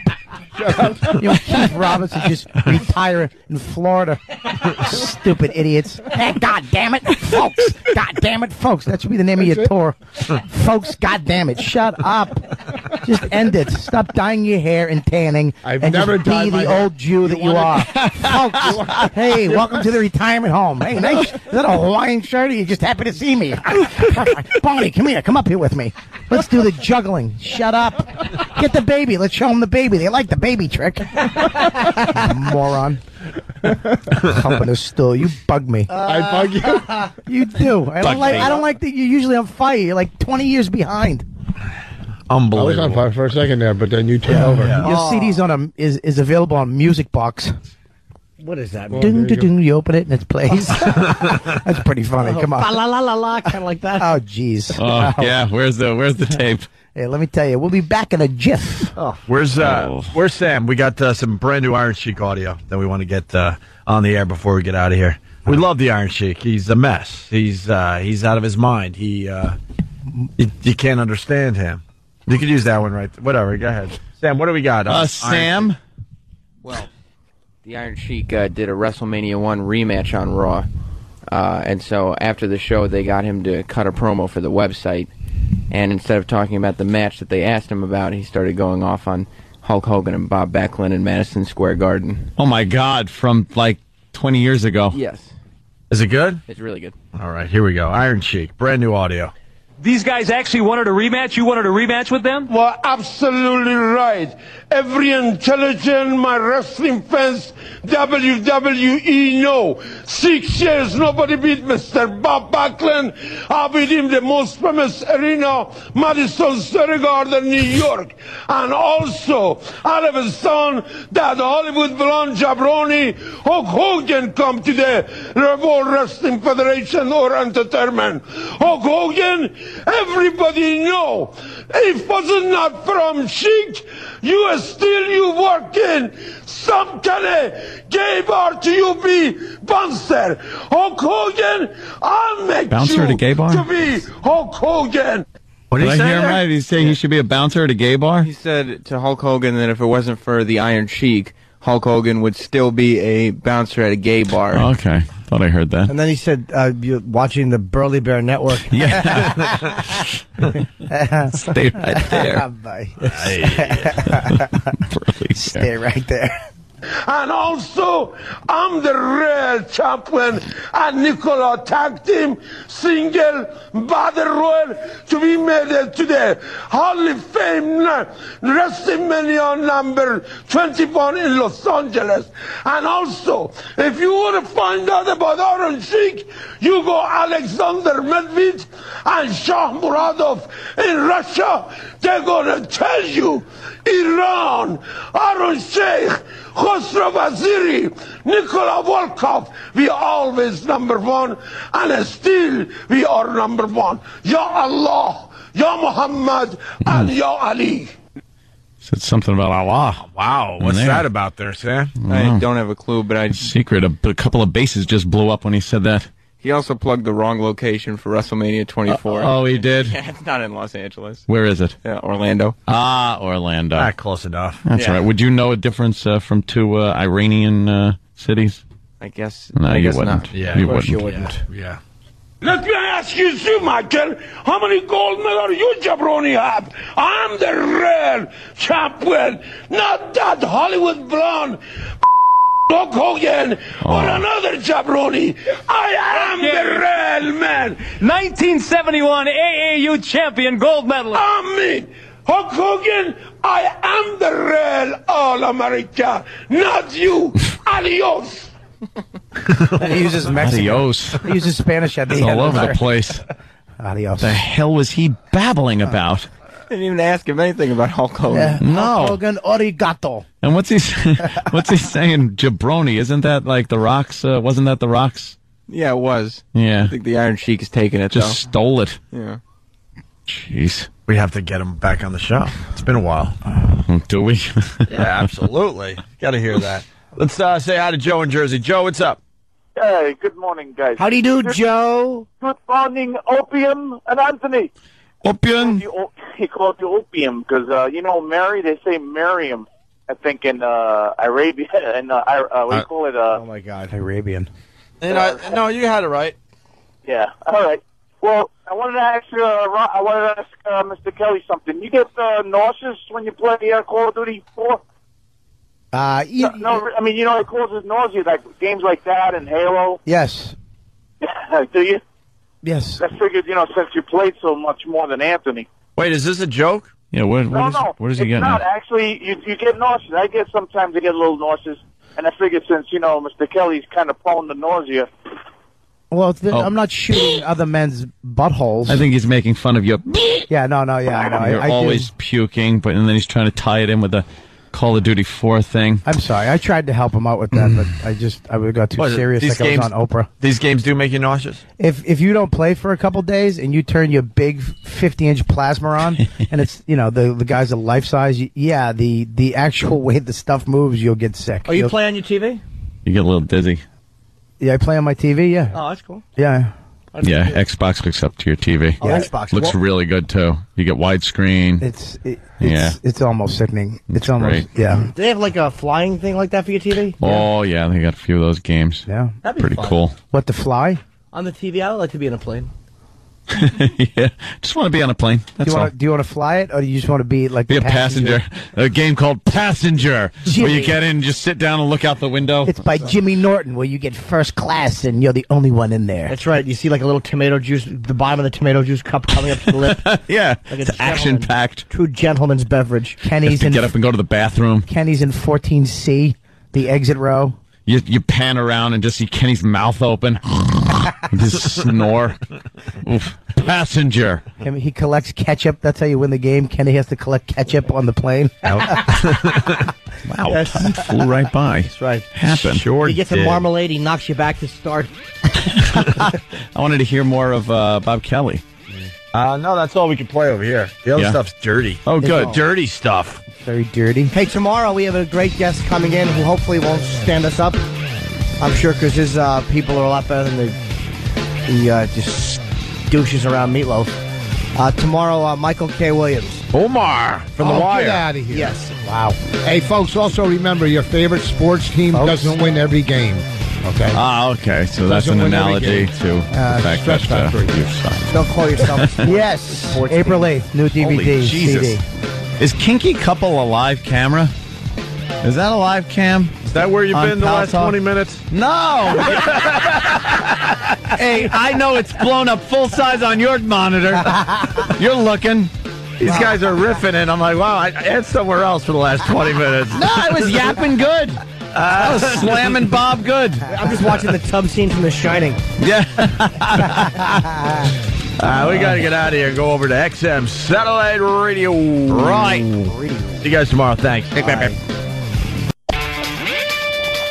Shut up. You know, Keith Robinson just retire in Florida. Stupid idiots. Hey, God damn it, folks. God damn it, folks. That should be the name of your tour. Folks, God damn it. Shut up. Just end it. Stop dyeing your hair and tanning. I've and never just be the old Jew that you are. Folks, hey, welcome to the retirement home. Hey, nice. Is that a Hawaiian shirt or you just happy to see me? Bonnie, come here. Come up here with me. Let's do the juggling. Shut up. Get the baby. Let's show them the baby. They like the baby trick. Moron. Humping a stool. You bug me. I bug you? You do. I don't like that you're usually on fire. You're like 20 years behind. Unbelievable. I was on fire for a second there, but then you took over. Yeah. Your CD's is available on Music Box. What is that? Ding, ding, ding, you open it and it plays. That's pretty funny. Come on. La la la la, kind of like that. Oh, jeez. Oh, yeah. Where's the tape? Hey, let me tell you, we'll be back in a jiff. Oh. Where's Sam? We got some brand new Iron Sheik audio that we want to get on the air before we get out of here. We love the Iron Sheik. He's a mess. He's out of his mind. You can't understand him. You could use that one right. Whatever. Go ahead, Sam. What do we got? Sam. Well, the Iron Sheik did a WrestleMania 1 rematch on Raw, and so after the show, they got him to cut a promo for the website. And instead of talking about the match that they asked him about, he started going off on Hulk Hogan and Bob Backlund in Madison Square Garden. Oh, my God. From, like, 20 years ago. Yes. Is it good? It's really good. All right, here we go. Iron Sheik, brand new audio. These guys actually wanted a rematch? You wanted a rematch with them? Well, absolutely right. Every intelligent, my wrestling fans, WWE know. 6 years, nobody beat Mr. Bob Backlund. I beat him the most famous arena, Madison Square Garden, New York. And also, all of a sudden, that Hollywood blonde jabroni, Hulk Hogan, come to the World Wrestling Federation or Entertainment. Hulk Hogan, everybody know. If wasn't not from Sheik, you working some kind of gay bar to you be bouncer. Hulk Hogan, I'll make bouncer you at a gay bar? to be Hulk Hogan. What did he I say hear him there? right? He's saying he should be a bouncer at a gay bar? He said to Hulk Hogan that if it wasn't for the Iron Sheik, Hulk Hogan would still be a bouncer at a gay bar. Okay. Thought I heard that. And then he said, you're watching the Burly Bear Network. Yeah. Stay right there. Bye. Stay right there. And also, I'm the real champion and Nicola tag team single battle royal to be made to the Hall of Fame WrestleMania number 21 in Los Angeles. And also, if you want to find out about Iron Sheik, you go Alexander Medved and Shah Muradov in Russia. They're going to tell you Iran, Iron Sheik, Khosrow Vaziri, Nikola Volkov, we always number one, and still we are number one. Ya Allah, Ya Muhammad, and Ya Ali. Said something about Allah. Wow, what's that about there, Sam? I don't have a clue, but Secret. A couple of bases just blew up when he said that. He also plugged the wrong location for WrestleMania 24. Oh, he did? Yeah, it's not in Los Angeles. Where is it? Orlando. Ah, Orlando. Ah, close enough. That's right. Would you know a difference from two Iranian cities? I guess. No, I you guess wouldn't. not. Yeah, you wouldn't. You wouldn't. Yeah. Let me ask you, too, Michael, how many gold medals you jabroni have? I'm the real champion, not that Hollywood blonde Hulk Hogan or another jabroni. I am the real man. 1971 AAU champion, gold medalist. Amen. Hulk Hogan, I am the real All-America, not you. Adios. And he uses Mexican. Adios. He uses Spanish at the It's end. all over the place. Adios. What the hell was he babbling about? Didn't even ask him anything about Hulk Hogan. Yeah. No. Hulk Hogan, arigato. And what's he saying? Jabroni? Isn't that like the Rock's? Wasn't that the Rock's? Yeah, it was. Yeah. I think the Iron Sheik is taking it, Just stole it. Yeah. Jeez. We have to get him back on the show. It's been a while. Do we? Yeah, absolutely. Got to hear that. Let's say hi to Joe in Jersey. Joe, what's up? Hey, good morning, guys. Howdy do, Joe. Good morning, Opium and Anthony. Opium? He called you Opium because, Mary, they say Miriam, I think, in Arabia. And what do you call it? Oh, my God. Arabian. No, you had it right. Yeah, all right. Well, I wanted to ask Mr. Kelly something. You get nauseous when you play Call of Duty 4? No, I mean, it causes nausea, like games like that and Halo. Yes. Do you? Yes. I figured, since you played so much more than Anthony. Wait, is this a joke? Yeah, what is he getting not. at? Actually, you get nauseous. Sometimes I get a little nauseous, and I figured since, Mr. Kelly's kind of prone to nausea. Well, I'm not shooting other men's buttholes. I think he's making fun of you. Yeah, no, yeah, I know. You're I always puking, and then he's trying to tie it in with the Call of Duty 4 thing. I'm sorry. I tried to help him out with that, but I got too serious like I was on Oprah. These games do make you nauseous? If you don't play for a couple days and you turn your big 50-inch plasma on, and it's, the guys are life-size, the actual way the stuff moves, you'll get sick. Oh, you play on your TV? You get a little dizzy. Yeah, I play on my TV, yeah. Oh, that's cool. Yeah. Yeah, Xbox hooks up to your TV. Oh, Xbox. Looks really good, too. You get widescreen. It's almost sickening. It's almost, great. yeah. Do they have like a flying thing like that for your TV? Oh, yeah, they got a few of those games. Yeah. That'd be pretty fun. cool. What, to fly? On the TV, I would like to be in a plane. Yeah, just want to be on a plane. That's all. Do you want to fly it, or do you just want to be like Be a passenger. A game called Passenger, where you get in and just sit down and look out the window. It's by Jimmy Norton, where you get first class and you're the only one in there. That's right. You see like a little tomato juice, the bottom of the tomato juice cup coming up to the lip. Yeah, like it's action-packed. True gentleman's beverage. You have to get up and go to the bathroom. Kenny's in 14C, the exit row. You pan around and just see Kenny's mouth open. Just snore. Oof. Passenger. He collects ketchup. That's how you win the game. Kenny has to collect ketchup on the plane. Wow, time flew right by. That's right. Happened. He gets a marmalade. He knocks you back to start. I wanted to hear more of Bob Kelly. No, that's all we can play over here. The other stuff's dirty. Oh, good. Dirty stuff. Very dirty. Hey, tomorrow we have a great guest coming in who hopefully won't stand us up. I'm sure because his people are a lot better than he just douches around Meatloaf. Tomorrow, Michael K. Williams. Omar from The Wire. Get out of here. Yes. Wow. Hey, folks, also remember your favorite sports team doesn't win every game. Okay? Okay. So that's an analogy to the fact Stress that Factory. you suck. Don't call yourself a Yes. April 8th, new DVD, Holy Jesus. CD. Is Kinky Couple a live camera? Is that a live cam? Is that where you've On been the last Pal Talk? 20 minutes? No! Hey, I know it's blown up full size on your monitor. You're looking. These guys are riffing, and I'm like, wow, I had somewhere else for the last 20 minutes. No, I was yapping good. I was slamming Bob good. I'm just watching the tub scene from The Shining. Yeah. We got to get out of here and go over to XM Satellite Radio. Right. See you guys tomorrow. Thanks.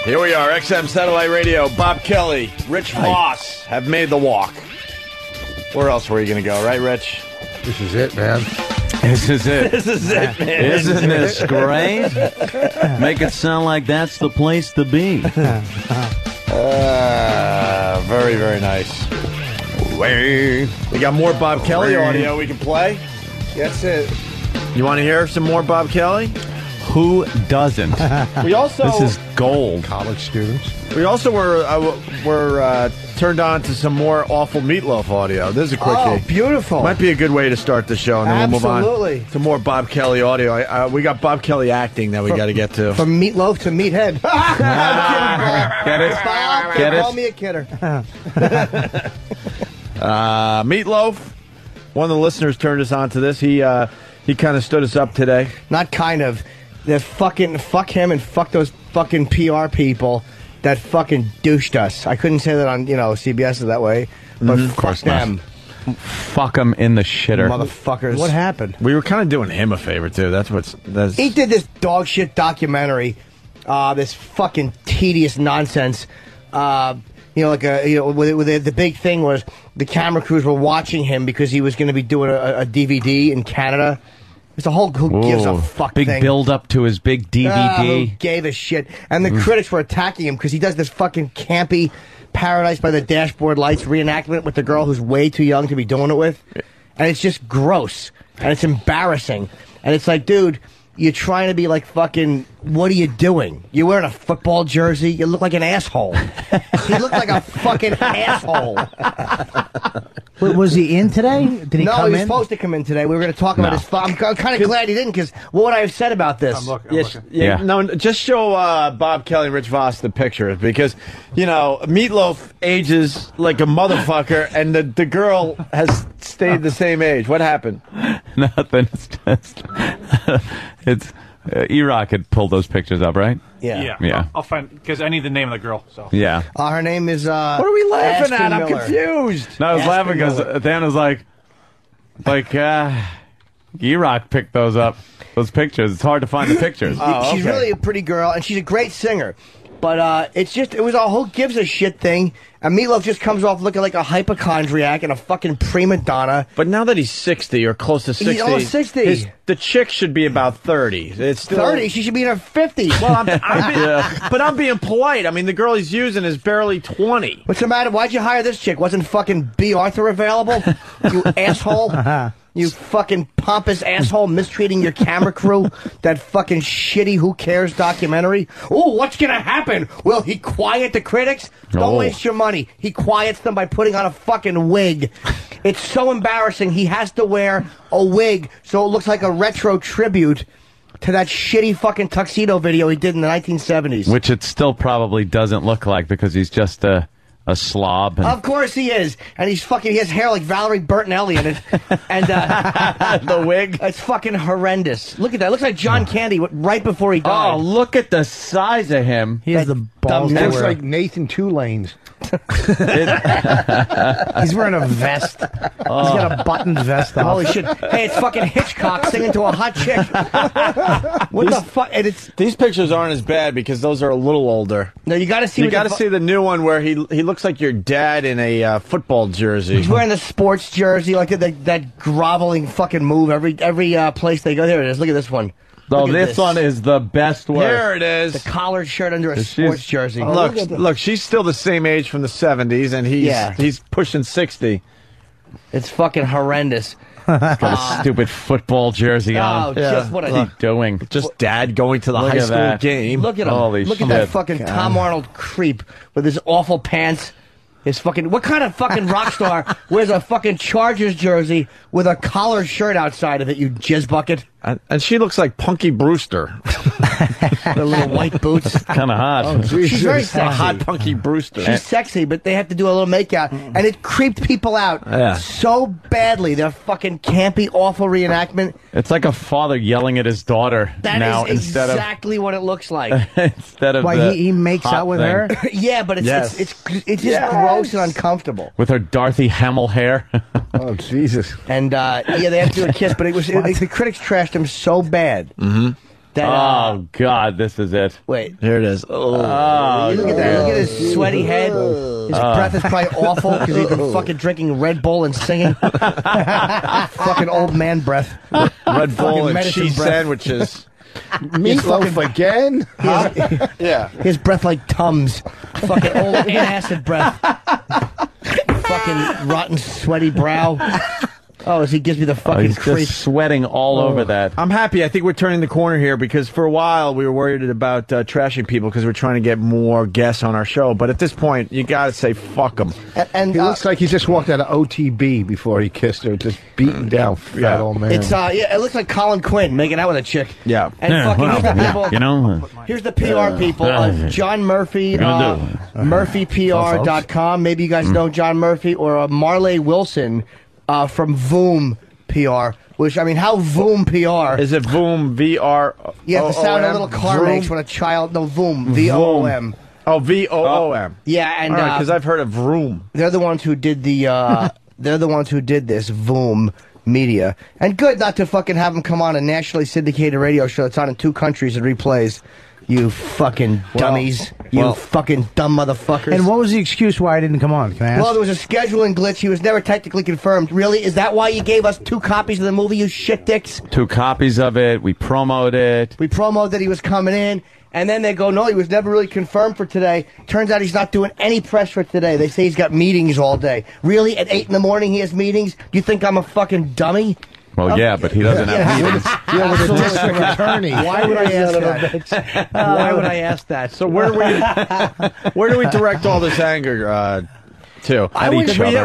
Here we are, XM Satellite Radio. Bob Kelly, Rich Voss have made the walk. Where else were you going to go, right, Rich? This is it, man. This is it. This is it, man. Isn't this great? Make it sound like that's the place to be. Very, very nice. We got more Bob Kelly audio we can play. That's it. You want to hear some more Bob Kelly? Who doesn't? We also This is gold. College students. We also were turned on to some more awful Meatloaf audio. This is a quickie. Oh, beautiful. Might be a good way to start the show, and then we'll move Absolutely. on to more Bob Kelly audio. We got Bob Kelly acting that we got to get to. From Meatloaf to Meathead. Get it? Bob, Get it? call me a kidder. Meatloaf, one of the listeners turned us on to this. He kind of stood us up today. Not kind of. They're fucking fuck him and fuck those fucking PR people that fucking douched us. I couldn't say that on, CBS that way, but fuck them. Fuck him in the shitter. Motherfuckers. What happened? We were kind of doing him a favor, too. He did this dog shit documentary, this fucking tedious nonsense. With the big thing was the camera crews were watching him because he was going to be doing a DVD in Canada. It's a whole who gives a fuck big thing. build up to his big DVD. Who gave a shit? And the critics were attacking him because he does this fucking campy Paradise by the Dashboard Lights reenactment with the girl who's way too young to be doing it with. And it's just gross. And it's embarrassing. And it's like, dude, you're trying to be like fucking, what are you doing? You're wearing a football jersey. You look like an asshole. He looked like a fucking asshole. Was he in today? Did he no, come he was in? supposed to come in today. We were going to talk about his. I'm kind of glad he didn't, because what would I have said about this? I'm looking. No, just show Bob Kelly and Rich Voss the pictures, because Meatloaf ages like a motherfucker, and the girl has stayed the same age. What happened? Nothing. It's E-Rock had pulled those pictures up, right? Yeah. I'll find, because I need the name of the girl. So yeah. Her name is. What are we laughing Ashton at? I'm Miller. confused. No, I was laughing because Dan was like, E-Rock picked those up, those pictures. It's hard to find the pictures. She's really a pretty girl, and she's a great singer. But it was a whole gives a shit thing. And Meatloaf just comes off looking like a hypochondriac and a fucking prima donna. But now that he's 60 or close to 60, He's almost 60. The chick should be about 30. It's still 30? She should be in her 50s. Well, but I'm being polite. I mean, the girl he's using is barely 20. What's the matter? Why'd you hire this chick? Wasn't fucking B. Arthur available? You asshole. You fucking pompous asshole mistreating your camera crew. That fucking shitty Who Cares documentary. Oh, what's gonna happen? Will he quiet the critics? Don't waste your money. He quiets them by putting on a fucking wig. It's so embarrassing. He has to wear a wig so it looks like a retro tribute to that shitty fucking tuxedo video he did in the 1970s. Which it still probably doesn't look like, because he's just a slob. Of course he is. And he has hair like Valerie Bertinelli in it. And the wig. It's fucking horrendous. Look at that. It looks like John Candy right before he died. Oh, look at the size of him. He has the balls. He looks like Nathan Two Lanes. He's wearing a vest. He's got a buttoned vest on. Holy shit. Hey, it's fucking Hitchcock singing to a hot chick. What the fuck? And these pictures aren't as bad because those are a little older. No, you got to see. You got to see the new one where he looks like your dad in a football jersey. He's wearing the sports jersey, like that groveling fucking move every place they go. There it is. Look at this one. Oh, this one is the best one. Here it is. The collared shirt under a sports jersey. Oh, look, she's still the same age from the 70s, and he's pushing 60. It's fucking horrendous. Got a stupid football jersey on. Just what What's he doing? Just dad going to the high school game. Look at him. Holy Look shit. at that fucking Tom Arnold creep with his awful pants. His fucking, what kind of fucking rock star wears a fucking Chargers jersey with a collared shirt outside of it, you jizz bucket? And she looks like Punky Brewster. The little white boots. Kind of hot. Oh, she's very sexy. Hot Punky Brewster. She's sexy, but they have to do a little makeout. And it creeped people out so badly. Their fucking campy, awful reenactment. It's like a father yelling at his daughter now is instead exactly what it looks like. instead of Why, he makes out with her? Yeah, but it's just gross and uncomfortable. with her Dorothy Hamill hair. Oh, Jesus. And they have to do a kiss, but the critics trashed him so bad. Mm-hmm. That, oh God, this is it. Wait, here it is. Look at that! Look at his sweaty head. His breath is probably awful because he's been fucking drinking Red Bull and singing. Fucking old man breath. Red Bull and medicine cheese breath. sandwiches. Meatloaf again? Yeah. His breath like Tums. Fucking old antacid breath. Fucking rotten, sweaty brow. Oh, as he gives me the fucking he's creep. just sweating all over that. I'm happy. I think we're turning the corner here because for a while we were worried about trashing people because we're trying to get more guests on our show. But at this point, you got to say fuck them. And he looks like he just walked out of OTB before he kissed her, just beaten down, fat old man. It's it looks like Colin Quinn making out with a chick. Yeah. And fucking here's the people. You know, Here's the PR people. John Murphy, MurphyPR.com. Maybe you guys know John Murphy or Marley Wilson from Voom PR. Which, I mean, how Voom PR? Is it Voom, V-R-O-O-M? Yeah, the sound a little car Vroom? makes when a child... No, Voom, V-O-O-M. Oh, V-O-O-M. Yeah, and... because I've heard of Vroom. They're the ones who did the... they're the ones who did this, Voom Media. And good not to fucking have them come on a nationally syndicated radio show that's on in 2 countries and replays. You fucking dummies. You fucking dumb motherfuckers. And what was the excuse why I didn't come on? Can I ask? Well, there was a scheduling glitch. He was never technically confirmed. Really? Is that why you gave us 2 copies of the movie, you shit dicks? 2 copies of it. We promoted it. We promoted that he was coming in. And then they go, no, he was never really confirmed for today. Turns out he's not doing any press for today. They say he's got meetings all day. Really? At 8 in the morning he has meetings? Do you think I'm a fucking dummy? Well, yeah, but he doesn't have meetings. Yeah, with a district attorney. Why would I ask that? Why would I ask that? So where do we direct all this anger to?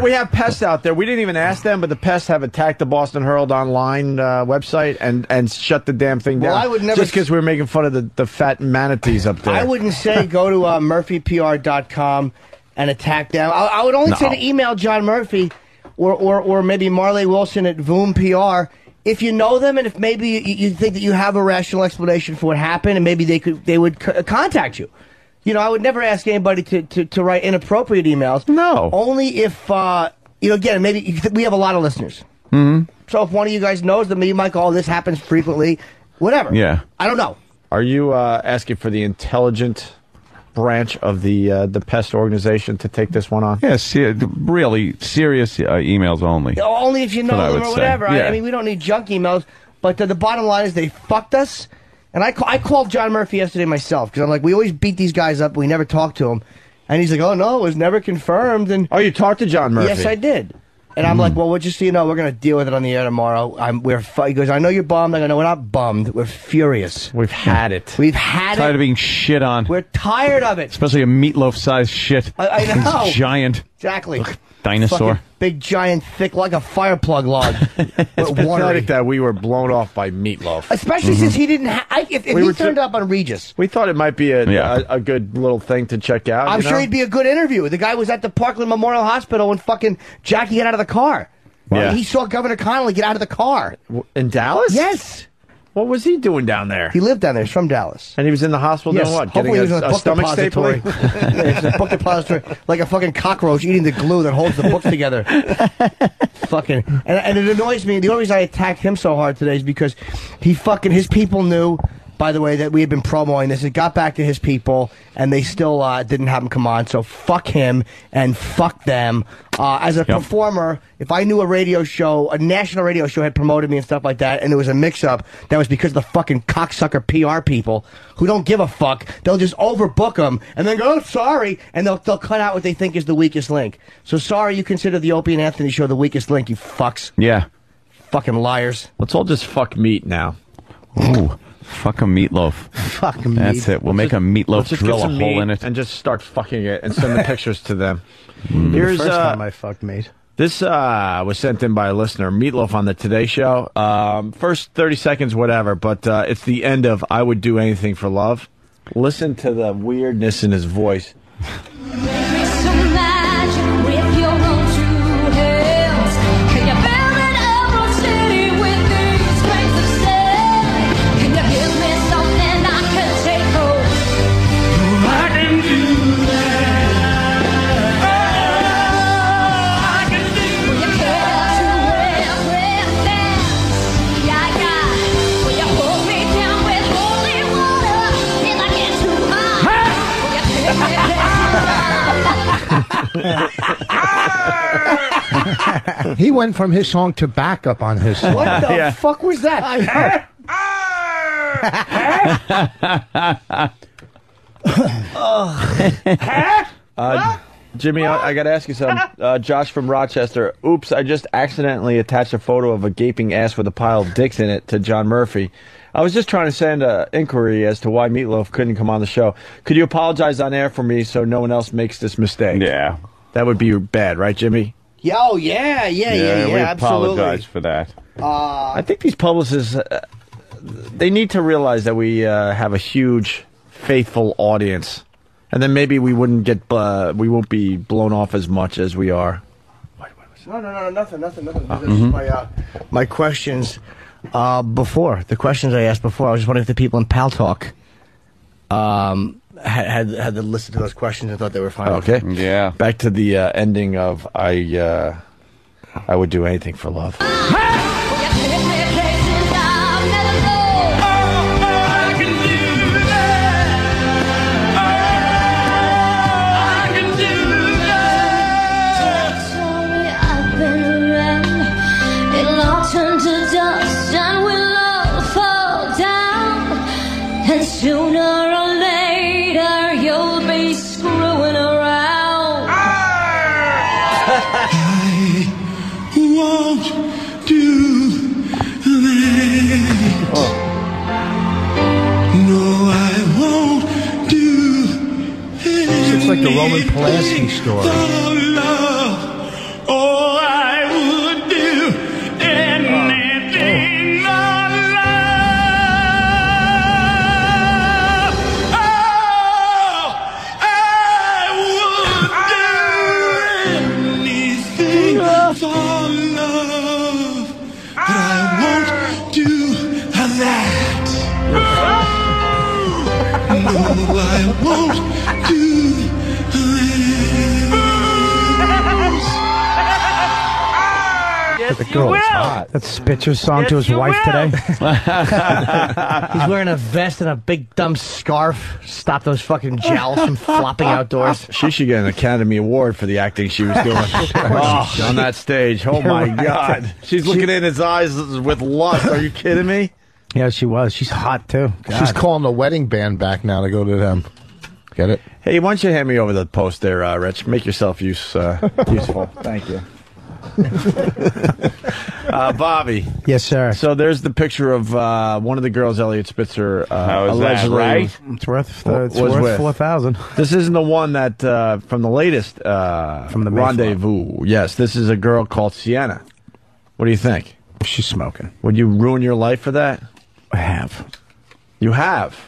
We have pests out there. We didn't even ask them, but the pests have attacked the Boston Herald online website and shut the damn thing down. Well, I would never just because we were making fun of the fat manatees up there. I wouldn't say go to murphypr.com and attack them. I would only say to email John Murphy or maybe Marley Wilson at Voom PR. If you know them and if maybe you think that you have a rational explanation for what happened and maybe they would contact you. You know, I would never ask anybody to write inappropriate emails. No. Only if, again, maybe we have a lot of listeners. Mm-hmm. So if one of you guys knows them, you might go, oh, this happens frequently. Whatever. Yeah. I don't know. Are you asking for the intelligent branch of the pest organization to take this one on? Yes, really serious emails only. Only if you know them or whatever. Yeah. I mean, we don't need junk emails. But the bottom line is they fucked us. And I called John Murphy yesterday myself because I'm like, we always beat these guys up. We never talk to them. And he's like, oh, no, it was never confirmed. And you talked to John Murphy? Yes, I did. And I'm like, well, just so you know, we're going to deal with it on the air tomorrow. He goes, I know you're bummed. I go, no, we're not bummed. We're furious. We've had it. We've had Tired of being shit on. We're tired of it. Especially a meatloaf-sized shit. I know. It's giant. Exactly. Dinosaur. Fucking big, giant, thick, like a fire plug log. It's pathetic that we were blown off by Meatloaf. Especially since he didn't if he turned up on Regis. We thought it might be a good little thing to check out. I'm sure he'd be a good interview. The guy was at the Parkland Memorial Hospital when fucking Jackie got out of the car. Yeah. He saw Governor Connolly get out of the car. In Dallas? Yes. What was he doing down there? He lived down there. He's from Dallas. And he was in the hospital doing what? Hopefully Getting he was in a book stomach depository. stapling? It's a book depository. Like a fucking cockroach eating the glue that holds the books together. Fucking. And it annoys me. The only reason I attacked him so hard today is because his people knew, by the way, that we had been promoting this. It got back to his people, and they still didn't have him come on. So fuck him and fuck them. As a performer, if I knew a national radio show had promoted me and stuff like that, and there was a mix-up, that was because of the fucking cocksucker PR people who don't give a fuck. They'll just overbook them and then go, oh, sorry, and they'll cut out what they think is the weakest link. So sorry you consider the Opie and Anthony show the weakest link, you fucks. Yeah. Fucking liars. Let's all just fuck meat now. Ooh. Fuck a meatloaf. Fuck a meat. That's it. We'll make a meatloaf, drill a hole in it. And just start fucking it and send the pictures to them. Here's the first time I fucked meat. This was sent in by a listener, Meatloaf on the Today Show. First 30 seconds, whatever, but it's the end of I Would Do Anything for Love. Listen to the weirdness in his voice. He went from his song to backup on his song. What the fuck was that? Jimmy, I got to ask you something. Josh from Rochester. Oops, I just accidentally attached a photo of a gaping ass with a pile of dicks in it to John Murphy. I was just trying to send an inquiry as to why Meatloaf couldn't come on the show. Could you apologize on air for me so no one else makes this mistake? Yeah. That would be bad, right, Jimmy? Yo, yeah, We absolutely. apologize for that. I think these publicists, they need to realize that we have a huge, faithful audience. And then maybe we wouldn't we won't be blown off as much as we are. No, nothing. This is my questions before. The questions I asked before, I was just wondering if the people in Pal Talk had to listen to those questions and thought they were fine. Okay. Yeah. Back to the ending of I would do anything for love. Sooner or later, you'll be screwing around. I won't do that. No, I won't do that. It's like the Roman Polanski story. For love, oh, I would do anything for love. Oh, I would do anything for love, but I won't do that. No, I won't do The girl is hot. That's Spitzer's song to his wife today. He's wearing a vest and a big dumb scarf. Stop those fucking jowls from flopping outdoors. She should get an Academy Award for the acting she was doing on that stage. Oh, my God. She's looking in his eyes with lust. Are you kidding me? Yeah, she was. She's hot, too. God. She's calling the wedding band back now to go to them. Get it? Hey, why don't you hand me over the post there, Rich? Make yourself useful. Thank you. Bobby. Yes, sir. So there's the picture of one of the girls Elliot Spitzer allegedly right? It's worth was with. 4,000. This isn't the one that from the latest from the rendezvous. Yes, this is a girl called Sienna. What do you think? She's smoking. Would you ruin your life for that? I have. You have?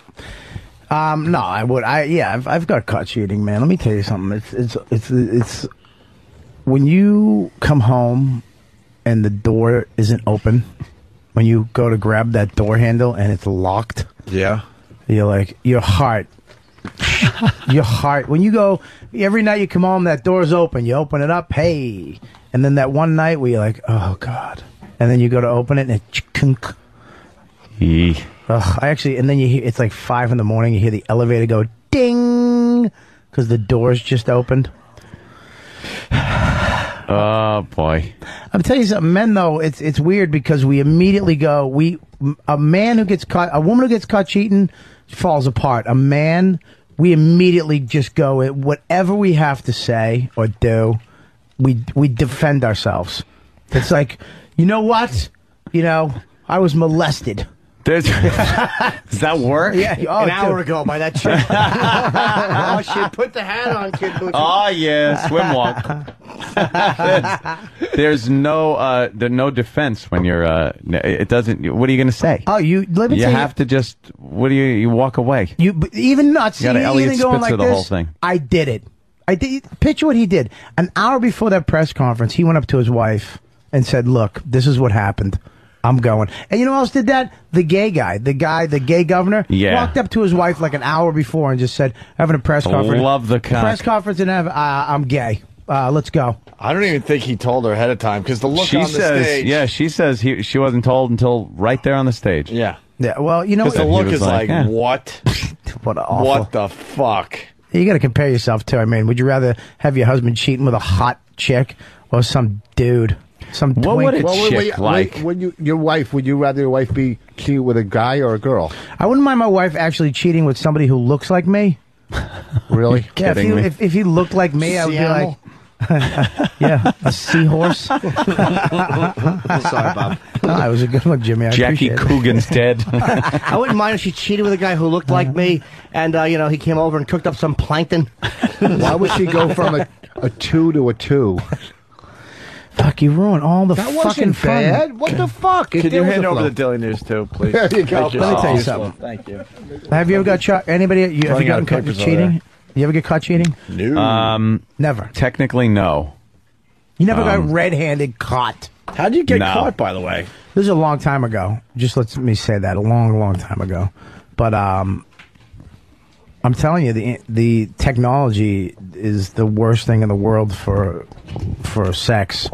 No, I would. I've got caught cheating, man. Let me tell you something. It's when you come home and the door isn't open, when you go to grab that door handle and it's locked. Yeah. You're like, your heart, when you go, every night you come home, that door's open, you open it up, hey. And then that one night where you're like, oh, God. And then you go to open it and it chunk. And then you hear, it's like 5 in the morning, you hear the elevator go ding, because the door's just opened. Oh, boy. I'm telling you something, men, though, it's weird because we immediately go, a woman who gets caught cheating falls apart. A man, we immediately just go, whatever we have to say or do, we defend ourselves. It's like, you know what? I was molested. Does that work? Yeah, an hour ago by that chick. Oh, shit, put the hat on, kid. Oh, yeah, swim walk. There's no defense when you're, it doesn't, what are you going to say? Oh, you have to just, you walk away. Even nuts. You got to Elliot going Spitzer like the whole thing. I did it. Picture what he did. An hour before that press conference, he went up to his wife and said, look, this is what happened. I'm going. And you know who else did that? The gay guy. The gay governor. Yeah. Walked up to his wife like an hour before and just said, having a press conference. Love the cock. Press conference and I'm gay. Let's go. I don't even think he told her ahead of time because the look on the stage. Yeah, she says she wasn't told until right there on the stage. Yeah. Yeah, well, you know what? The look is like, yeah. What? What the fuck? You got to compare yourself to. I mean, would you rather have your husband cheating with a hot chick or some dude? What would a chick like? Would you rather your wife be cheating with a guy or a girl? I wouldn't mind my wife actually cheating with somebody who looks like me. Really? Yeah, Kidding me. if he looked like me, I would be like, yeah, a seahorse. Sorry, Bob. No, it was a good one, Jimmy. I Jackie appreciate it. Coogan's dead. I wouldn't mind if she cheated with a guy who looked like me, and he came over and cooked up some plankton. Why would she go from a 2 to a 2? Fuck, you ruined all the That fucking wasn't fun. bad. What the fuck? Could you hand over the Daily News too, please? There you go. Let me tell you something. Thank you. Have you ever got caught? Anybody? Have you Running out gotten of caught papers over cheating? You ever get caught cheating? No. Never. Technically, no. You never got red-handed caught. How'd you get No. caught, by the way? This is a long time ago. Just let me say that, a long, long time ago. But I'm telling you, the technology is the worst thing in the world for sex.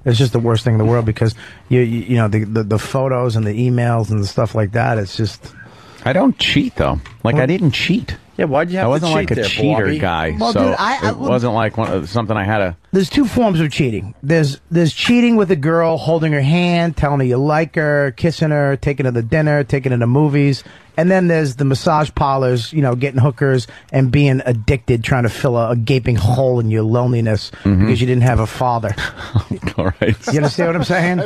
It's just the worst thing in the world because you know the photos and the emails and the stuff like that. It's just. I don't cheat though. Like I didn't cheat. Yeah, why'd you have I to wasn't cheat like a there, cheater Bobby? guy, Well, so dude, it wasn't like something I had to. There's two forms of cheating. There's cheating with a girl, holding her hand, telling her you like her, kissing her, taking her to dinner, taking her to movies. And then there's the massage parlors, getting hookers and being addicted, trying to fill a gaping hole in your loneliness because you didn't have a father. All right. You understand what I'm saying?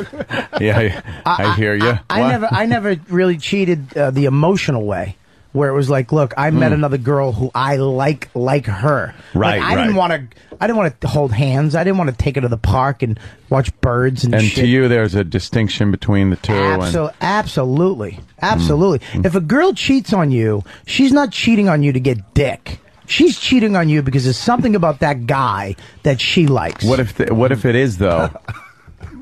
Yeah, I hear you. I never really cheated the emotional way. Where it was like, look, I met another girl who I like her. Right, I didn't want to hold hands. I didn't want to take her to the park and watch birds and shit. to you, there's a distinction between the two. Absolutely. If a girl cheats on you, she's not cheating on you to get dick. She's cheating on you because there's something about that guy that she likes. What if it is though,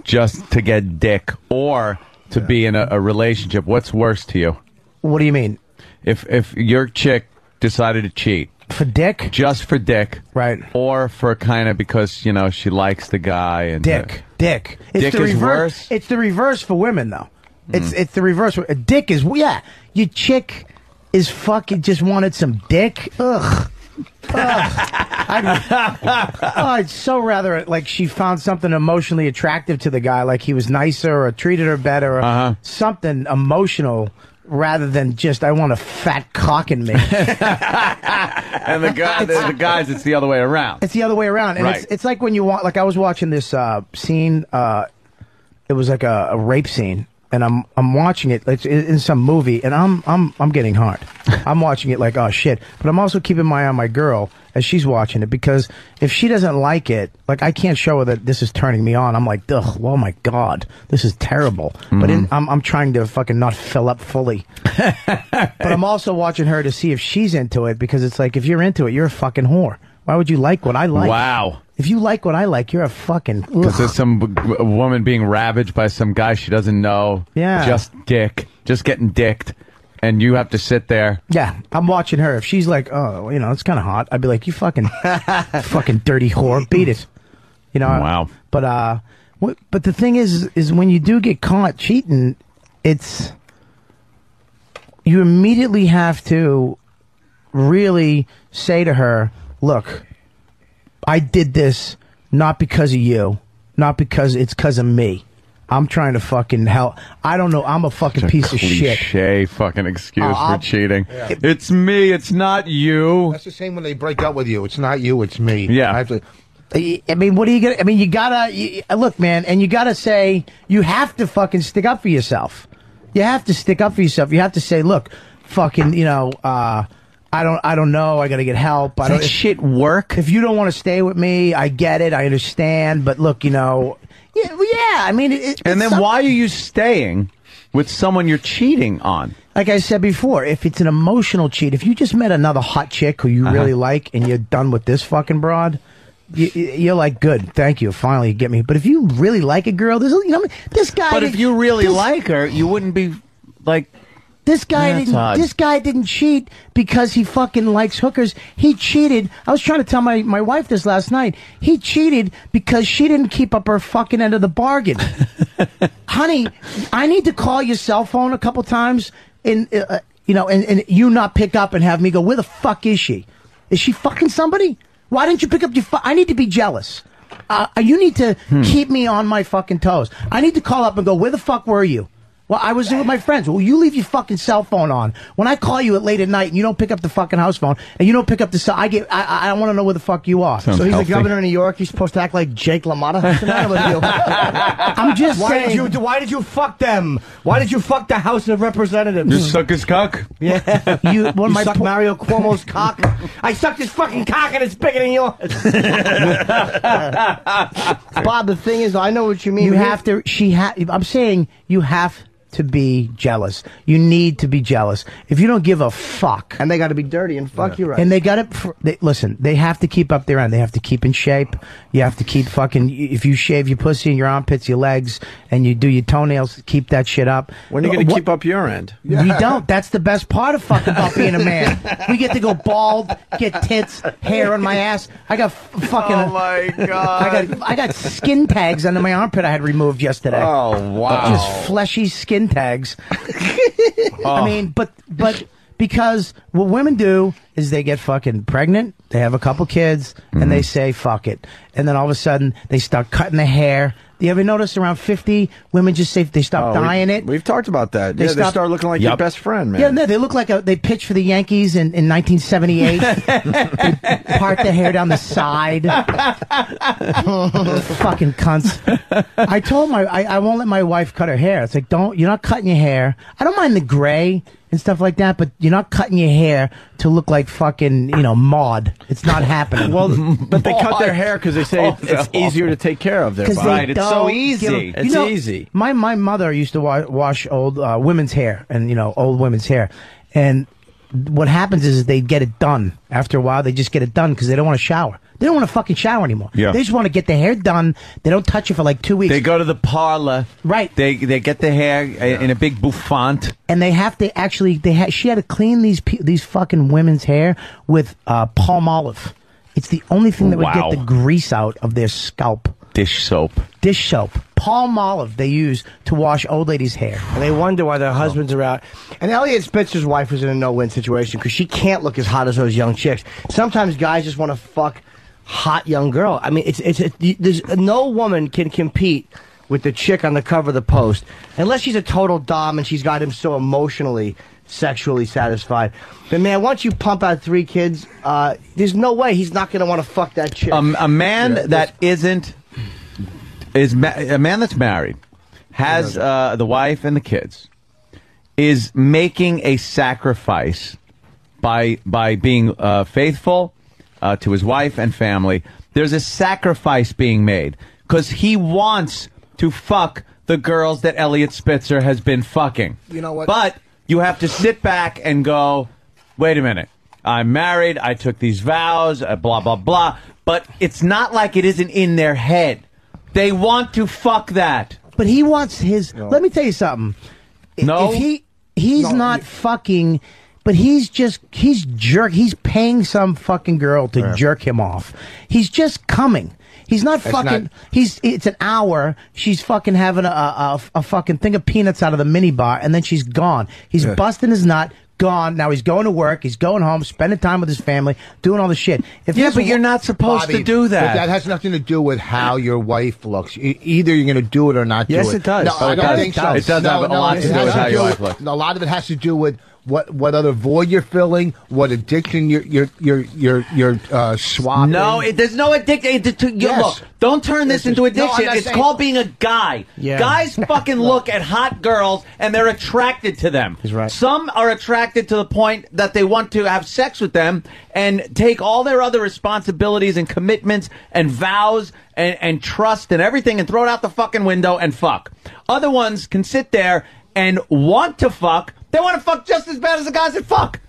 just to get dick or to be in a relationship? What's worse to you? What do you mean? If your chick decided to cheat for dick, just for dick, right, or for kind of because she likes the guy and dick. It's dick the is reverse. worse. It's the reverse for women though. It's the reverse. A dick is your chick is fucking just wanted some dick. Ugh. I'd so rather like she found something emotionally attractive to the guy, like he was nicer or treated her better or something emotional. Rather than just, I want a fat cock in me. And the guys, it's the other way around. It's the other way around. And Right. it's like when you want, like I was watching this scene, it was like a rape scene. And I'm watching it. It's in some movie, and I'm getting hard. I'm watching it like, oh shit. But I'm also keeping my eye on my girl as she's watching it because if she doesn't like it, like I can't show her that this is turning me on. I'm like, ugh, oh my god, this is terrible. But I'm trying to fucking not fill up fully. But I'm also watching her to see if she's into it because it's like if you're into it, you're a fucking whore. Why would you like what I like? Wow. If you like what I like, you're a fucking. Because there's some woman being ravaged by some guy she doesn't know. Yeah. Just getting dicked. And you have to sit there. Yeah, I'm watching her. If she's like, oh, it's kind of hot, I'd be like, you fucking dirty whore, beat it. Wow. But the thing is when you do get caught cheating, you immediately have to really say to her, look, I did this not because of you, not because it's because of me. I'm trying to fucking help. I don't know. I'm a fucking piece of shit. Cliche fucking excuse for I'll- cheating. Yeah. It's me. It's not you. That's the same when they break up with you. It's not you. It's me. Yeah. I have to. I mean, what are you gonna? I mean, you gotta look, man, and you gotta say you have to fucking stick up for yourself. You have to stick up for yourself. You have to say, look, fucking, I don't know. I gotta get help. Does that shit work? If you don't want to stay with me, I get it. I understand. But look, yeah. I mean, And then why are you staying with someone you're cheating on? Like I said before, if it's an emotional cheat, if you just met another hot chick who you really like and you're done with this fucking broad, you're like, good, thank you, finally you get me. But if you really like a girl, this guy. But if you really like her, you wouldn't be like. This guy That's didn't. odd. This guy didn't cheat because he fucking likes hookers. He cheated. I was trying to tell my wife this last night. He cheated because she didn't keep up her fucking end of the bargain. Honey, I need to call your cell phone a couple times, and you not pick up and have me go, where the fuck is she? Is she fucking somebody? Why didn't you pick up your phone? I need to be jealous. You need to keep me on my fucking toes. I need to call up and go, where the fuck were you? Well, I was with my friends. Well, you leave your fucking cell phone on. When I call you at late at night and you don't pick up the fucking house phone and you don't pick up the cell, I want to know where the fuck you are. Sounds so he's healthy. the governor of New York. He's supposed to act like Jake LaMotta. What's the matter with you? I'm just saying. Why did you fuck them? Why did you fuck the House of Representatives? You suck his cock? Yeah. You suck Mario Cuomo's cock? I sucked his fucking cock and it's bigger than yours. Bob, the thing is, I know what you mean. You have to. I'm saying you have to be jealous. You need to be jealous. If you don't give a fuck, and they got to be dirty and fuck you right. and they got to listen. They have to keep up their end. They have to keep in shape. You have to keep fucking. If you shave your pussy and your armpits, your legs, and you do your toenails, keep that shit up. When are you going to keep up your end? You don't. That's the best part of fucking about being a man. We get to go bald, get tits, hair on my ass. I got fucking. Oh my god! I got skin tags under my armpit. I had removed yesterday. Oh wow! Just fleshy skin tags. I mean, but because what women do is they get fucking pregnant, they have a couple kids, and they say fuck it, and then all of a sudden they start cutting their hair. Do you ever notice around 50 women just say they stop dyeing it? We've talked about that. They start looking like your best friend, man. Yeah, no, they look like they pitched for the Yankees in 1978. They part their hair down the side. Fucking cunts. I told I won't let my wife cut her hair. It's like, you're not cutting your hair. I don't mind the gray and stuff like that, but you're not cutting your hair to look like fucking, Maude. It's not happening. Well, but they cut their hair because they say it's easier to take care of their body. Right, it's so easy. It's easy. My mother used to wash old women's hair and, old women's hair. And what happens is they get it done. After a while, they just get it done because they don't want to shower. They don't want to fucking shower anymore. Yeah. They just want to get their hair done. They don't touch it for like 2 weeks. They go to the parlor. Right. They get the hair in a big bouffant. And they have to actually, she had to clean these fucking women's hair with palm olive. It's the only thing that would get the grease out of their scalp. Dish soap. Dish soap. Palm olive they use to wash old ladies' hair. And they wonder why their husbands are out. And Elliot Spitzer's wife was in a no-win situation because she can't look as hot as those young chicks. Sometimes guys just want to fuck hot young girl. I mean, there's no woman can compete with the chick on the cover of the Post unless she's a total dom and she's got him so emotionally, sexually satisfied. But man, once you pump out 3 kids, there's no way he's not going to want to fuck that chick. A man that a man that's married, has the wife and the kids, is making a sacrifice by being faithful to his wife and family. There's a sacrifice being made because he wants to fuck the girls that Elliot Spitzer has been fucking. You know what? But you have to sit back and go, wait a minute. I'm married. I took these vows, blah, blah, blah. But it's not like it isn't in their head. They want to fuck that. But he wants his... No. Let me tell you something. No? If he's not fucking... But he's paying some fucking girl to jerk him off. He's just coming. He's not fucking... It's an hour. She's fucking having a fucking thing of peanuts out of the minibar, and then she's gone. He's busting his nut. Gone. Now he's going to work. He's going home, spending time with his family, doing all the shit. But you're not supposed to do that. That has nothing to do with how your wife looks. Either you're going to do it or not do it. Yes, it does. No, I don't think so. It does have a lot to do with how your wife looks. A lot of it has to do with what other void you're filling, what addiction you're swapping. No, there's no addiction. Look, don't turn this into addiction. It's called being a guy. Yeah. Guys fucking look at hot girls and they're attracted to them. He's right. Some are attracted to the point that they want to have sex with them and take all their other responsibilities and commitments and vows and trust and everything and throw it out the fucking window and fuck. Other ones can sit there and want to fuck. They want to fuck just as bad as the guys that fuck.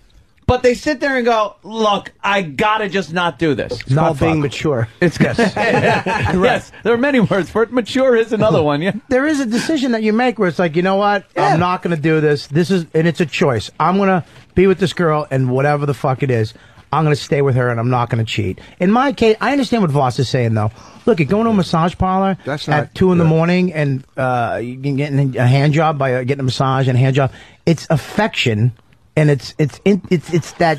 But they sit there and go, look, I gotta just not do this. It's called being mature. It's yes. Yes, there are many words for it. Mature is another one, yeah. There is a decision that you make where it's like, you know what? Yeah. I'm not going to do this. And it's a choice. I'm going to be with this girl and whatever the fuck it is, I'm going to stay with her and I'm not going to cheat. In my case, I understand what Voss is saying, though. Look, you're going to a massage parlar at 2 in the morning and you can get a hand job by getting a massage and a hand job. It's affection, and it's that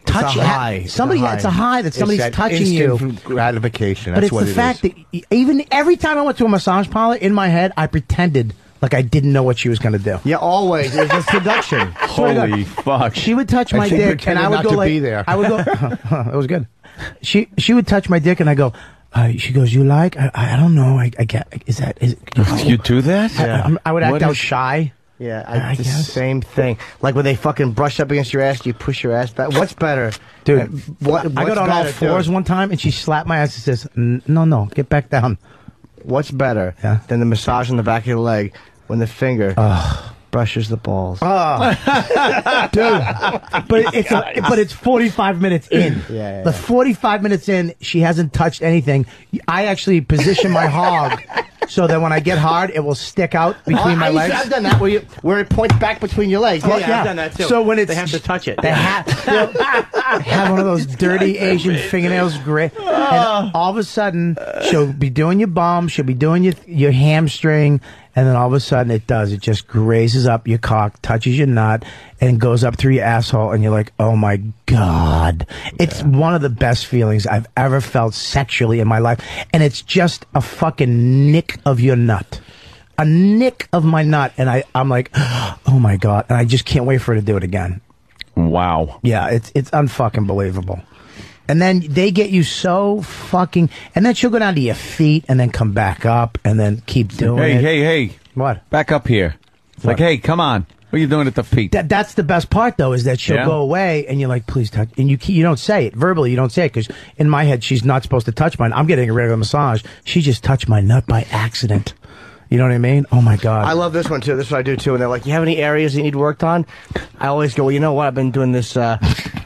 touch. It's a high. It's a high that somebody's touching you. Gratification. But That's it's what the fact that even every time I went to a massage parlor, in my head, I pretended like I didn't know what she was going to do. Yeah, always. It was a seduction. Holy fuck. She would touch my she dick, and I would pretended go not to like, be there. I would go. It was good. She would touch my dick, and I go. She goes, you like? I don't know. I get. Is you do that? I would act out shy. Yeah, I the guess. same thing. Like when they fucking brush up against your ass, you push your ass back. What's better, Dude, What's I got on all better, fours dude? one time, and she slapped my ass and says, no, get back down. What's better than the massage on the back of your leg when the finger brushes the balls? Dude, but it's 45 minutes in. Yeah. The 45 minutes in, she hasn't touched anything. I actually position my hog so that when I get hard, it will stick out between my legs. I've done that where it points back between your legs. Yeah, I've done that too. So when they have to touch it. They have one of those dirty Asian fingernails, great. And all of a sudden, she'll be doing your bum, she'll be doing your hamstring, and then all of a sudden it does. It just grazes up your cock, touches your nut, and goes up through your asshole, and you're like, oh my God. It's one of the best feelings I've ever felt sexually in my life. And it's just a fucking nick of your nut. A nick of my nut. And I'm like, oh my God. And I just can't wait for her to do it again. Wow. Yeah, it's unfucking believable. And then they get you so fucking... And then she'll go down to your feet and then come back up and then keep doing it. Hey. What? Back up here. It's like, hey, come on. What are you doing at the feet? That's the best part, though, is that she'll go away and you're like, please touch. And you don't say it. Verbally, you don't say it because in my head, she's not supposed to touch mine. I'm getting a regular massage. She just touched my nut by accident. You know what I mean? Oh, my God. I love this one, too. This is what I do, too. And they're like, you have any areas you need worked on? I always go, well, you know what? I've been doing this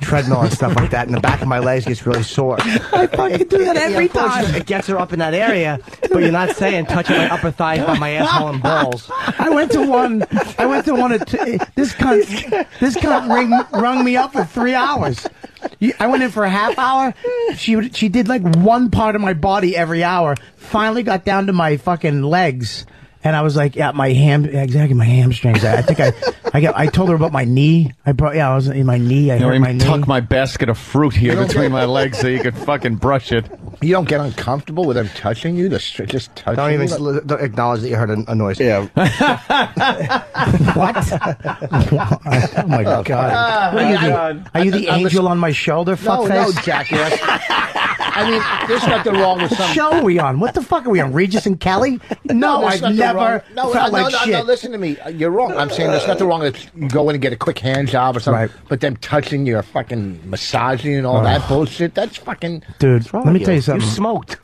treadmill and stuff like that, and the back of my legs gets really sore. I fucking do that every time. It gets her up in that area, but you're not saying touching my upper thighs by my asshole and balls. I went to one. This cunt rung me up for 3 hours. I went in for a half hour. She did like one part of my body every hour. Finally got down to my fucking legs. And I was like, yeah, my hamstrings. I think I told her about my knee. I was in my knee. I hurt my knee. Tuck my basket of fruit here between my legs so you could fucking brush it. You don't get uncomfortable with them touching you? Just touching Don't even you? don't acknowledge that you heard a noise. Yeah. What? Oh my God! Are you the angel on my shoulder? Fuckface? No, Jackie. I mean, there's nothing wrong with What some. show are we on? What the fuck are we on? Regis and Kelly? No, there's I've nothing never wrong. felt like shit. No, listen to me. You're wrong. I'm saying there's nothing wrong if you go in and get a quick hand job or something. Right. But them touching your fucking massaging and all that bullshit, that's fucking... Dude, let me tell you something. You smoked.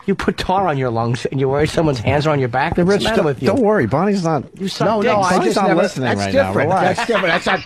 You put tar on your lungs and you're worried someo's hands are on your back. What's the matter with you? Don't worry, Bonnie's not. You suck No, dicks. I Bonnie's just not never... listening That's right now. different. Relax. That's different. That's not...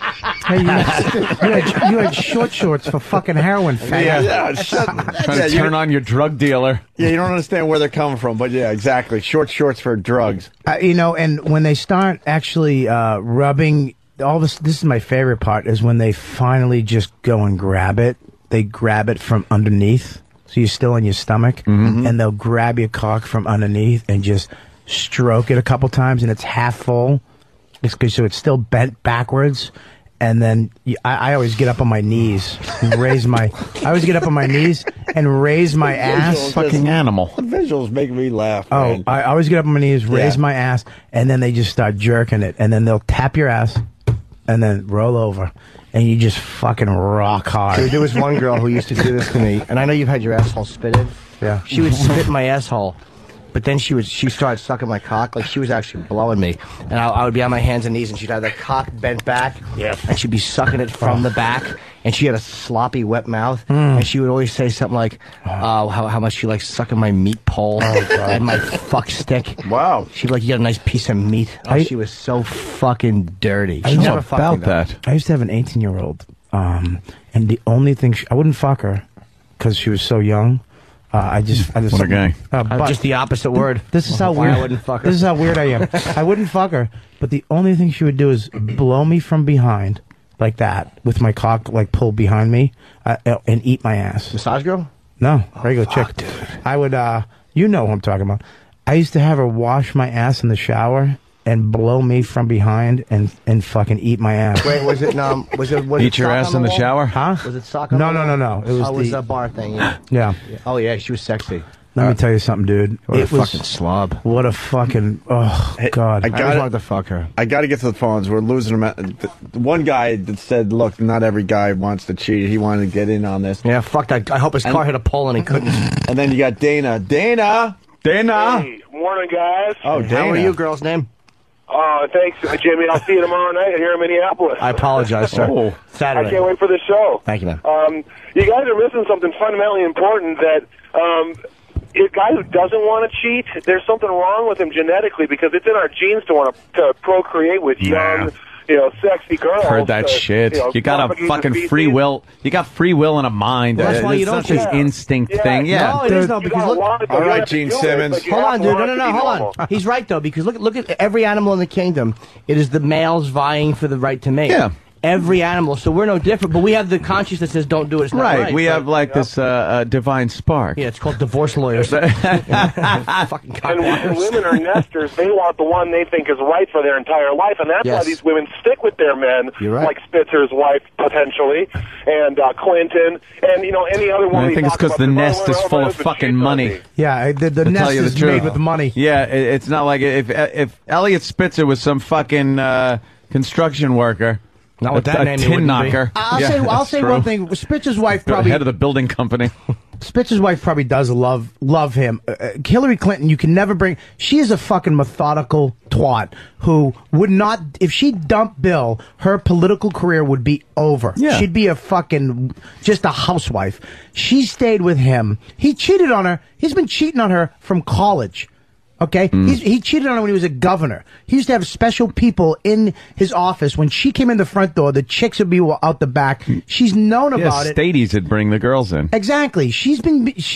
Hey, you had short shorts for fucking heroin, faggot. Trying to turn on your drug dealer. Yeah, you don't understand where they're coming from, but yeah, exactly. Short shorts for drugs. And when they start actually rubbing all this is my favorite part, is when they finally just go and grab it. They grab it from underneath. So you're still in your stomach, and they'll grab your cock from underneath and just stroke it a couple times, and it's half full. So it's still bent backwards. And then I always get up on my knees and raise my... I always get up on my knees and raise my ass. Fucking animal. The visuals make me laugh, Oh, man. I always get up on my knees, raise my ass, and then they just start jerking it. And then they'll tap your ass and then roll over. And you just fucking rock hard. Dude, there was one girl who used to do this to me, and I know you've had your asshole spitted. Yeah. She would spit in my asshole, but then she started sucking my cock, like she was actually blowing me. And I would be on my hands and knees, and she'd have the cock bent back, and she'd be sucking it from the back, and she had a sloppy, wet mouth, and she would always say something like, how much she likes sucking my meat pole and my fuck stick. Wow. She'd be like, you got a nice piece of meat. Oh, she was so fucking dirty. She never fucked me, though. that. I used to have an 18-year-old, and the only thing... I wouldn't fuck her because she was so young. I just What a guy. but just the opposite word. This is how Why weird I wouldn't fuck her. This is how weird I am. I wouldn't fuck her, but the only thing she would do is blow me from behind like that with my cock like pulled behind me and eat my ass. Massage girl? No, regular chick. Dude. I would. You know who I'm talking about. I used to have her wash my ass in the shower and blow me from behind and fucking eat my ass. Wait, was it Eat your ass in the shower? Huh? Was it sock on No. the wall? It was It was a bar thing. Yeah. Yeah. Oh yeah, she was sexy. Let me tell you something, dude. What a It was fucking slob. What a fucking God! I always wanted to fuck her. I got to get to the phones. We're losing them. One guy that said, "Look, not every guy wants to cheat. He wanted to get in on this." Yeah, fuck that. I hope his car hit a pole and he couldn't. And then you got Dana. Dana. Hey, morning, guys. Oh, Dana. How are you, girl's name? Thanks, Jimmy. I'll see you tomorrow night here in Minneapolis. I apologize, sir. Oh, Saturday. I can't wait for the show. Thank you, man. You guys are missing something fundamentally important that a guy who doesn't want to cheat, there's something wrong with him genetically because it's in our genes to want to procreate with young, sexy girls. Heard that shit. You got a fucking free will. You got free will and a mind. Well, that's why you don't such an instinct thing. Yeah. No, it is though because look. All right, Gene Simmons. Hold on, dude. No, hold on. He's right though because look at every animal in the kingdom. It is the males vying for the right to mate. Yeah. Every animal, so we're no different. But we have the conscience that says, "Don't do it." It's not right. We have like this divine spark. Yeah, it's called divorce lawyers. Fucking and women are nesters. They want the one they think is right for their entire life, and that's why these women stick with their men, like Spitzer's wife potentially, and Clinton, and any other woman. I think it's because the nest is full of fucking money. Yeah, the nest is made with money. Yeah, it's not like if Elliot Spitzer was some fucking construction worker. Not with that name, tin knocker. I'll say one thing. Spitzer's wife probably head of the building company. Spitzer's wife probably does love him. Hillary Clinton, you can never bring. She is a fucking methodical twat who would not. If she dumped Bill, her political career would be over. Yeah. She'd be a fucking just a housewife. She stayed with him. He cheated on her. He's been cheating on her from college. Okay? He cheated on her when he was a governor. He used to have special people in his office. When she came in the front door, the chicks would be out the back. She's known about it. Stadies would bring the girls in. Exactly. She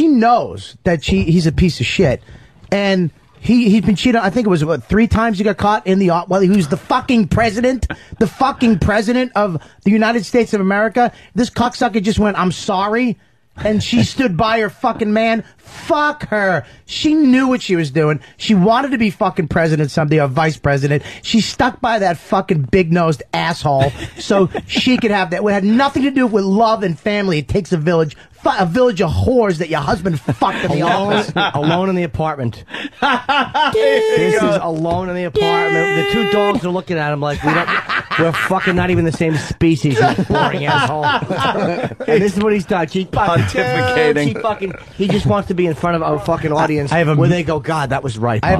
knows that he's a piece of shit. And he's been cheated on. I think it was, 3 times he got caught in the, well, he was the fucking president of the United States of America. This cocksucker just went, "I'm sorry." And she stood by her fucking man. Fuck her. She knew what she was doing. She wanted to be fucking president someday or vice president. She stuck by that fucking big-nosed asshole so she could have that. It had nothing to do with love and family. It takes a village. A village of whores that your husband fucked in the office. Alone in the apartment. This is alone in the apartment. The 2 dogs are looking at him like we're fucking not even the same species. You boring asshole. And this is what he's done. Pontificating. He just wants to be in front of a fucking audience where they go, "God, that was right." I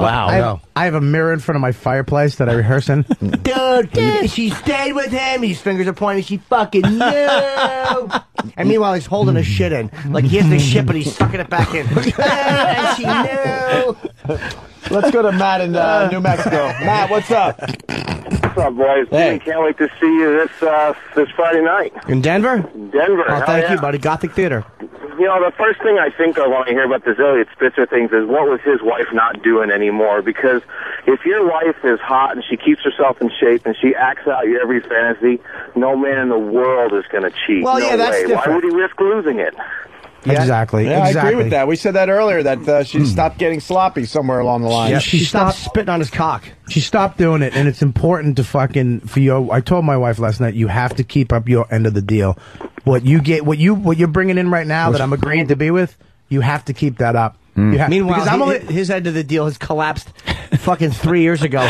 have a mirror in front of my fireplace that I rehearse in. Dude, she stayed with him. His fingers are pointing. She fucking knew. And meanwhile, he's holding a shit in. Like he has the shit, but he's sucking it back in. And she knew. Let's go to Matt in New Mexico. Matt, what's up? What's up, boys? Hey. Can't wait to see you this Friday night. In Denver? Denver. Oh, thank you, buddy. Gothic Theater. The first thing I think of when I hear about this Elliot Spitzer thing is what was his wife not doing anymore? Because if your wife is hot and she keeps herself in shape and she acts out your every fantasy, no man in the world is going to cheat. Well, yeah, that's way. different. Why would he risk losing it? Yeah. Exactly. Yeah, I agree with that. We said that earlier, that she stopped getting sloppy somewhere along the line. Yeah, She stopped spitting on his cock. She stopped doing it, and it's important to for you. I told my wife last night, you have to keep up your end of the deal. What you're bringing in right now that I'm agreeing to be with, you have to keep that up. Meanwhile, his end of the deal has collapsed fucking 3 years ago.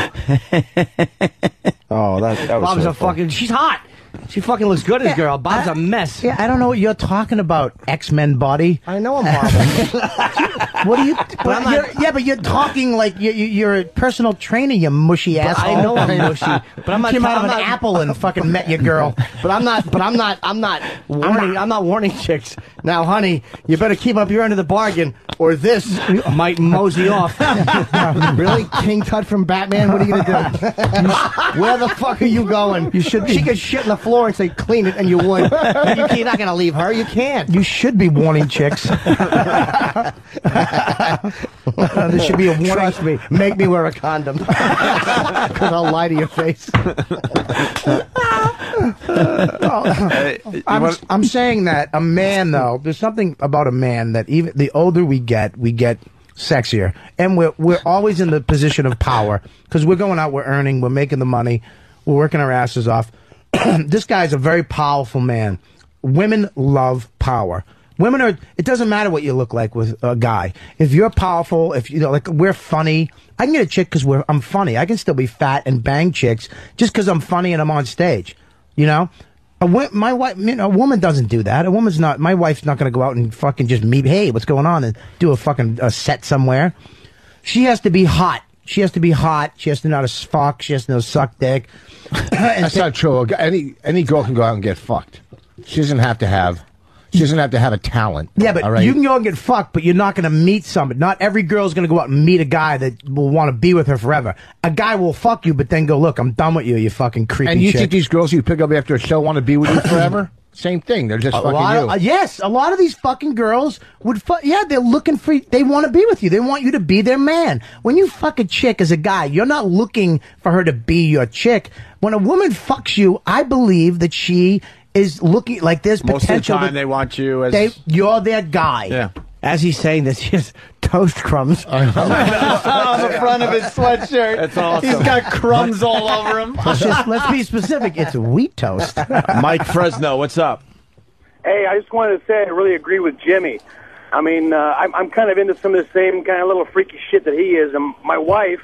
Oh, that was Bob's a fucking. She's hot. She fucking looks good as girl. Bob's a mess. Yeah, I don't know what you're talking about, X-Men body. I know I'm horrible. What do you? But you're talking like you're a personal trainer, you mushy asshole. I know I'm mushy, but I'm not. Came out of an apple and fucking met your girl. But I'm not warning. I'm not warning chicks. Now, honey, you better keep up your end of the bargain, or this might mosey off. Really, King Tut from Batman? What are you gonna do? Where the fuck are you going? You should be. She could shit in the floor and say clean it, and you would. You're not gonna leave her. You can't. You should be warning chicks. There should be a warning. Trust me. Make me wear a condom, because I'll lie to your face. I'm saying that a man, though, there's something about a man that even the older we get sexier, and we're always in the position of power because we're going out, we're earning, we're making the money, we're working our asses off. This guy's a very powerful man. Women love power. Women are. It doesn't matter what you look like with a guy. If you're powerful, if you know, like we're funny, I can get a chick because I'm funny. I can still be fat and bang chicks just because I'm funny and I'm on stage. You know, my wife. You know, a woman doesn't do that. A woman's not. My wife's not going to go out and fucking just meet. Hey, what's going on? And do a fucking set somewhere. She has to be hot. She has to be hot. She has to know how to fuck. She has to know suck dick. That's not true. Any girl can go out and get fucked. She doesn't have to have. She doesn't have to have a talent. Yeah, but all right? you can go and get fucked, but you're not going to meet somebody. Not every girl's going to go out and meet a guy that will want to be with her forever. A guy will fuck you, but then go, look, I'm done with you, you fucking creepy And you chick. think these girls you pick up after a show want to be with you forever? Same thing. They're just fucking you. Yes, a lot of these fucking girls would yeah, they're looking for, they want to be with you. They want you to be their man. When you fuck a chick as a guy, you're not looking for her to be your chick. When a woman fucks you, I believe that she is looking like there's Most potential. of the time, they want you as you're their guy. Yeah. As he's saying this, he has toast crumbs on the front of his sweatshirt. That's awesome. He's got crumbs all over him. Let's be specific. It's wheat toast. Mike Fresno, what's up? Hey, I just wanted to say I really agree with Jimmy. I mean, I'm kind of into some of the same kind of little freaky shit that he is. And my wife,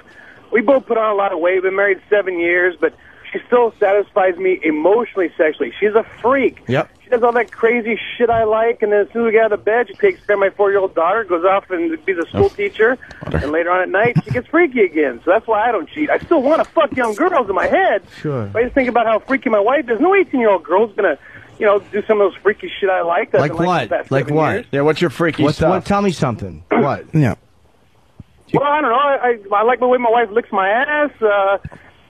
we both put on a lot of weight. We've been married 7 years, but she still satisfies me emotionally, sexually. She's a freak. Yep. She does all that crazy shit I like, and then as soon as we get out of bed, she takes care of my 4-year-old daughter, goes off and be the school teacher, and later on at night, she gets freaky again. So that's why I don't cheat. I still want to fuck young girls in my head. Sure. But I just think about how freaky my wife is. No 18-year-old girl's going to, you know, do some of those freaky shit I like. That I've Like been what? for the past Like 7 what? years. Yeah, what's your freaky stuff? Tell me something. What? Yeah. Well, I don't know. I like the way my wife licks my ass.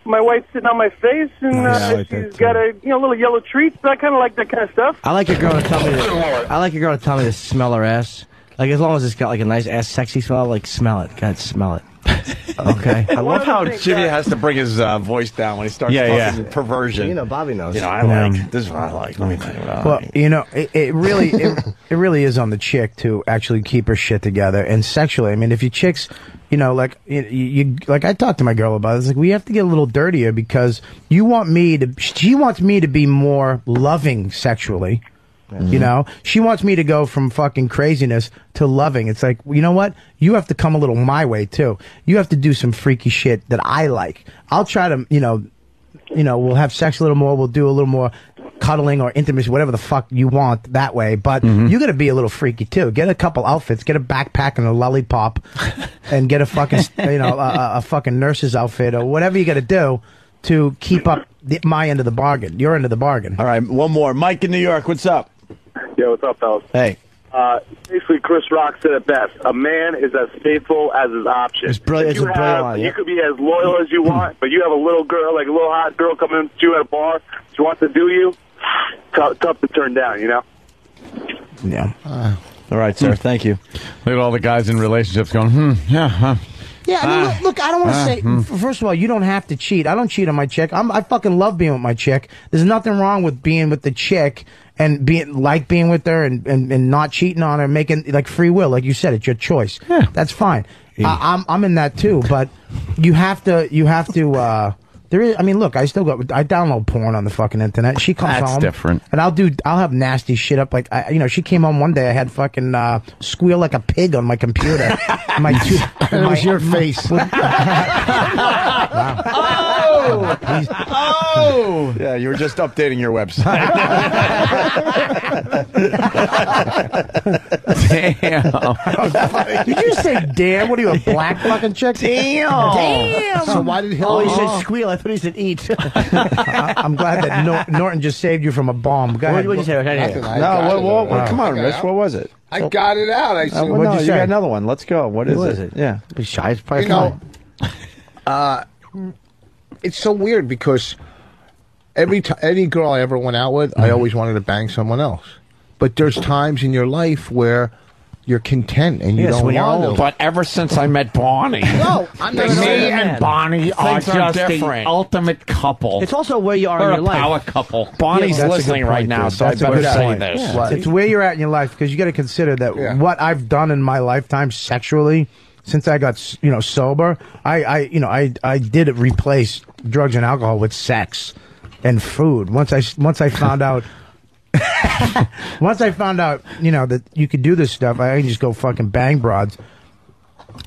My wife's sitting on my face, and she's got a little yellow treats. I kind of like that kind of stuff. I like a girl to tell me. I like a girl to tell me to smell her ass. Like as long as it's got like a nice ass, sexy smell. Like smell it. God, smell it. Okay. I love how Jimmy has to bring his voice down when he starts talking perversion. You know, Bobby knows. You know, I like this is what I like. Let me tell you what I like. Well, you know, it really is on the chick to actually keep her shit together. And sexually, I mean, if you chicks, you know, like you like I talked to my girl about it. It's like we have to get a little dirtier because she wants me to be more loving sexually. You know, she wants me to go from fucking craziness to loving. It's like, you know what? You have to come a little my way too. You have to do some freaky shit that I like. I'll try to, you know, we'll have sex a little more. We'll do a little more cuddling or intimacy, whatever the fuck you want that way. But you got to be a little freaky too. Get a couple outfits, get a backpack and a lollipop, and get a fucking, a fucking nurse's outfit or whatever you got to do to keep up my end of the bargain, your end of the bargain. All right, one more. Mike in New York, what's up? Yo, what's up, fellas? Hey. Basically, Chris Rock said it best. A man is as faithful as his option. It's brilliant. You could be as loyal as you want, but you have a little girl, like a little hot girl coming to you at a bar. She wants to do you. Tough to turn down, you know? Yeah. All right, sir. Thank you. Look at all the guys in relationships going, yeah, Yeah, I mean, look, I don't want to say, first of all, you don't have to cheat. I don't cheat on my chick. I fucking love being with my chick. There's nothing wrong with being with the chick and being with her and not cheating on her, making like free will. Like you said, it's your choice. Yeah. That's fine. Yeah. I'm in that too, but you have to, there is, I mean, look, I download porn on the fucking internet. She comes home. That's different. And I'll have nasty shit up. Like, she came home one day, I had fucking, squeal like a pig on my computer. It was your face. Oh! Yeah, you were just updating your website. Damn. Did you say damn? What are you, a black fucking chick? Damn. So why did he? Oh, he said squeal. I thought he said eat. I'm glad that Norton just saved you from a bomb. Go ahead. What did you say? Come on, Rich. What was it? I got it out. I said, what'd you say? got another one. Let's go. What is it? Yeah. Be shy. It's probably it's so weird because any girl I ever went out with, I always wanted to bang someone else. But there's times in your life where you're content and you don't want to. But ever since I met Bonnie, no, I'm not me and Bonnie are just the ultimate couple. It's also where you are We're in your life. Power couple. Bonnie's that's a listening good right point, now, dude. so I That's a better good say point. this. Yeah. It's where you're at in your life because you got to consider that what I've done in my lifetime sexually since I got sober. I did replace drugs and alcohol with sex and food. Once I found out. Once I found out, that you could do this stuff, I can just go fucking bang broads.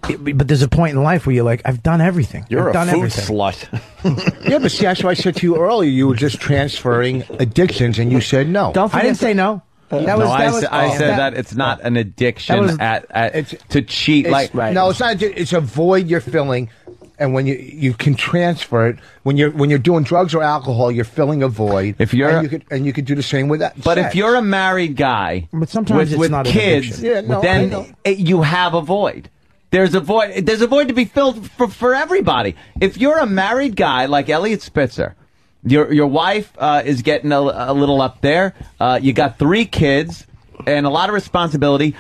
But there's a point in life where you're like, I've done everything. You're I've done a food everything. slut. Yeah, but see, that's what I said to you earlier. You were just transferring addictions, and you said no. I didn't say no. I said that it's not an addiction to cheat. No, it's not. It's a void you're filling, and when you can transfer it when you're doing drugs or alcohol, you're filling a void. If you're and you could do the same with that. But sex. if you're a married guy, but sometimes it's with not an kids, addiction. then you have a void. There's a void. There's a void to be filled for everybody. If you're a married guy like Elliot Spitzer, your wife is getting a little up there. You got 3 kids and a lot of responsibility.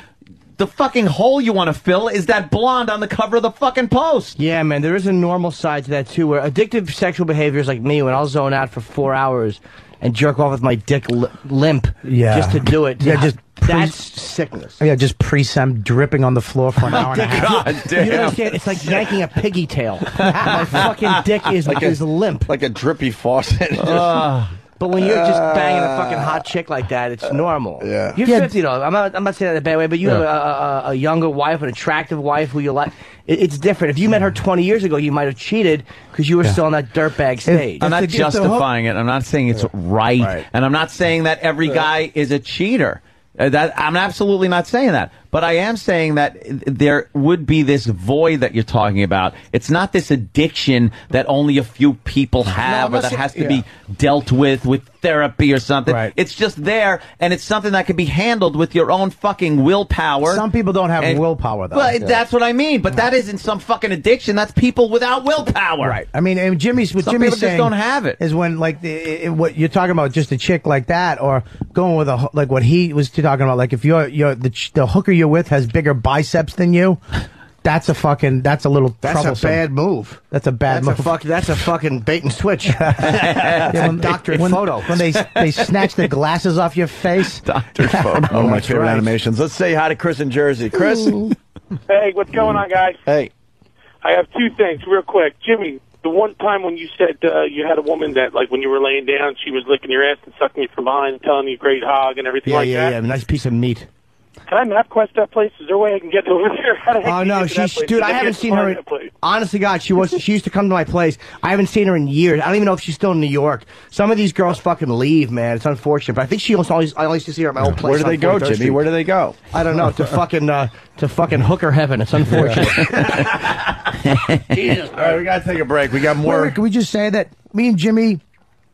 The fucking hole you want to fill is that blonde on the cover of the fucking Post. Yeah, man, there is a normal side to that too, where addictive sexual behaviors like me, when I'll zone out for 4 hours and jerk off with my dick limp, just to do it. Yeah, that's sickness. Yeah, just pre-sem dripping on the floor for an hour and a half. God damn. You don't understand? It's like yanking a piggy tail. My fucking dick is limp. Like a drippy faucet. But when you're just banging a fucking hot chick like that, it's normal. Yeah. You're 50 though. I'm not saying that in a bad way, but you have a younger wife, an attractive wife who you like. It's different. If you met her 20 years ago, you might have cheated because you were still in that dirtbag stage. I'm not justifying it. I'm not saying it's right. And I'm not saying that every guy is a cheater. I'm absolutely not saying that. But I am saying that there would be this void that you're talking about. It's not this addiction that only a few people have or that has to be dealt with therapy or something. Right. It's just there, and it's something that can be handled with your own fucking willpower. Some people don't have willpower, though. Well, that's what I mean. But that isn't some fucking addiction. That's people without willpower. Right. I mean, and Jimmy's Some Jimmy's people saying just don't have it. Is when what you're talking about, just a chick like that, or going with what he was talking about, like if the hooker you're with has bigger biceps than you. That's a little troublesome. That's a bad move. That's a bad move. That's a fucking bait and switch. Doctored photo. When they snatch the glasses off your face. Doctored photo. One of my favorite animations. Let's say hi to Chris in Jersey. Chris? Hey, what's going on, guys? Hey. I have 2 things real quick. Jimmy, the one time when you said you had a woman that, like, when you were laying down, she was licking your ass and sucking you from behind and telling you great hog and everything that. Yeah, nice piece of meat. Can I map quest that place? Is there a way I can get over there? Oh no, dude, I haven't seen her. Honest to God, she used to come to my place. I haven't seen her in years. I don't even know if she's still in New York. Some of these girls fucking leave, man. It's unfortunate, but I think I always see her at my old place. Where do they go, Jimmy? Street. Where do they go? I don't know. To fucking hooker heaven. It's unfortunate. Jesus. All right, we gotta take a break. We got more. Wait, can we just say that me and Jimmy,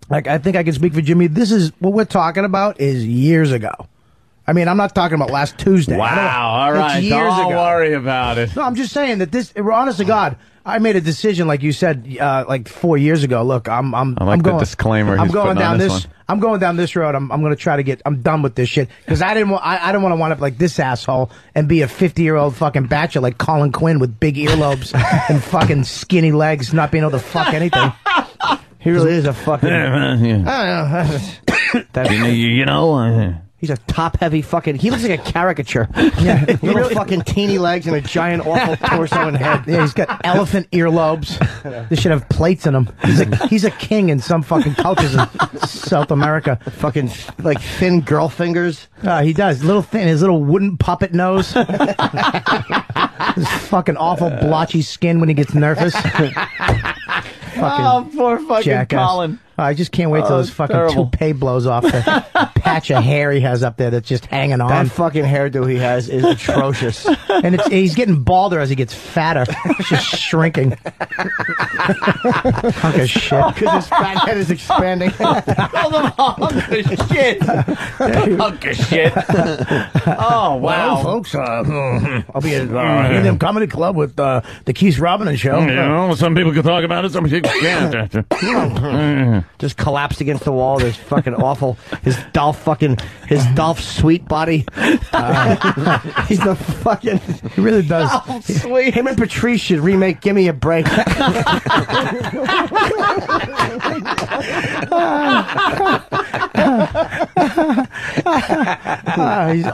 like, I think I can speak for Jimmy. This is what we're talking about is years ago. I mean, I'm not talking about last Tuesday. Wow, all right. Don't worry about it. No, I'm just saying that honest to God, I made a decision, like you said, like 4 years ago. Look, I like the disclaimer. I'm going down this this. one. I'm going down this road. I'm going to try to get. I'm done with this shit because I don't want to wind up like this asshole and be a 50-year-old fucking bachelor like Colin Quinn with big earlobes and fucking skinny legs, not being able to fuck anything. He really is a fucking. I don't know. You know. He's a top-heavy fucking... He looks like a caricature. Yeah, little fucking teeny legs and a giant awful torso and head. Yeah, he's got elephant earlobes. They should have plates in him. He's a king in some fucking cultures in South America. Fucking, like, thin girl fingers. He does. Little thin. His little wooden puppet nose. His fucking awful blotchy skin when he gets nervous. Poor fucking jackass. Colin. I just can't wait till his fucking toupee blows off the patch of hair he has up there that's just hanging on. That fucking hairdo he has is atrocious. And he's getting balder as he gets fatter. It's just shrinking. Hunk of shit. Because his fat head is expanding. Call them hunk of shit. Hunk of shit. Oh, wow. Well, folks, I'll be at the Comedy Club with the Keith Robinson show. You know, some people can talk about it, some people can't. Just collapsed against the wall. There's fucking awful. His Dolph Sweet body. He's the fucking. He really does. Dolph Sweet. Him and Patrice should remake "Give Me a Break." He's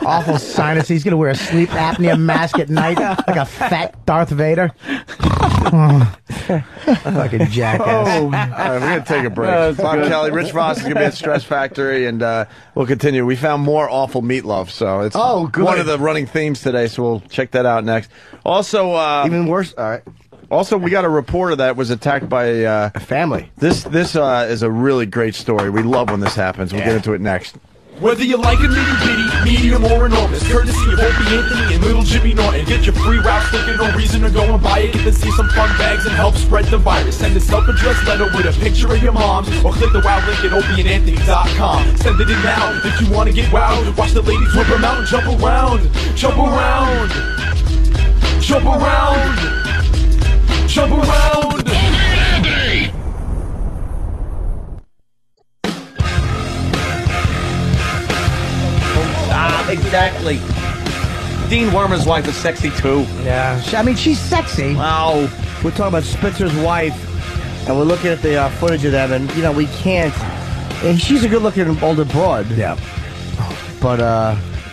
awful sinus. He's gonna wear a sleep apnea mask at night like a fat Darth Vader. Fucking jackass. All right, we're going to take a break. Bob Kelly, Rich Voss is going to be at Stress Factory, and we'll continue. We found more awful meatloaf, so it's one of the running themes today, so we'll check that out next. Also, even worse. All right. Also, we got a reporter that was attacked by a family. This is a really great story. We love when this happens. We'll get into it next. Whether you like it nitty bitty, medium or enormous, courtesy of Opie Anthony and Little Jimmy Norton. Get your free routes, looking no reason to go and buy it. Get to see some fun bags and help spread the virus. Send a self-addressed letter with a picture of your mom's, or click the wow link at opieandanthony.com. Send it in now if you want to get wild. Watch the ladies whip them out and jump around. Jump around. Jump around. Jump around. Exactly. Dean Wormer's wife is sexy too. Yeah, I mean she's sexy. Wow. We're talking about Spitzer's wife, and we're looking at the footage of them, and we can't. And she's a good-looking older broad. Yeah. But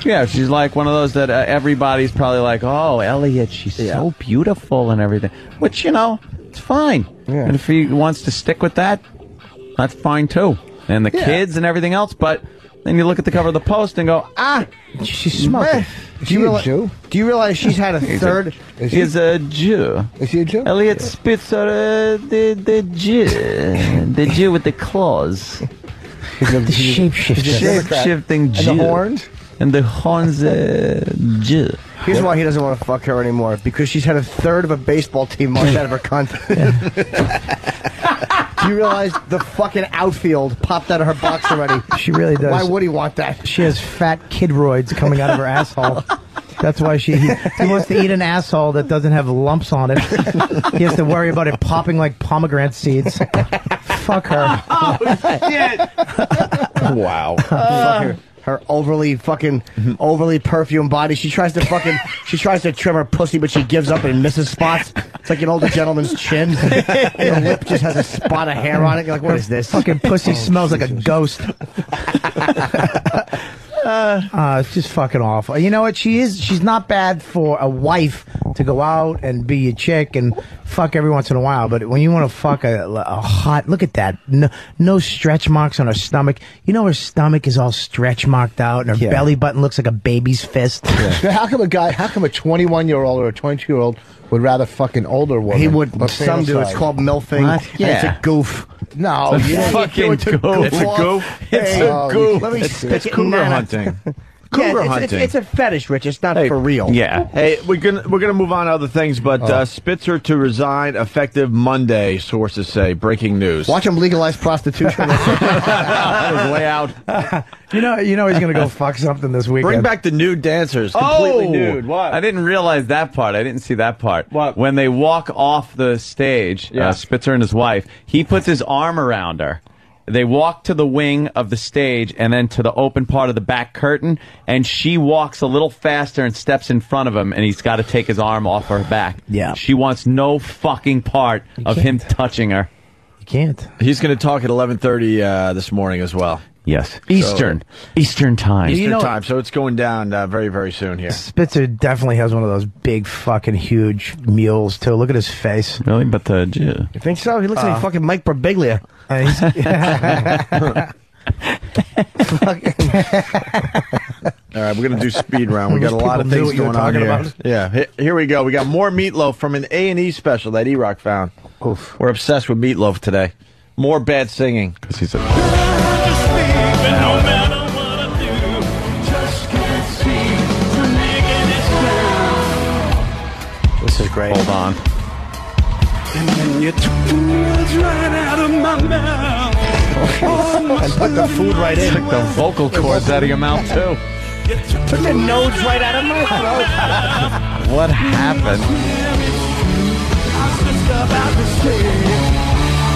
yeah, she's like one of those that everybody's probably like, oh, Elliot, she's so beautiful and everything. Which it's fine. Yeah. And if he wants to stick with that, that's fine too. And the kids and everything else, but. Then you look at the cover of the Post and go, she's smoking. Do you realize she's had a third? He's a Jew. Is he a Jew? Elliot Spitzer, the Jew. The Jew with the claws. The shapeshifter. Shape-shifting Jew. And the horns? And the horns, Jew. Here's why he doesn't want to fuck her anymore. Because she's had a third of a baseball team march out of her cunt. Do you realize the fucking outfield popped out of her box already? She really does. Why would he want that? She has fat kidroids coming out of her asshole. That's why he wants to eat an asshole that doesn't have lumps on it. He has to worry about it popping like pomegranate seeds. Fuck her. Oh, shit. Wow. Her overly perfumed body. She tries to trim her pussy, but she gives up and misses spots. It's like an older gentleman's chin. Her lip just has a spot of hair on it. You're like, what is this? Fucking pussy smells like a ghost. It's just fucking awful. You know what? She's not bad for a wife to go out and be a chick and fuck every once in a while. But when you want to fuck a hot, look at that. No stretch marks on her stomach. You know her stomach is all stretch marked out and her belly button looks like a baby's fist. So how come a 21-year-old or a 22-year-old would rather fuck an older woman? He would. Some do. It's called milfing. Yeah. It's a goof. No, it's a fucking goof. It's a goof. It's a goof. It's cougar hunting. Cougar hunting. It's a fetish, Rich. It's not for real. Yeah. Hey, we're gonna move on to other things, but Spitzer to resign effective Monday. Sources say. Breaking news. Watch him legalize prostitution. Way out. You know he's gonna go fuck something this weekend. Bring back the nude dancers. Completely nude. What? I didn't realize that part. I didn't see that part. What? When they walk off the stage, Spitzer and his wife, he puts his arm around her. They walk to the wing of the stage and then to the open part of the back curtain, and she walks a little faster and steps in front of him, and he's got to take his arm off her back. Yeah. She wants no fucking part of him touching her. You can't. He's going to talk at 11:30 this morning as well. Yes. Eastern time. Eastern time, so it's going down very, very soon here. Spitzer definitely has one of those big fucking huge mules, too. Look at his face. Really? But the Jew. You think so? He looks like fucking Mike Birbiglia. All right, we're going to do speed round. We got a lot of things going on here. About. Yeah, here we go. We got more Meatloaf from an A&E special that E-Rock found. Oof. We're obsessed with Meatloaf today. More bad singing. Because he's a... This is great. Hold on. And then you took the words right out of my mouth. And put the food right in. Took the vocal cords out of your mouth, too. Took the nodes right out of my throat. What happened? I was just about to say,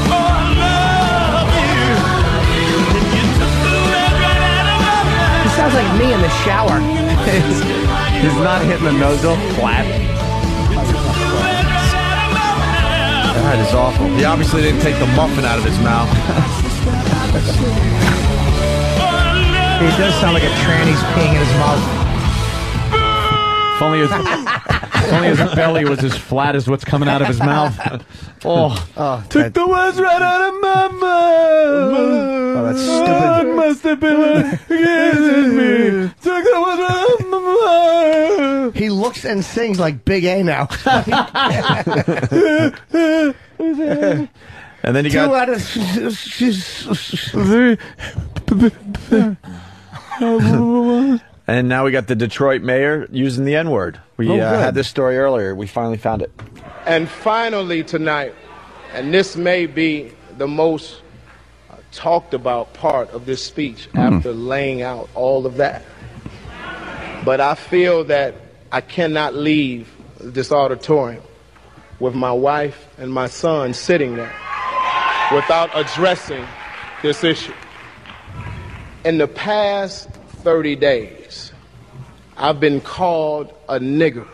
oh, I love you. And you took the words right out of my mouth. He sounds like me in the shower. He's not hitting the nozzle flat. That is awful. He obviously didn't take the muffin out of his mouth. He does sound like a tranny's peeing in his mouth. If only his belly was as flat as what's coming out of his mouth. Took the words right out of my mouth. Oh, that's stupid. Must have been kissing me. Took the words right out of my mouth. He looks and sings like Big A now. And then you 2 got out of and now we got the Detroit mayor using the N-word. We had this story earlier. We finally found it. And finally tonight, and this may be the most talked about part of this speech after laying out all of that, but I feel that I cannot leave this auditorium with my wife and my son sitting there without addressing this issue. In the past 30 days, I've been called a nigger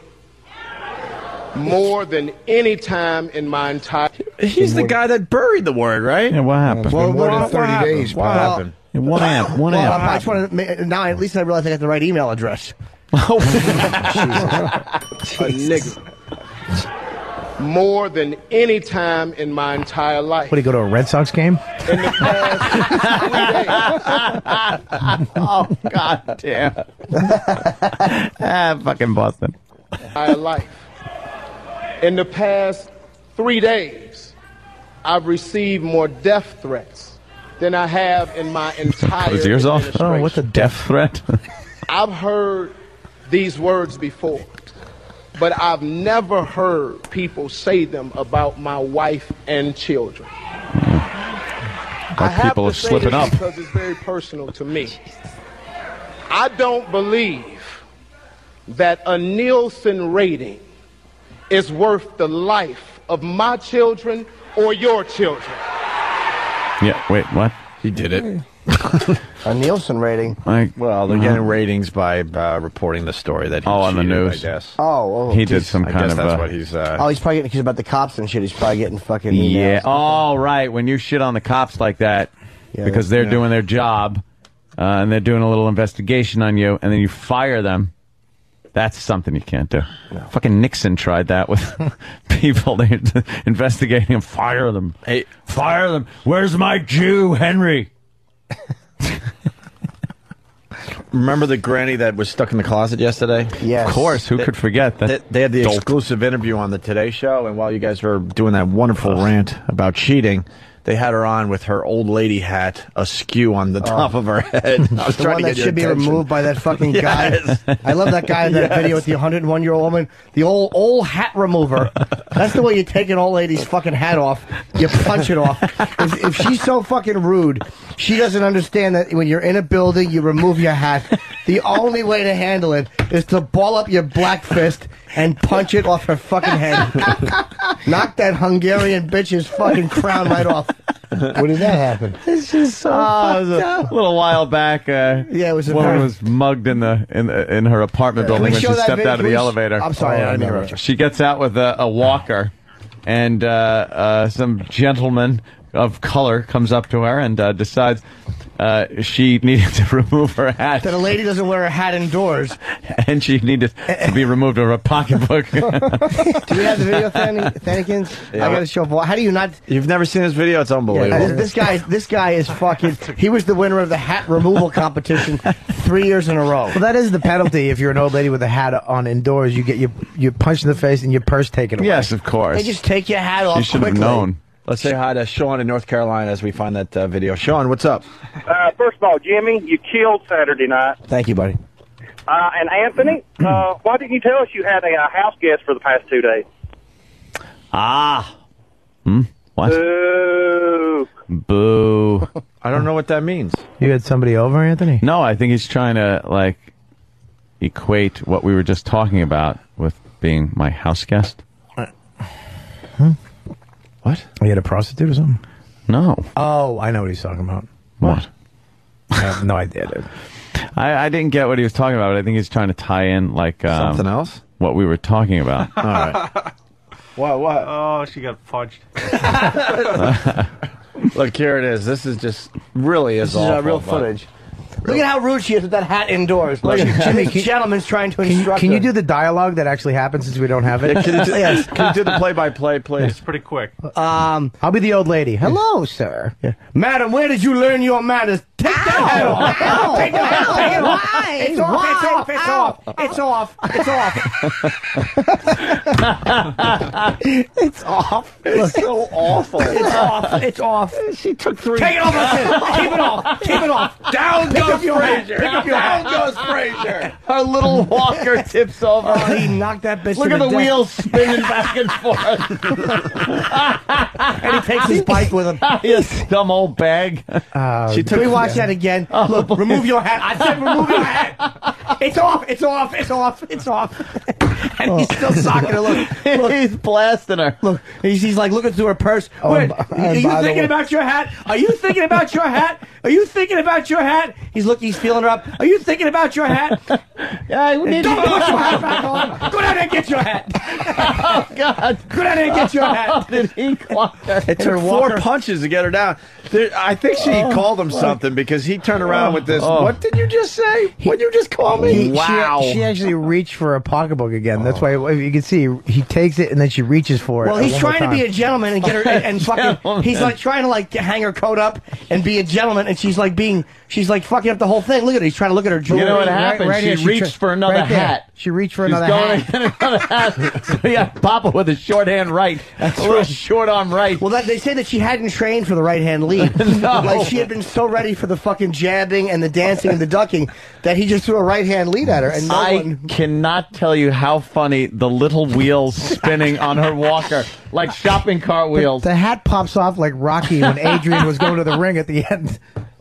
more than any time in my entire... He's the guy that buried the word, right? Yeah, what happened? Well, more than 30 days. What happened? One amp. I just want to, now at least I realize I got the right email address. A nigger. More than any time in my entire life. What, do you go to a Red Sox game? In the past 3 days. Oh, God damn. Fucking Boston. Entire life. In the past 3 days, I've received more death threats than I have in my entire His ears off? administration. Oh, what's a death threat? I've heard these words before, but I've never heard people say them about my wife and children. I have people to are say slipping this up. because it's very personal to me. I don't believe that a Nielsen rating is worth the life of my children or your children. Yeah, wait, what? He did it. A Nielsen rating. Well, they're getting ratings by reporting the story that he on the cheated, news. I guess. He did some I kind guess of... that's what he's... Oh, he's probably getting accused about the cops and shit. He's probably getting fucking emails. Yeah. Oh, right. When you shit on the cops like that, because they're doing their job, and they're doing a little investigation on you, and then you fire them, that's something you can't do. No. Fucking Nixon tried that with people. They investigating him. Fire them. Hey, fire them. Where's my Jew, Henry? Remember the granny that was stuck in the closet yesterday? Yes. Of course. Who could forget that? They had the dope. exclusive interview on the Today Show, and while you guys were doing that wonderful rant about cheating, they had her on with her old lady hat askew on the top of her head. I was The trying one to that get your should be attention. removed by that fucking guy. Yes. I love that guy in that video with the 101-year-old woman. The old hat remover. That's the way you take an old lady's fucking hat off. You punch it off. If she's so fucking rude, she doesn't understand that when you're in a building, you remove your hat. The only way to handle it is to ball up your black fist and punch it off her fucking head. Knock that Hungarian bitch's fucking crown right off. When did that happen? It's just so it was a little while back. it was a woman very- was mugged in her apartment building we when she show that stepped video, out of the please? elevator. I'm sorry, I didn't interrupt you. She gets out with a walker, and some gentleman of color comes up to her and decides she needed to remove her hat. That a lady doesn't wear a hat indoors. And she needed to be removed of her pocketbook. Do we have the video, Thannikins? Yeah. I got to show. How do you not? You've never seen this video? It's unbelievable. Yeah, this guy is fucking. He was the winner of the hat removal competition 3 years in a row. Well, that is the penalty if you're an old lady with a hat on indoors. You get you punched in the face and your purse taken away. Yes, of course. They just take your hat off. You should have quickly. known. Let's say hi to Sean in North Carolina as we find that video. Sean, what's up? First of all, Jimmy, you killed Saturday night. Thank you, buddy. And Anthony, why didn't you tell us you had a house guest for the past 2 days? What? Boo. Boo. I don't know what that means. You had somebody over, Anthony? No, I think he's trying to, equate what we were just talking about with being my house guest. What? You had a prostitute or something? No. Oh, I know what he's talking about. What? I have no idea, dude. I didn't get what he was talking about, but I think he's trying to tie in, something else? What we were talking about. All right. What? Oh, she got punched. Look, here it is. This is just really This is awful. real footage. Look at how rude she is with that hat indoors. Look at Jimmy. This gentleman's trying to instruct Can you her. do the dialogue that actually happens since we don't have it? Yes. Can you do the play-by-play, please? It's pretty quick. I'll be the old lady. Hello, sir. Madam, where did you learn your manners? Take that hat off. Take that hat off. It's off. It's off. It's off. It's off. It's so awful. It's off. It's off. She took 3. Take it off. Keep it off. Keep it off. Down goes Frazier. Down goes Frazier. Her little walker tips over. Oh, he knocked that bitch. Look to at the death. wheels spinning back and forth. And he takes his bike with him. Yes, dumb old bag. Can we watch that again? Look, remove your hat. I said remove your hat. It's off. It's off. It's off. It's off. And he's still socking her. Look. He's blasting her. Look, he's like looking through her purse. Oh, Wait, and are you by the thinking way- about your hat? Are you thinking about your hat? Are you thinking about your hat? He's feeling her up. Are you thinking about your hat? Yeah, we need Don't put your hat back on. Go down there and get your hat. Oh, God. Go down there and get your hat. Did he clock her? It her took walker. 4 punches to get her down. I think she called him something because he turned around with this. What did you just say? What you just call me? She actually reached for a pocketbook again. That's why you can see he takes it and then she reaches for it. Well, he's one more trying to be time. a gentleman and get her and fucking. He's like trying to like hang her coat up and be a gentleman, and she's like fucking up the whole thing. Look at her. He's trying to look at her jewelry. You know what happened? right she here, reached for another right there. hat. She reached for She's another going hat. to get another hat. So yeah, Papa with a shorthand right. That's a little short arm right. Well, they say that she hadn't trained for the right hand lead. No. Like she had been so ready for the fucking jabbing and the dancing and the ducking that he just threw a right hand lead at her. And I cannot tell you how funny the little wheels spinning on her walker, like shopping cart wheels. The hat pops off like Rocky when Adrian was going to the ring at the end.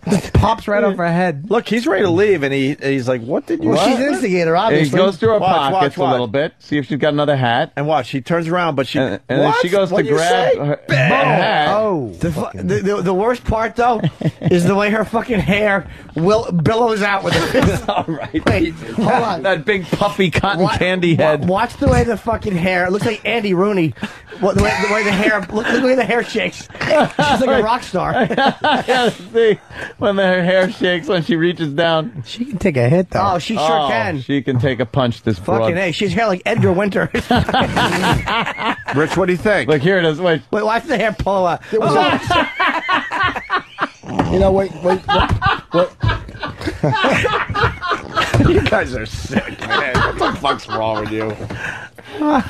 It pops right off her head. Look, he's ready to leave, and he's like, "What did you?" Well, she's an instigator, And he obviously. goes through her Watch, pockets watch. a little bit, see if she's got another hat, and watch. She turns around, but she and then she goes to grab her hat. Oh, The worst part though is the way her fucking hair billows out with it. All right, Wait, hold on. That big puffy cotton candy head. Watch the way the fucking hair. It looks like Andy Rooney. The way the hair. Look the way the hair shakes. She's like a rock star. Yeah, see, when her hair shakes when she reaches down. She can take a hit though. Oh, she sure can. She can take a punch. This broad. Fucking A. She's hair like Edgar Winter. Rich, what do you think? Look, here it is. Wait, watch the hair pull out. You know, wait. You guys are sick, man. What the fuck's wrong with you? What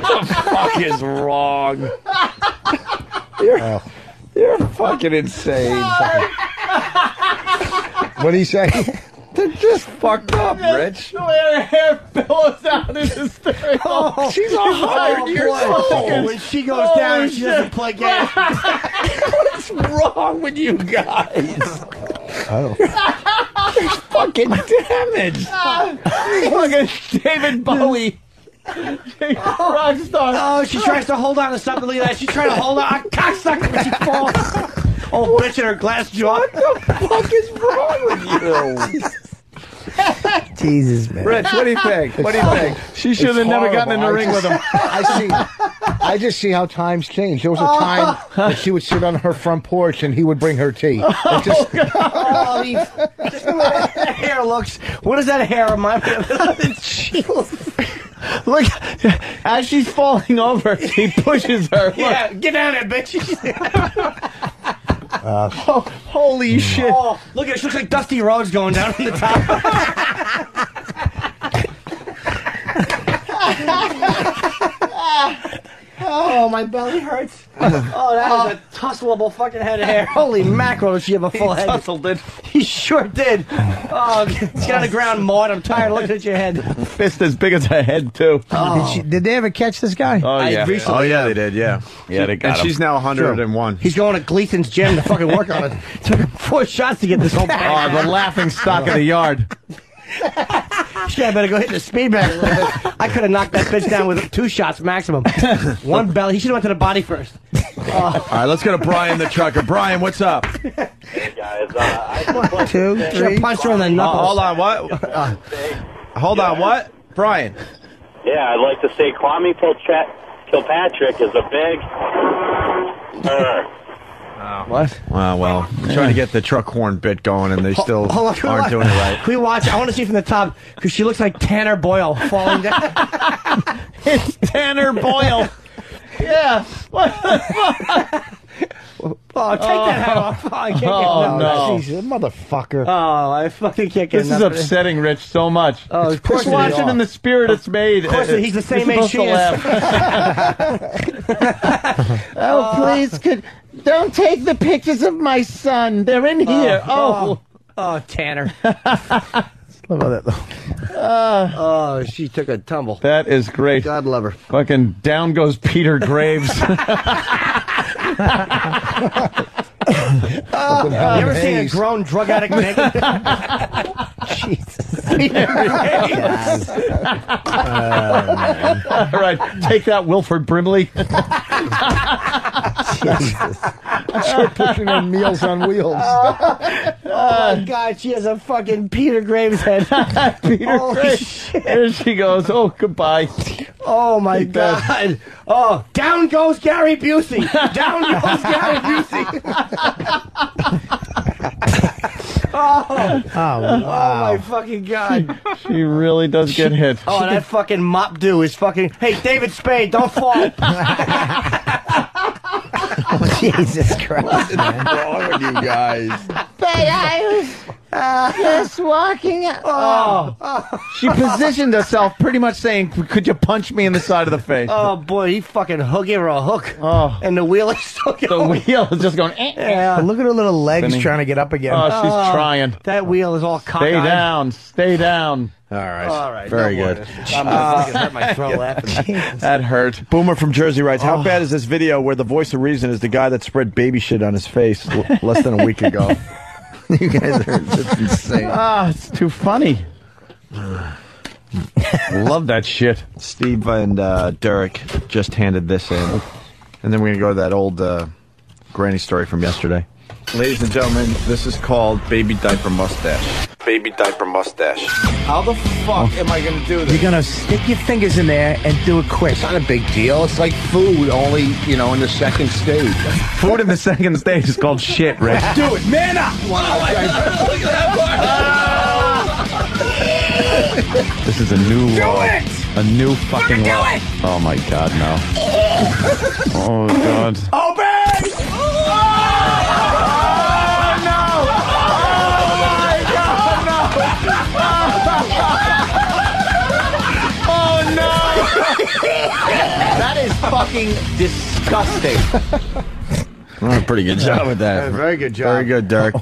the fuck is wrong? You're fucking insane. What did he say? They're just fucked up, Rich. The way her hair billows out is hysterical. Oh, she's 100 years old. When she goes down, she doesn't play games. What's wrong with you guys? Oh. You're fucking damaged. Look at David Bowie. Rock star. Oh, she tries to hold on to something like that. She's trying to hold on. A cocksucker when she falls. Oh, bitch in her glass jaw. What the fuck is wrong with you? Jesus, man. Rich, what do you think? What do you think? She should have never gotten in the ring with him. I just see how times change. There was a time that she would sit on her front porch and he would bring her tea. It just, Oh, just the way that hair looks. What does that hair remind me of? Look, as she's falling over, he pushes her. Look. Yeah, get down there, bitch. Holy shit. Oh, look at it. She looks like Dusty Rhodes going down from the top. Oh, my belly hurts. Oh, that is a tussleable fucking head of hair. Holy mackerel, does she have a full head? Tussled it. He sure did. Oh, get on the ground, Maud. I'm tired of looking at your head. Fist as big as her head, too. Oh. Did they ever catch this guy? Oh, yeah. Oh, yeah, they did, yeah. Yeah, they got And him. she's now 101. He's going to Gleason's gym to fucking work on it. Took him 4 shots to get this whole bag. Oh, the laughing stock of the yard. Shit, I better go hit the speed bag a little bit. I could have knocked that bitch down with 2 shots maximum. One belly. He should have went to the body first. All right, let's go to Brian the trucker. Brian, what's up? Hey guys, I just want 2, to say- 3. Punch her in the knuckles. Hold on, what? Hold on, what? Brian. Yeah, I'd like to say Kwame Kilpatrick is a big What? Well, I'm trying to get the truck horn bit going, and they still Hold on, can we aren't watch- doing it right. Can we watch? I want to see from the top because she looks like Tanner Boyle falling down. It's Tanner Boyle. Yeah. What the fuck? Oh, take that hat off. Oh, I can't get no. Jesus, motherfucker. Oh, I fucking can't get This is enough of it. upsetting Rich so much. Oh, of course Just watch it is. it in the spirit it's made. Of course, he's the same You're age she supposed is. to laugh. Oh, please, don't take the pictures of my son. They're in here. Oh, Tanner. Love that though. Oh, she took a tumble. That is great. God love her. Fucking down goes Peter Graves. You ever seen a grown drug addict naked? Jesus. All right, take that, Wilford Brimley. Jesus. Start pushing on Meals on Wheels. Oh my God, she has a fucking Peter Graves head. Peter Holy Graves. shit. There she goes. Oh, goodbye. Oh my God. Oh, down goes Gary Busey. Down goes Gary Busey. Oh, wow. Oh my fucking God. She really does get hit. Oh, and that fucking mop do is fucking. Hey, David Spade, don't fall. Oh, Jesus Christ. What's wrong with you guys? But I was just walking out. She positioned herself pretty much saying, could you punch me in the side of the face? Oh boy, he fucking gave her a hook. Oh. And the wheel is still going. The wheel is just going, Yeah. Look at her little legs trying to get up again. Oh, she's trying. That wheel is all cockeyed. Stay down. Stay down. All right. All right. Very no good. I'm gonna fucking hurt my throat laughing. That hurt. Boomer from Jersey writes, how bad is this video where the voice of reason is the guy that spread baby shit on his face less than a week ago? You guys are just insane. It's too funny. Love that shit. Steve and Derek just handed this in. And then we're going to go to that old granny story from yesterday. Ladies and gentlemen, this is called Baby Diaper Mustache. Baby Diaper Mustache. How the fuck am I going to do this? You're going to stick your fingers in there and do it quick. It's not a big deal. It's like food, only, in the second stage. Food in the second stage is called shit, Rich. Do it, man up! Look at that part! This is a new law. it! A new fucking Do law. it! Oh my God, no. Oh God. Open! That is fucking disgusting. Oh, pretty good job with that. Very good job. Very good, Derek.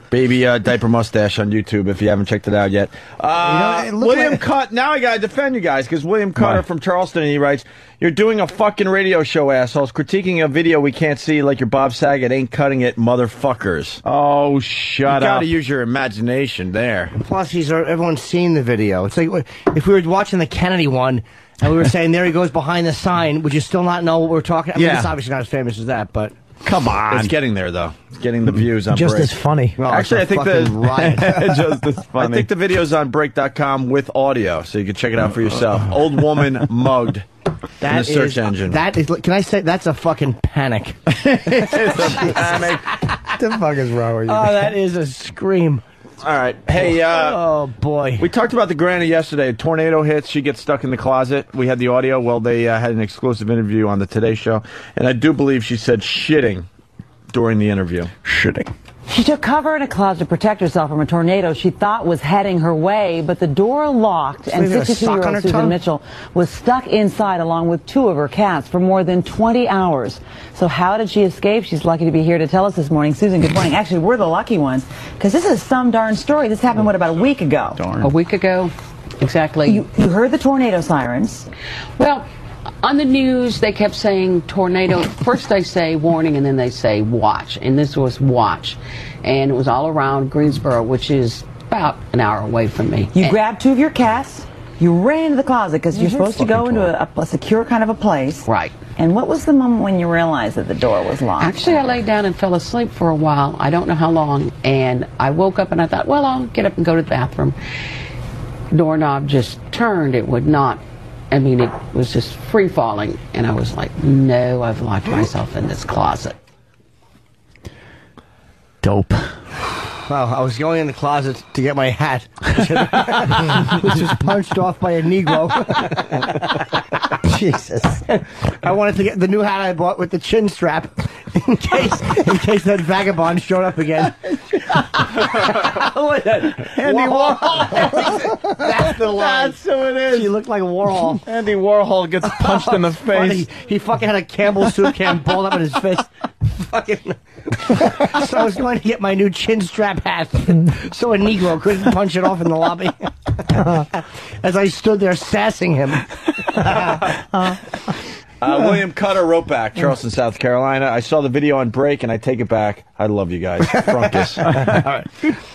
Baby Diaper Mustache on YouTube if you haven't checked it out yet. it looked William like- Cut. Now I got to defend you guys because William Cutter Why? from Charleston, he writes, you're doing a fucking radio show, assholes. Critiquing a video we can't see like your Bob Saget ain't cutting it, motherfuckers. Oh, You shut got up. to use your imagination there. Plus, everyone's seen the video. It's like if we were watching the Kennedy one and we were saying there he goes behind the sign, would you still not know what we're talking? I mean, Yeah. it's obviously not as famous as that, but Come on. It's getting there, though. It's getting the views on Just Break. as funny. well, Actually, I it's a think fucking riot. Just as I funny. think the video's on break.com with audio, so you can check it out for yourself. Old woman mugged in the search engine. That is. Can I say that's a fucking panic? It's a panic. What the fuck is wrong with you? Oh, that is a scream. All right. Hey, Oh boy. we talked about the granny yesterday. A tornado hits. She gets stuck in the closet. We had the audio. Well, they had an exclusive interview on the Today Show. And I do believe she said shitting during the interview. Shitting. She took cover in a closet to protect herself from a tornado she thought was heading her way, but the door locked, and Leaving a sock on her 62-year-old Susan tongue? Mitchell was stuck inside along with 2 of her cats for more than 20 hours. So how did she escape? She's lucky to be here to tell us this morning. Susan, good morning. Actually, we're the lucky ones, because this is some darn story. This happened, what, about a week ago? Darn. A week ago, exactly. You heard the tornado sirens. Well, on the news, they kept saying tornado. First they say warning, and then they say watch. And this was watch. And it was all around Greensboro, which is about an hour away from me. You grabbed 2 of your cats. You ran into the closet because you're supposed to go into a secure kind of a place. Right. And what was the moment when you realized that the door was locked? Actually, I laid down and fell asleep for a while. I don't know how long. And I woke up and I thought, well, I'll get up and go to the bathroom. Doorknob just turned. It would not. I mean, it was just free falling. And I was like, no, I've locked myself in this closet. Dope. Well, I was going in the closet to get my hat, which was punched off by a Negro. Jesus. I wanted to get the new hat I bought with the chin strap in case that vagabond showed up again. Andy Warhol. That's the line. That's who it is. She looked like Warhol. Andy Warhol gets punched in the face. He fucking had a Campbell soup can balled up in his fist. Fucking. So I was going to get my new chin strap hat, so a Negro couldn't punch it off in the lobby. As I stood there sassing him. William Cutter wrote back, Charleston, South Carolina. I saw the video on break, and I take it back. I love you guys. Frunkus.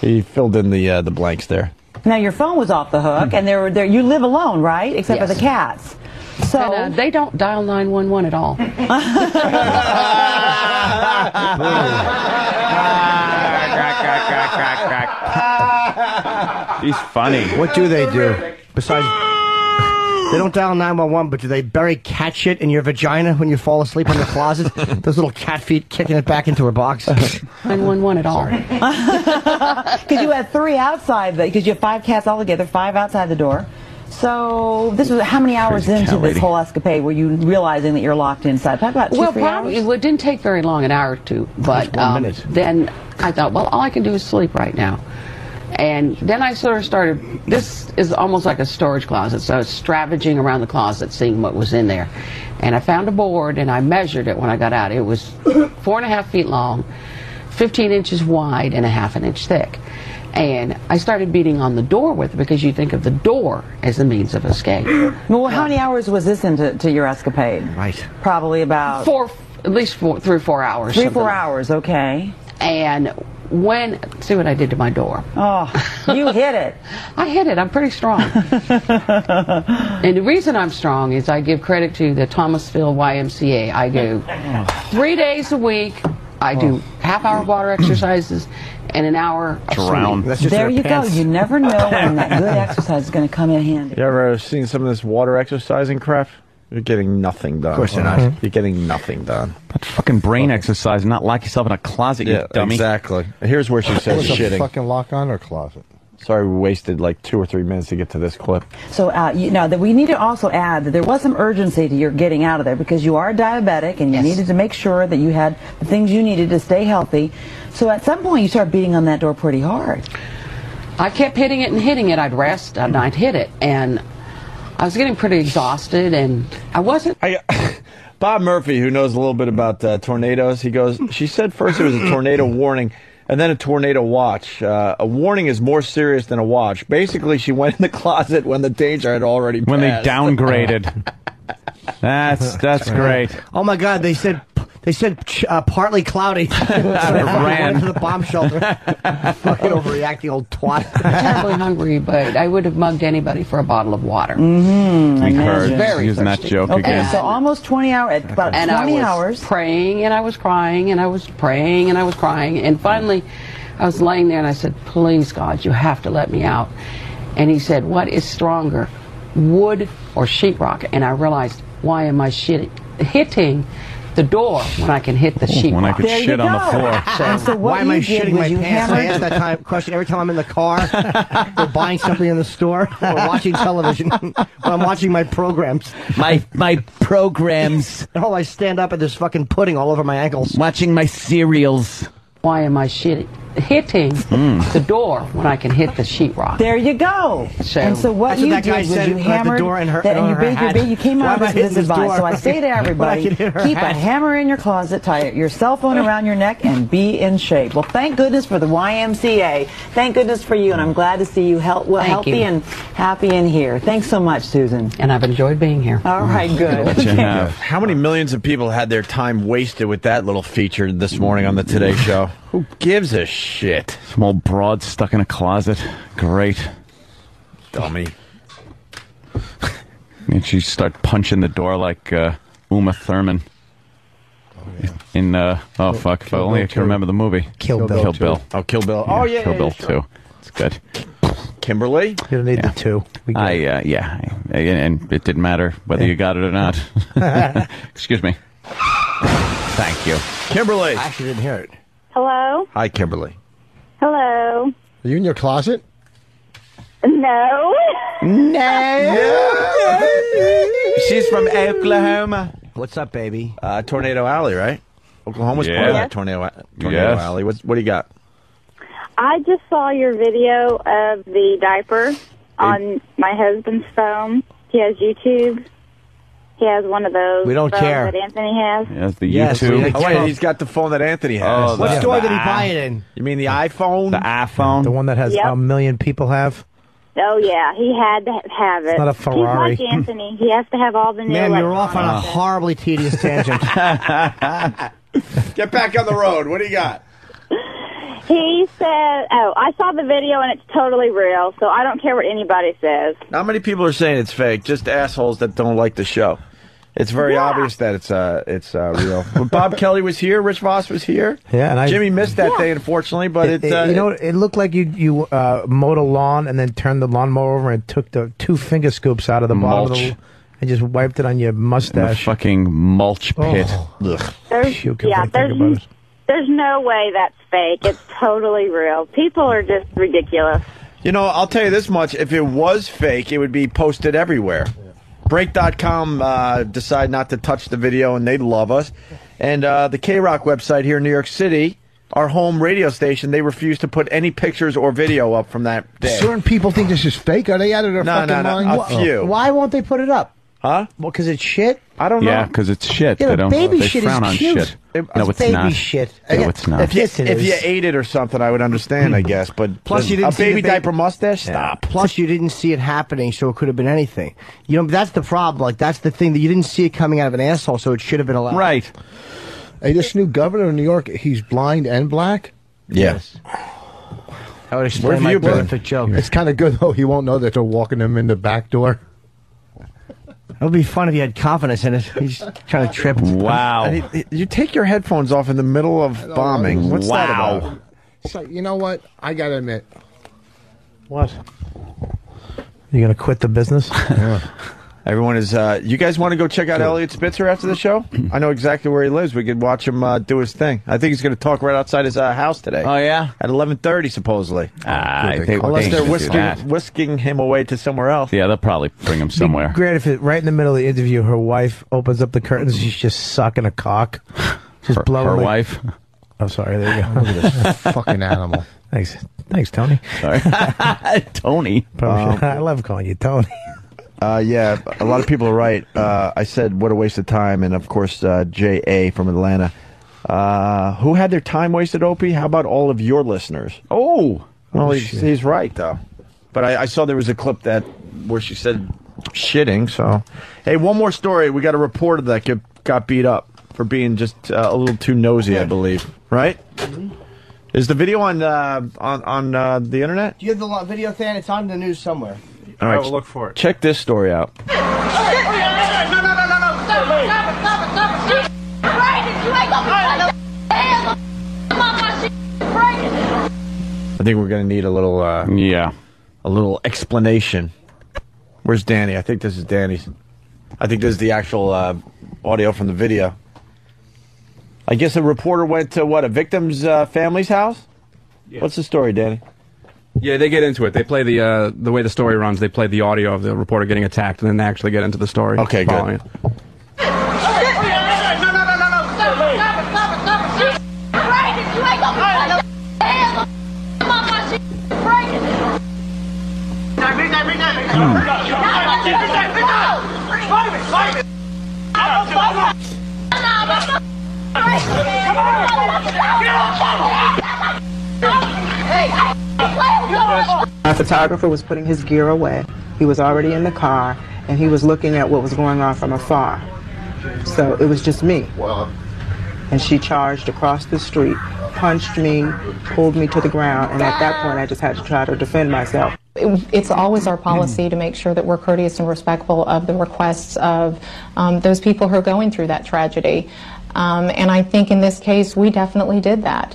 He filled in the blanks there. Now, your phone was off the hook, and there you live alone, right? Except for the cats. So And, they don't dial 911 at all. He's funny. What do they do? Besides, they don't dial 911, but do they bury cat shit in your vagina when you fall asleep in the closet? Those little cat feet kicking it back into her box. 911 at all. because you had 3 outside, because you have 5 cats altogether, 5 outside the door. So this was how many hours into this whole escapade were you realizing that you're locked inside? Talk about 2-3 hours. Probably it didn't take very long, an hour or two. But then I thought, well, all I can do is sleep right now. And then I sort of started, this is almost like a storage closet, so I was scavenging around the closet, seeing what was in there. And I found a board, and I measured it when I got out. It was 4.5 feet long, 15 inches wide, and 1/2 inch thick. And I started beating on the door with it, because you think of the door as a means of escape. Well, how many hours was this into your escapade? Right. Probably about... At least 3 or 4 hours. 3 or 4 hours, okay. And see what I did to my door. Oh, you hit it. I hit it. I'm pretty strong. And the reason I'm strong is I give credit to the Thomasville YMCA. I do 3 days a week. I do half-hour water exercises and an hour of swimming. There you go. You never know when that good exercise is going to come in handy. You ever seen some of this water exercising crap? You're getting nothing done. Of course you're not. You're getting nothing done. That fucking brain exercise, not lock yourself in a closet, you dummy. Exactly. Here's where she says Was a shitting. fucking lock on her closet. Sorry, we wasted like 2 or 3 minutes to get to this clip. So, that we need to also add that there was some urgency to your getting out of there, because you are diabetic and you needed to make sure that you had the things you needed to stay healthy. So at some point you started beating on that door pretty hard. I kept hitting it and hitting it. I'd rest and I'd hit it. And I was getting pretty exhausted, and I wasn't... Bob Murphy, who knows a little bit about tornadoes, he goes, she said first it was a tornado warning and then a tornado watch. A warning is more serious than a watch. Basically, she went in the closet when the danger had already passed. When they downgraded. That's great. Oh my God, they said partly cloudy. Ran to the bomb shelter. Fucking overreacting old twat. I'm terribly hungry, but I would have mugged anybody for a bottle of water. We heard Very using that thirsty. joke Okay, again. so almost 20 hours, about 20 hours. Praying, and I was crying, and I was praying, and I was crying, and finally I was laying there and I said, please God, you have to let me out. And he said, what is stronger, wood or sheetrock? And I realized, why am I hitting the door when I can hit the sheetrock? When I could shit on the floor. So what why am I shitting my pants? I ask hammered? that question every time I'm in the car, or buying something in the store, or watching television, when I'm watching my programs. My programs. Oh, I stand up and there's fucking pudding all over my ankles. Watching my cereals. Why am I hitting the door when I can hit the sheetrock? There you go. And so what That's you that guy did was said you at the hammered door in her- that, and on you her beat hat. you came Why out am I with hitting this this advice. door? So I say to When I everybody, can hit her keep a hat. hammer in your closet, tie your cell phone around your neck, and be in shape. Well, thank goodness for the YMCA. Thank goodness for you, and I'm glad to see you healthy you. and happy in here. Thanks so much, Susan. And I've enjoyed being here. All right, good. How many millions of people had their time wasted with that little feature this morning on the Today Show? Who gives a shit? Some old broad stuck in a closet. Great. Dummy. And she start punching the door like Uma Thurman. In fuck! If only I can remember the movie. Kill Bill. Kill Bill. Oh, Kill Bill. Oh, yeah. Kill yeah, Bill sure. 2. It's good. Kimberly? You don't need the two. And it didn't matter whether you got it or not. Excuse me. Thank you. Kimberly. I actually didn't hear it. Hello? Hi, Kimberly. Hello? Are you in your closet? No. She's from Oklahoma. What's up, baby? Tornado Alley, right? Oklahoma's part of that Tornado Alley. What do you got? I just saw your video of the diaper on my husband's phone. He has YouTube. He has one of those We don't phones care. that Anthony has. Yes, the Yes, YouTube. we- Oh, wait, he's got the phone that Anthony has. Oh, What the- store did he buy it in? You mean the iPhone? The iPhone. The one that has Yep. a million people have. Oh, yeah. He had to have it. It's not a Ferrari. He's like Anthony. He has to have all the new Ma'am, you're off on a electronics. horribly tedious tangent. Get back on the road. What do you got? He said, I saw the video and it's totally real, so I don't care what anybody says. Not many people are saying it's fake. Just assholes that don't like the show. It's very obvious that it's real. When Bob Kelly was here, Rich Voss was here. Yeah, and Jimmy missed that day, unfortunately. But it looked like you mowed a lawn and then turned the lawnmower over and took the 2 finger scoops out of the bottom of Mulch. the and just wiped it on your In the mustache. fucking mulch pit. There's no way that's fake. It's totally real. People are just ridiculous. You know, I'll tell you this much. If it was fake, it would be posted everywhere. Break.com decided not to touch the video, and they love us. And the K-Rock website here in New York City, our home radio station, they refuse to put any pictures or video up from that day. Certain people think this is fake. Are they out of their No, fucking no, mind? a few. Why won't they put it up? Huh? Well, because it's shit? I don't know. Yeah, because it's shit. Yeah, they don't. baby they shit frown is on cute. shit. No, it's baby not. shit. No, it's not. If you, Yes, it if is. you ate it or something, I would understand, I guess. But Plus, you didn't a see the baby baby- diaper mustache? Stop. Plus, you didn't see it happening, so it could have been anything. You know, that's the problem. Like, that's the thing that you didn't see it coming out of an asshole, so it should have been allowed. Right. Hey, this new governor of New York, he's blind and black? Yes. That would explain Where have my you been? perfect joke. It's kind of good, though. He won't know that they're walking him in the back door. It would be fun if you had confidence in it. He's trying to trip. Wow. You take your headphones off in the middle of bombing. What's that about? So, you know what? I got to admit. What? You going to quit the business? Everyone is. You guys want to go check out Elliot Spitzer after the show? I know exactly where he lives. We could watch him do his thing. I think he's going to talk right outside his house today. Oh, yeah? At 11:30, supposedly. Unless they're whisking him away to somewhere else. Yeah, they'll probably bring him somewhere. Great if it, right in the middle of the interview, her wife opens up the curtains. She's just sucking a cock. Just blowing her like- wife? Oh, sorry. There you go. Look at this fucking animal. Thanks, Tony. Sorry. Tony. I love calling you Tony. Yeah, a lot of people are right. I said, what a waste of time. And, of course, J.A. from Atlanta. Who had their time wasted, Opie? How about all of your listeners? Oh. Well, he's right, though. But I saw there was a clip where she said shitting. So, hey, one more story. We got a reporter that got beat up for being just a little too nosy, I believe. Right? Mm-hmm. Is the video on the internet? Do you have the video, Than? It's on the news somewhere. All right, I will look for it. Check this story out. I think we're going to need a little, a little explanation. Where's Danny? I think this is Danny's. I think this is the actual audio from the video. I guess a reporter went to a victim's family's house? Yeah. What's the story, Danny? Yeah, they get into it. They play the way the story runs. They play the audio of the reporter getting attacked, and then they actually get into the story. Okay, good. Our photographer was putting his gear away. He was already in the car, and he was looking at what was going on from afar. So it was just me. And she charged across the street, punched me, pulled me to the ground, and at that point I just had to try to defend myself. It's always our policy to make sure that we're courteous and respectful of the requests of those people who are going through that tragedy. And I think in this case, we definitely did that.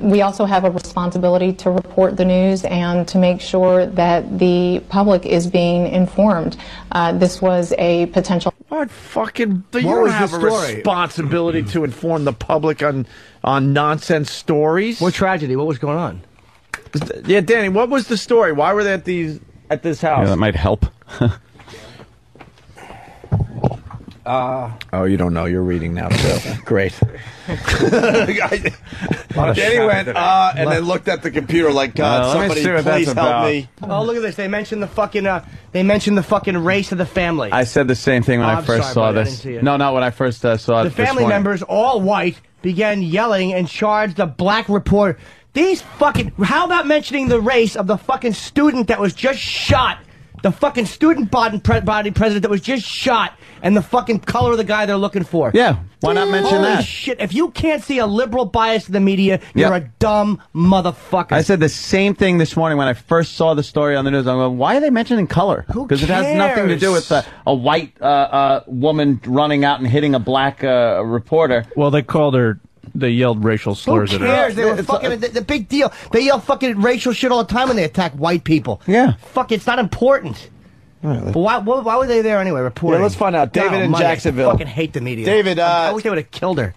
We also have a responsibility to report the news and to make sure that the public is being informed. This was a potential What fucking? You What don't was have the a story? responsibility to inform the public on nonsense stories. What tragedy? What was going on? Yeah, Danny, what was the story? Why were they at this house? Yeah, that might help. Oh, you don't know. You're reading now, too. Great. Danny went, and then looked at the computer like, God, let me somebody see what please that's help about. me. Oh, look at this. They mentioned the fucking race of the family. I said the same thing when I I'm first sorry, saw buddy, I this. didn't see it. No, not when I first saw it. The this family morning. members, all white, began yelling and charged a black reporter. These fucking... How about mentioning the race of the fucking student that was just shot? The fucking student body president that was just shot, and the fucking color of the guy they're looking for. Yeah, why not mention Holy that? shit, if you can't see a liberal bias in the media, you're Yep. a dumb motherfucker. I said the same thing this morning when I first saw the story on the news. I'm going, why are they mentioning color? Because it has nothing to do with a white woman running out and hitting a black reporter. Well, they called her. They yelled racial Who slurs at her. cares? They were fucking the big deal. They yell fucking racial shit all the time when they attack white people. Yeah. Fuck, it's not important. But why were they there anyway, reporting? Yeah, let's find out. David in Money. Jacksonville. I fucking hate the media. David, I wish they would have killed her.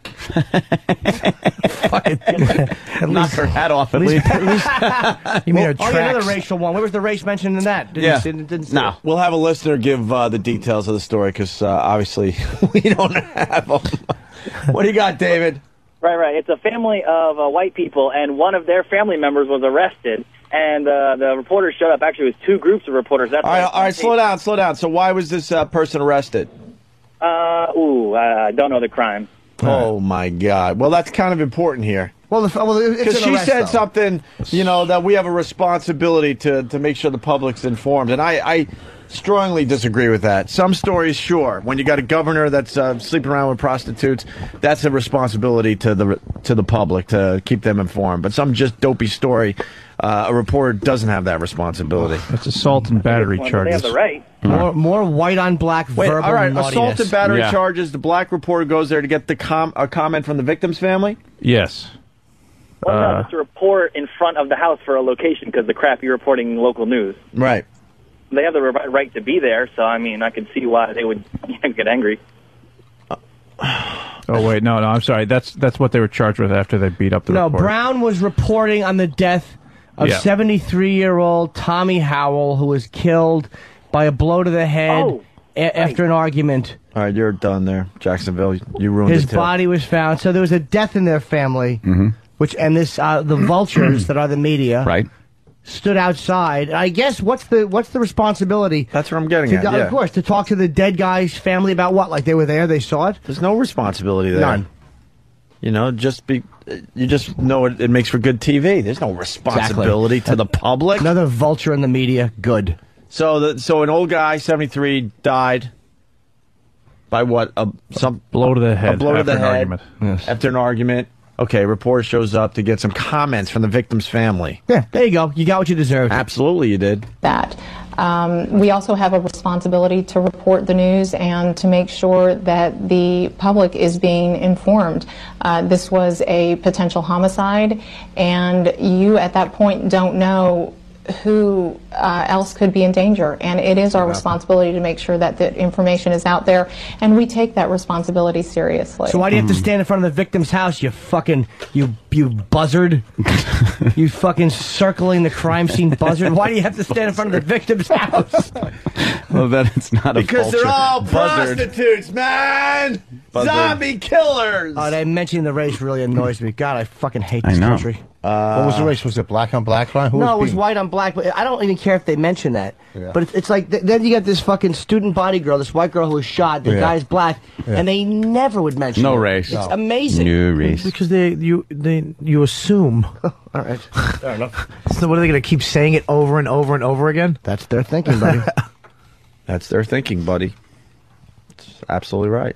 Knock her hat off at least. You mean her tracks? Another racial one. Where was the race mentioned in that? Didn't see it. We'll have a listener give the details of the story because obviously we don't have them. What do you got, David? Right. It's a family of white people, and one of their family members was arrested, and the reporters showed up. Actually, it was two groups of reporters. That's All right, slow down. So why was this person arrested? I don't know the crime. Oh, my God. Well, that's kind of important here. Well, it's Because an she arrest, said though. something, that we have a responsibility to make sure the public's informed. And I strongly disagree with that. Some stories, sure. When you got a governor that's sleeping around with prostitutes, that's a responsibility to the public to keep them informed. But some just dopey story, a reporter doesn't have that responsibility. That's assault and battery Well, charges. they have the right. More white on black verbal all right, naughtiness. assault and battery charges. The black reporter goes there to get a comment from the victim's family? Yes. Well, no, it's to report in front of the house for a location because the crap you're reporting in local news. Right. They have the right to be there, so I mean, I can see why they would get angry. Oh wait, no, I'm sorry. That's what they were charged with after they beat up the No, reporter. Brown was reporting on the death of Yeah. 73-year-old Tommy Howell, who was killed by a blow to the head after an argument. All right, you're done there, Jacksonville. You ruined His it, too. body was found. So there was a death in their family, the vultures that are the media, right, stood outside. And I guess what's the responsibility? That's what I'm getting at. Yeah. Of course, to talk to the dead guy's family about what? Like they were there, they saw it. There's no responsibility there. None. You just know it makes for good TV. There's no responsibility to the public. Another vulture in the media. Good. So an old guy, 73, died by what? Some blow to the head. A blow to after the an head argument. Yes. after an argument. Okay, reporter shows up to get some comments from the victim's family. Yeah, there you go. You got what you deserved. Absolutely, you did. That. We also have a responsibility to report the news and to make sure that the public is being informed. This was a potential homicide, and you at that point don't know who else could be in danger, and it is our responsibility to make sure that the information is out there, and we take that responsibility seriously. So why do you have to stand in front of the victim's house, you fucking, you buzzard? You fucking circling the crime scene buzzard? Why do you have to stand in front of the victim's house? Well, then it's not a Because they're vulture. all Buzzard. prostitutes, man! Buzzard. Zombie killers! They mentioning the race really annoys me. God, I fucking hate this I know. country. What was the race? Was it black on black crime? Who No, it was being- white on black, but I don't even care if they mention that. Yeah. But it's like, then you got this fucking student body girl, this white girl who was shot, the Yeah. guy's black, Yeah. and they never would mention No it. race. It's amazing. No race. Because you assume. All right. Fair enough. So what are they going to keep saying it over and over and over again? That's their thinking, buddy. That's their thinking, buddy. It's absolutely right.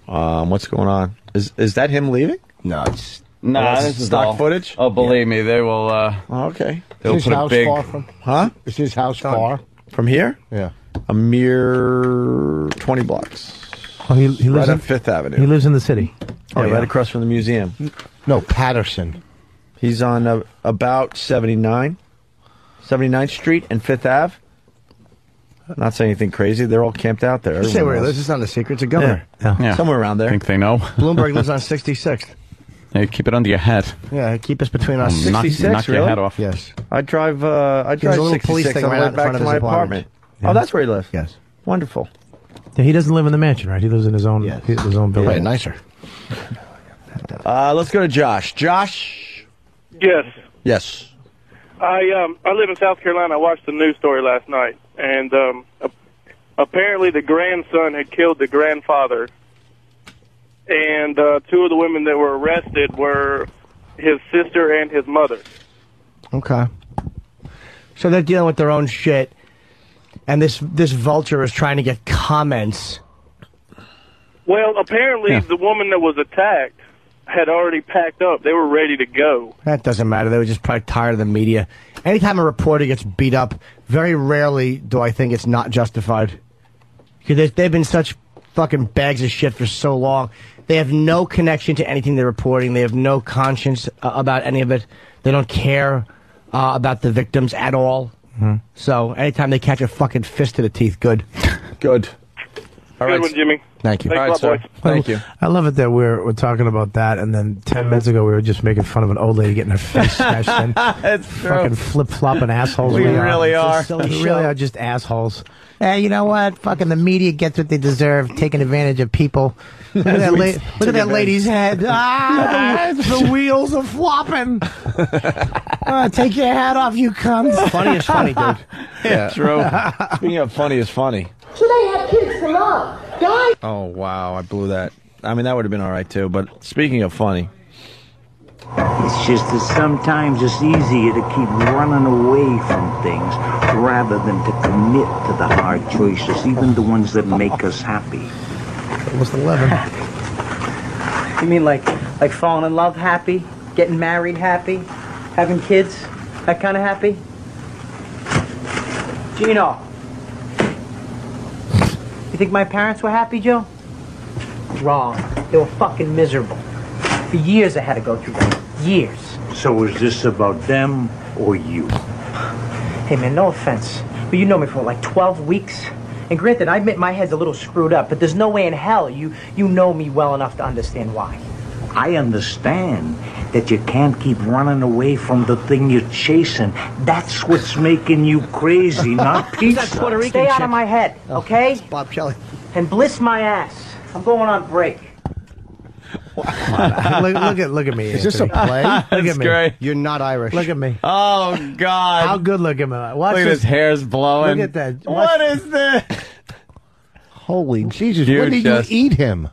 What's going on? Is that him leaving? No, it's... Nah, that's this is stock all footage? Oh, believe me, they will. Okay. They'll Is his put a house big. far from? Huh? Is his house far? From here? Yeah. A mere 20 blocks. Oh, he Right lives on in Fifth Avenue. He lives in the city. Yeah, right across from the museum. No, Patterson. He's on about 79th Street and Fifth Ave. Not saying anything crazy. They're all camped out there. Just say where he lives. It's not a secret. It's a governor. Yeah. Somewhere around there. I think they know. Bloomberg lives on 66th. Hey, keep it under your hat. Yeah, keep us between us. Knock 66, your really? head off. Yes. I drive There's a little 66 police thing on the right way out in back front to of my his apartment. apartment. Oh, that's where he lives. Yes. Wonderful. Yeah, he doesn't live in the mansion, right? He lives in his own his own building. Right, nicer. Let's go to Josh. Josh? Yes. Yes. I live in South Carolina. I watched the news story last night, and apparently the grandson had killed the grandfather, and two of the women that were arrested were his sister and his mother. Okay. So they're dealing with their own shit, and this vulture is trying to get comments. Well, apparently the woman that was attacked had already packed up. They were ready to go. That doesn't matter. They were just probably tired of the media. Anytime a reporter gets beat up, very rarely do I think it's not justified. Because they've been such fucking bags of shit for so long. They have no connection to anything they're reporting. They have no conscience about any of it. They don't care about the victims at all. Mm-hmm. So anytime they catch a fucking fist to the teeth, good. Good. All right, one, Jimmy. Thank you. Thanks a lot, boys. Thank you. I love it that we're talking about that, and then 10 minutes ago we were just making fun of an old lady getting her face smashed in. It's true. Fucking flip-flopping assholes. We really are. We really are just assholes. Hey, you know what? Fucking the media gets what they deserve, taking advantage of people. Look at that, look at that lady's head. The wheels are flopping. Take your hat off, you cunt. Funny is funny, dude. Yeah, true. Speaking of funny is funny. Should I have kids for love? Guys? Oh, wow. I blew that. I mean, that would have been all right, too. But speaking of funny. It's just that sometimes it's easier to keep running away from things rather than to commit to the hard choices, even the ones that make us happy. Almost 11. You mean like falling in love happy? Getting married happy? Having kids? That kind of happy? Gino. You think my parents were happy, Joe? Wrong. They were fucking miserable. For years I had to go through that. Years. So is this about them or you? Hey man, no offense, but you know me for like 12 weeks. And granted, I admit my head's a little screwed up, but there's no way in hell you know me well enough to understand why. I understand that you can't keep running away from the thing you're chasing. That's what's making you crazy, not pizza. That Puerto Rican Stay out of my head, okay? Bob Kelly. And bliss my ass. I'm going on break. look at me. Is this a Anthony. play? Look at me. Great. You're not Irish. Look at me. Oh, God. How good looking am I? Watch Look at this. his hair's blowing. Look at that. What is this? Holy Jesus. You When did just- you eat him?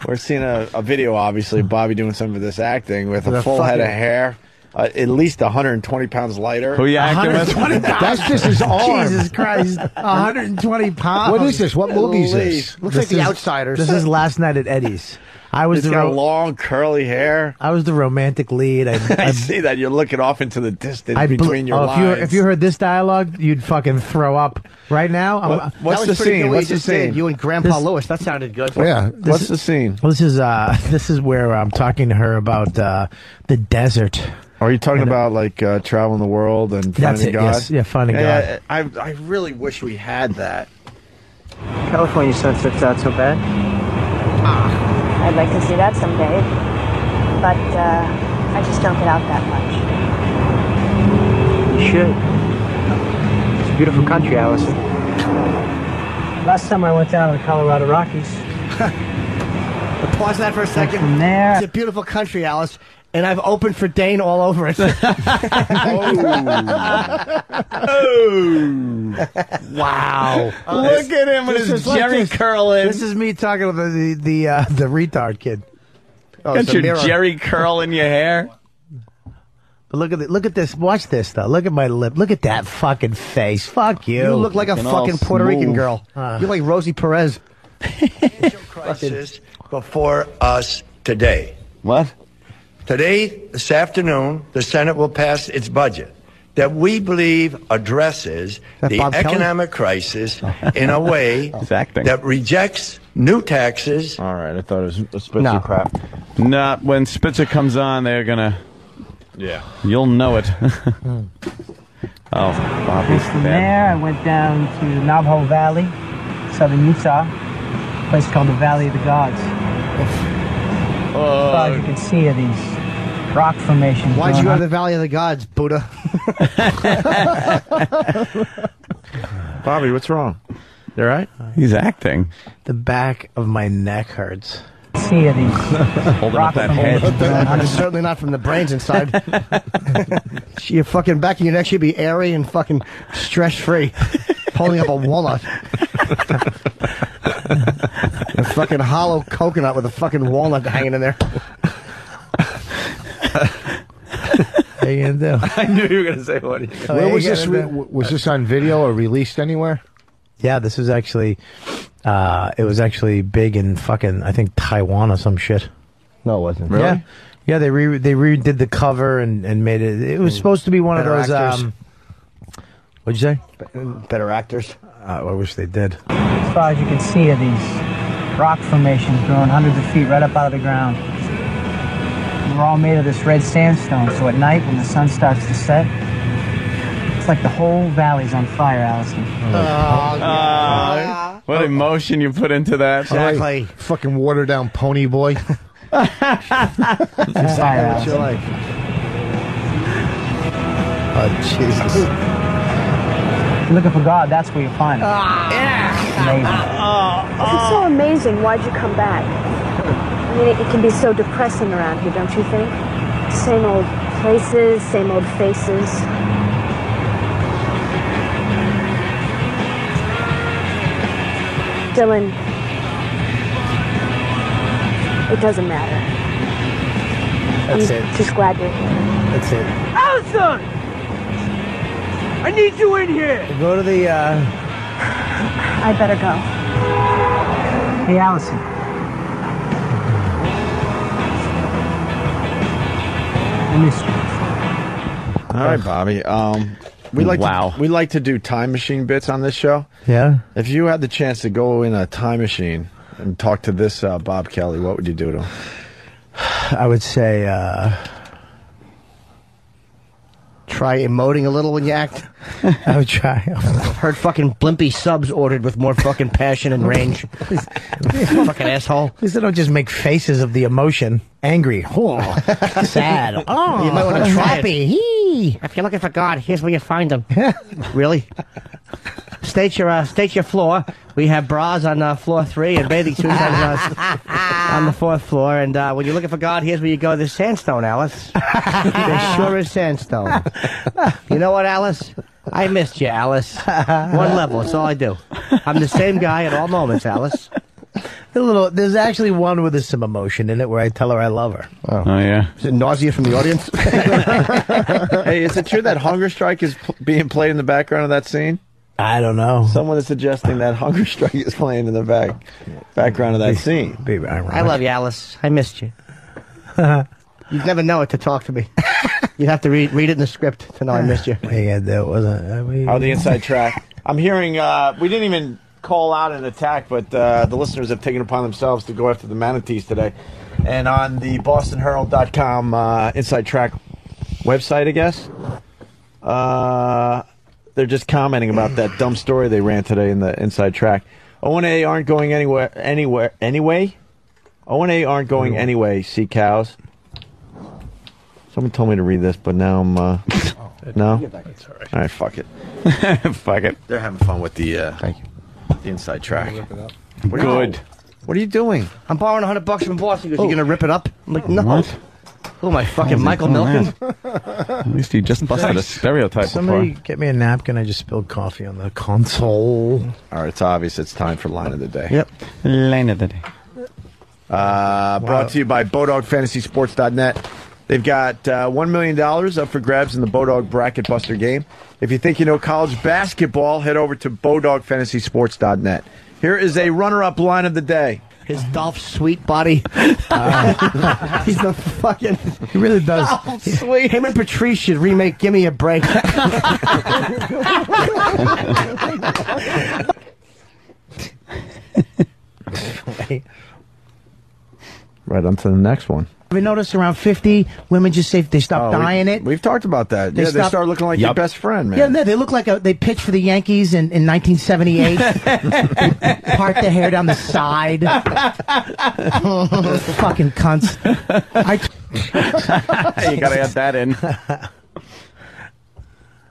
We're seeing a video, obviously, of Bobby doing some of this acting with a The full head of fucking- hair. At least 120 pounds lighter. Who you acting with? 120 That's just his arm. Jesus Christ. 120 pounds. What is this? What movie is this? Looks like The Outsiders. This is Last Night at Eddie's. I was He's got long, curly hair. I was the romantic lead. I see that. You're looking off into the distance I between your lines. If you heard this dialogue, you'd fucking throw up. Right now, What's the scene? What's the scene? You and Grandpa Lewis. That sounded good. Yeah. What's the scene? Well, this is where I'm talking to her about the desert. Are you talking about like traveling the world and That's finding it, God? yes. Yeah, finding God. I really wish we had that. California sunset's not so bad. I'd like to see that someday, but I just don't get out that much. You should. It's a beautiful country, Allison. Last time I went down to the Colorado Rockies. Pause that for a second. From there. It's a beautiful country, Alice. And I've opened for Dane all over it. Wow! Look at him with his Jerry curling. This is me talking about the retard kid. Got your Jerry curl in your hair. But look at this. Watch this though. Look at my lip. Look at that fucking face. Fuck you. You look like a fucking Puerto Rican girl. You're like Rosie Perez. Crisis before us today. What? Today, this afternoon, the Senate will pass its budget that we believe addresses the Bob Kelly? economic crisis in a way that rejects new taxes. All right, I thought it was a Spitzer crap. Not when Spitzer comes on, they're gonna. Yeah, you'll know it. Oh, Bobby's From bad. there, I went down to Navajo Valley, southern Utah, a place called the Valley of the Gods. As far as you can see are these rock formations. Why'd you go going to the Valley of the Gods, Buddha? Bobby, what's wrong? You all right? He's acting. The back of my neck hurts. See are these Holding up that head. It's certainly not from the brains inside. Your fucking back of your neck should be airy and fucking stress-free. Holding up a walnut. A fucking hollow coconut with a fucking walnut hanging in there. How you gonna do? I knew you were going to say what. Where was this? Was this on video or released anywhere? Yeah, this was actually, it was actually big in fucking, I think, Taiwan or some shit. No, it wasn't. Really? Yeah, yeah. They redid the cover and made it. It was supposed to be one Better of those. actors. What'd you say? Better actors. I wish they did. As far as you can see are these rock formations growing hundreds of feet right up out of the ground. They're all made of this red sandstone, so at night when the sun starts to set, it's like the whole valley's on fire, Allison. What emotion you put into that. Exactly. Fucking watered down pony boy. It's fire, What you Allison. like? Oh, Jesus. If you're looking for God, that's where you find him. Amazing. If it's so amazing, why'd you come back? I mean, it can be so depressing around here, don't you think? Same old places, same old faces. Dylan, it doesn't matter. That's I'm it. just glad you're here. That's it. Allison! I need you in here! Go to the, I better go. Hey, Allison. I miss you. All right, Bobby. We like to do time machine bits on this show. Yeah? If you had the chance to go in a time machine and talk to this Bob Kelly, what would you do to him? I would say, Try emoting a little when you act. I would try. Heard fucking blimpy subs ordered with more fucking passion and range. Fucking asshole. At least they don't just make faces of the emotion. Angry. Oh, sad. Oh, You might want to try happy. it. Hee. If you're looking for God, here's where you find him. Really? State your floor. We have bras on floor 3 and bathing suits on the 4th floor. And when you're looking for God, here's where you go. There's sandstone, Alice. There sure is sandstone. You know what, Alice? I missed you, Alice. One level. That's all I do. I'm the same guy at all moments, Alice. There's actually one with some emotion in it where I tell her I love her. Oh, yeah. Is it nausea from the audience? Hey, is it true that Hunger Strike is being played in the background of that scene? I don't know. Someone is suggesting that Hunger Strike is playing in the background of that scene. I love you, Alice. I missed you. You'd never know it to talk to me. You'd have to read it in the script to know I missed you. Yeah, that wasn't. How the inside track. I'm hearing, we didn't even call out an attack, but the listeners have taken it upon themselves to go after the manatees today. And on the BostonHerald.com inside track website, I guess, they're just commenting about that dumb story they ran today in the inside track. O&A aren't going anyway. O&A aren't going anyway, see cows. Someone told me to read this, but now I'm, no? That's all right. All right, fuck it. Fuck it. They're having fun with the, the inside track. Good. What are you doing? I'm borrowing $100 from boss. He goes, you going to rip it up? I'm like, no. What? Who am I, fucking How's he Michael doing Milken? At least he just busted a stereotype Somebody before. get me a napkin. I just spilled coffee on the console. All right, it's obvious it's time for Line of the Day. Yep. Line of the day. Brought to you by BowDogFantasySports.net. They've got $1 million up for grabs in the Bowdog Bracket Buster game. If you think you know college basketball, head over to BowDogFantasySports.net. Here is a runner-up Line of the Day. His Dolph Sweet body. He's the fucking... He really does. Dolph Sweet. Him and Patrice should remake Gimme a Break. Right on to the next one. Have you noticed around 50, women just say they stop dyeing it? We've talked about that. They start looking like your best friend, man. Yeah, no, they look like they pitched for the Yankees in 1978. They part their hair down the side. Fucking cunts. You gotta add that in.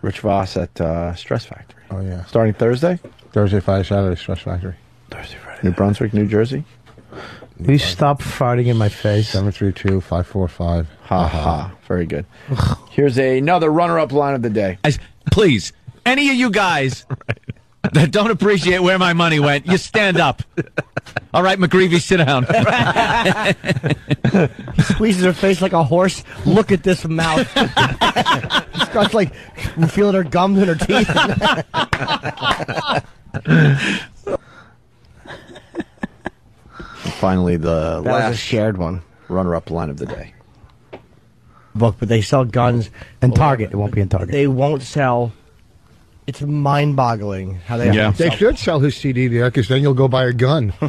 Rich Voss at Stress Factory. Oh, yeah. Starting Thursday? Thursday, Friday, Saturday, Stress Factory. Thursday, Friday. New Brunswick, New Jersey. Will you stop farting in my face? 732-545. Ha ha. Very good. Here's another runner-up line of the day. Please, any of you guys that don't appreciate where my money went, you stand up. All right, McGreevy, sit down. He squeezes her face like a horse. Look at this mouth. Starts like feeling her gums in her teeth. Finally, the That was last a shared one. runner-up line of the day. Book, but they sell guns. In Target. It won't be in Target. They won't sell. It's mind-boggling how they. Yeah. They should sell his CD there, because then you'll go buy a gun. Whoa!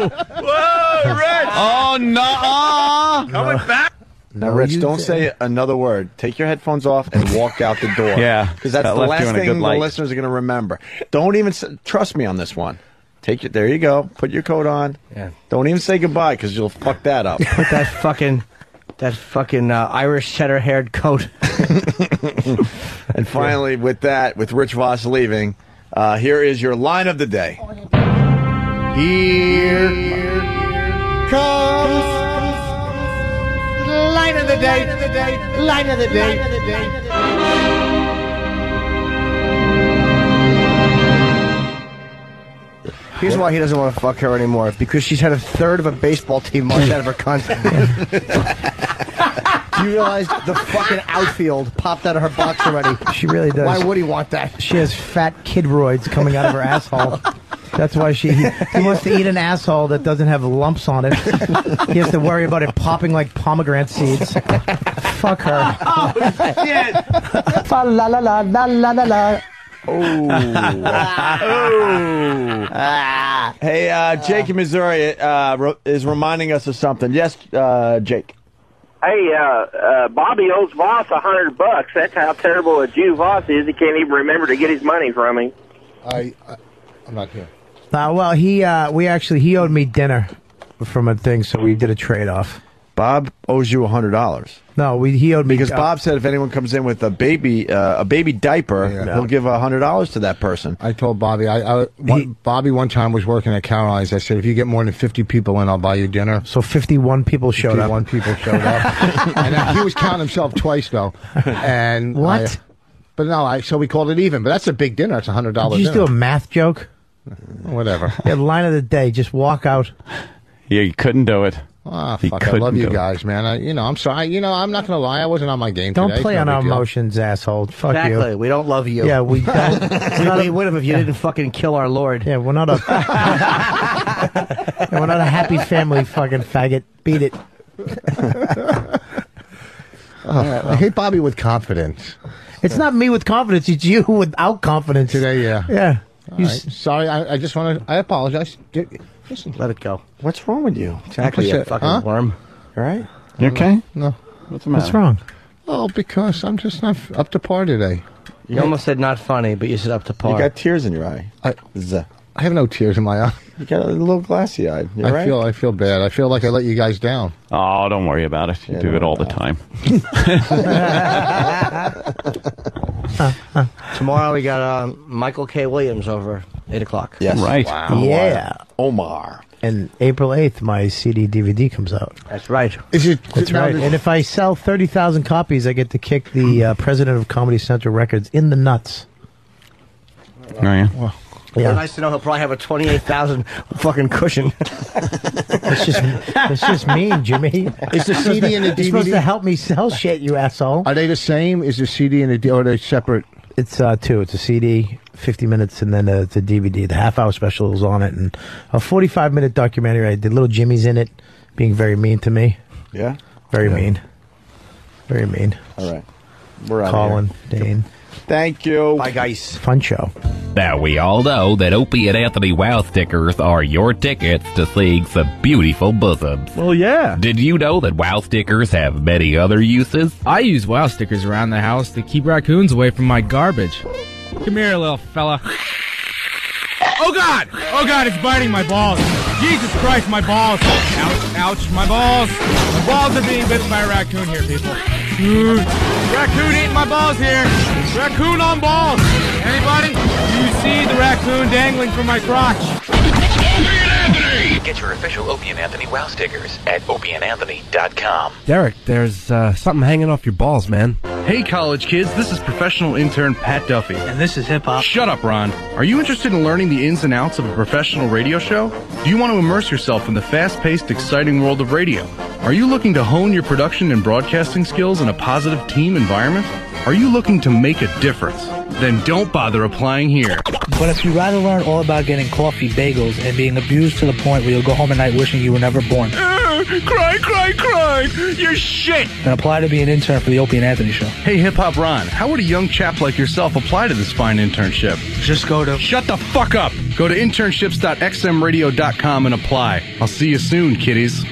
Whoa, Rich! Oh, no! Coming back. Now, Rich, don't say another word. Take your headphones off and walk out the door. Yeah, because that's that the left you last in a thing good the light. listeners are going to remember. Don't even trust me on this one. There you go. Put your coat on. Yeah. Don't even say goodbye, because you'll fuck that up. Put that fucking Irish setter-haired coat. And finally, with Rich Voss leaving, here is your line of the day. Here comes line of the day. Line of the day. Here's why he doesn't want to fuck her anymore. Because she's had a third of a baseball team march out of her cunt. You realize the fucking outfield popped out of her box already. She really does. Why would he want that? She has fat kidroids coming out of her asshole. That's why he wants to eat an asshole that doesn't have lumps on it. He has to worry about it popping like pomegranate seeds. Fuck her. Oh, shit. Fa la la la la la la la. Hey, Jake in Missouri is reminding us of something. Yes, Jake. Hey, Bobby owes Voss $100. That's how terrible a Jew Voss is. He can't even remember to get his money from him. I'm not here. Well, he owed me dinner from a thing, so we did a trade-off. Bob owes you $100. No, he owed me because Bob said if anyone comes in with a baby diaper, he'll give $100 to that person. I told Bobby. Bobby one time was working at Caroline's. I said, if you get more than 50 people in, I'll buy you dinner. So 51 people showed up. 51 people showed up. And he was counting himself twice though. And what? So we called it even. But that's a big dinner. It's $100 dinner. Did you just do a math joke? Whatever. Yeah, line of the day. Just walk out. Yeah, you couldn't do it. Ah, fuck, I love you guys, man. I'm sorry. I'm not going to lie. I wasn't on my game today. Don't play on our emotions, asshole. Fuck you. Exactly. We don't love you. Yeah, we don't. We would have if you didn't fucking kill our Lord. Yeah, we're not a happy family, fucking faggot. Beat it. I hate Bobby with confidence. It's not me with confidence. It's you without confidence. Today, yeah. Yeah. All right. Sorry. I just want to. I apologize. Listen, let it go. What's wrong with you? Exactly, you fucking worm. All right? You okay? No. What's the matter? What's wrong? Oh, because I'm just not up to par today. You almost said not funny, but you said up to par. You got tears in your eye. I have no tears in my eye. You got a little glassy eyed. I feel bad. I feel like I let you guys down. Oh, don't worry about it. You do it all the time. Tomorrow we got Michael K. Williams over 8 o'clock. Yes. Right. Wow. Yeah. Omar. And April 8th, my CD DVD comes out. That's right. That's right. And if I sell 30,000 copies, I get to kick the president of Comedy Central Records in the nuts. Oh, yeah. Well, yeah. Nice to know he'll probably have a 28,000 fucking cushion. It's just mean, Jimmy. Is the CD and the DVD You're supposed to help me sell shit, you asshole. Are they the same? Is the CD and the or are they separate? It's two. It's a CD, 50 minutes, and then it's a DVD. The half-hour special is on it, and a 45-minute documentary. I did little Jimmy's in it, being very mean to me. Yeah? Very mean. Very mean. All right. We're out Colin, here. Dane. Thank you. Bye, guys. Fun show. Now, we all know that Opie and Anthony Wow stickers are your tickets to seeing some beautiful bosoms. Well, yeah. Did you know that Wow stickers have many other uses? I use Wow stickers around the house to keep raccoons away from my garbage. Come here, little fella. Oh, God! Oh, God, it's biting my balls. Jesus Christ, my balls. Ouch, ouch, my balls. My balls are being bitten by a raccoon here, people. Raccoon eating my balls here. Raccoon on balls. Anybody? Do you see the raccoon dangling from my crotch? Get your official Opie and Anthony Wow stickers at opieandanthony.com. Derek, there's something hanging off your balls, man. Hey, college kids, this is professional intern Pat Duffy. And this is Hip Hop. Shut up, Ron. Are you interested in learning the ins and outs of a professional radio show? Do you want to immerse yourself in the fast-paced, exciting world of radio? Are you looking to hone your production and broadcasting skills in a positive team environment? Are you looking to make a difference? Then don't bother applying here. But if you'd rather learn all about getting coffee, bagels, and being abused to the point where you'll go home at night wishing you were never born, Cry, cry, cry! You're shit! then apply to be an intern for the Opie and Anthony Show. Hey, Hip Hop Ron, how would a young chap like yourself apply to this fine internship? Just go to... Shut the fuck up! Go to internships.xmradio.com and apply. I'll see you soon, kiddies.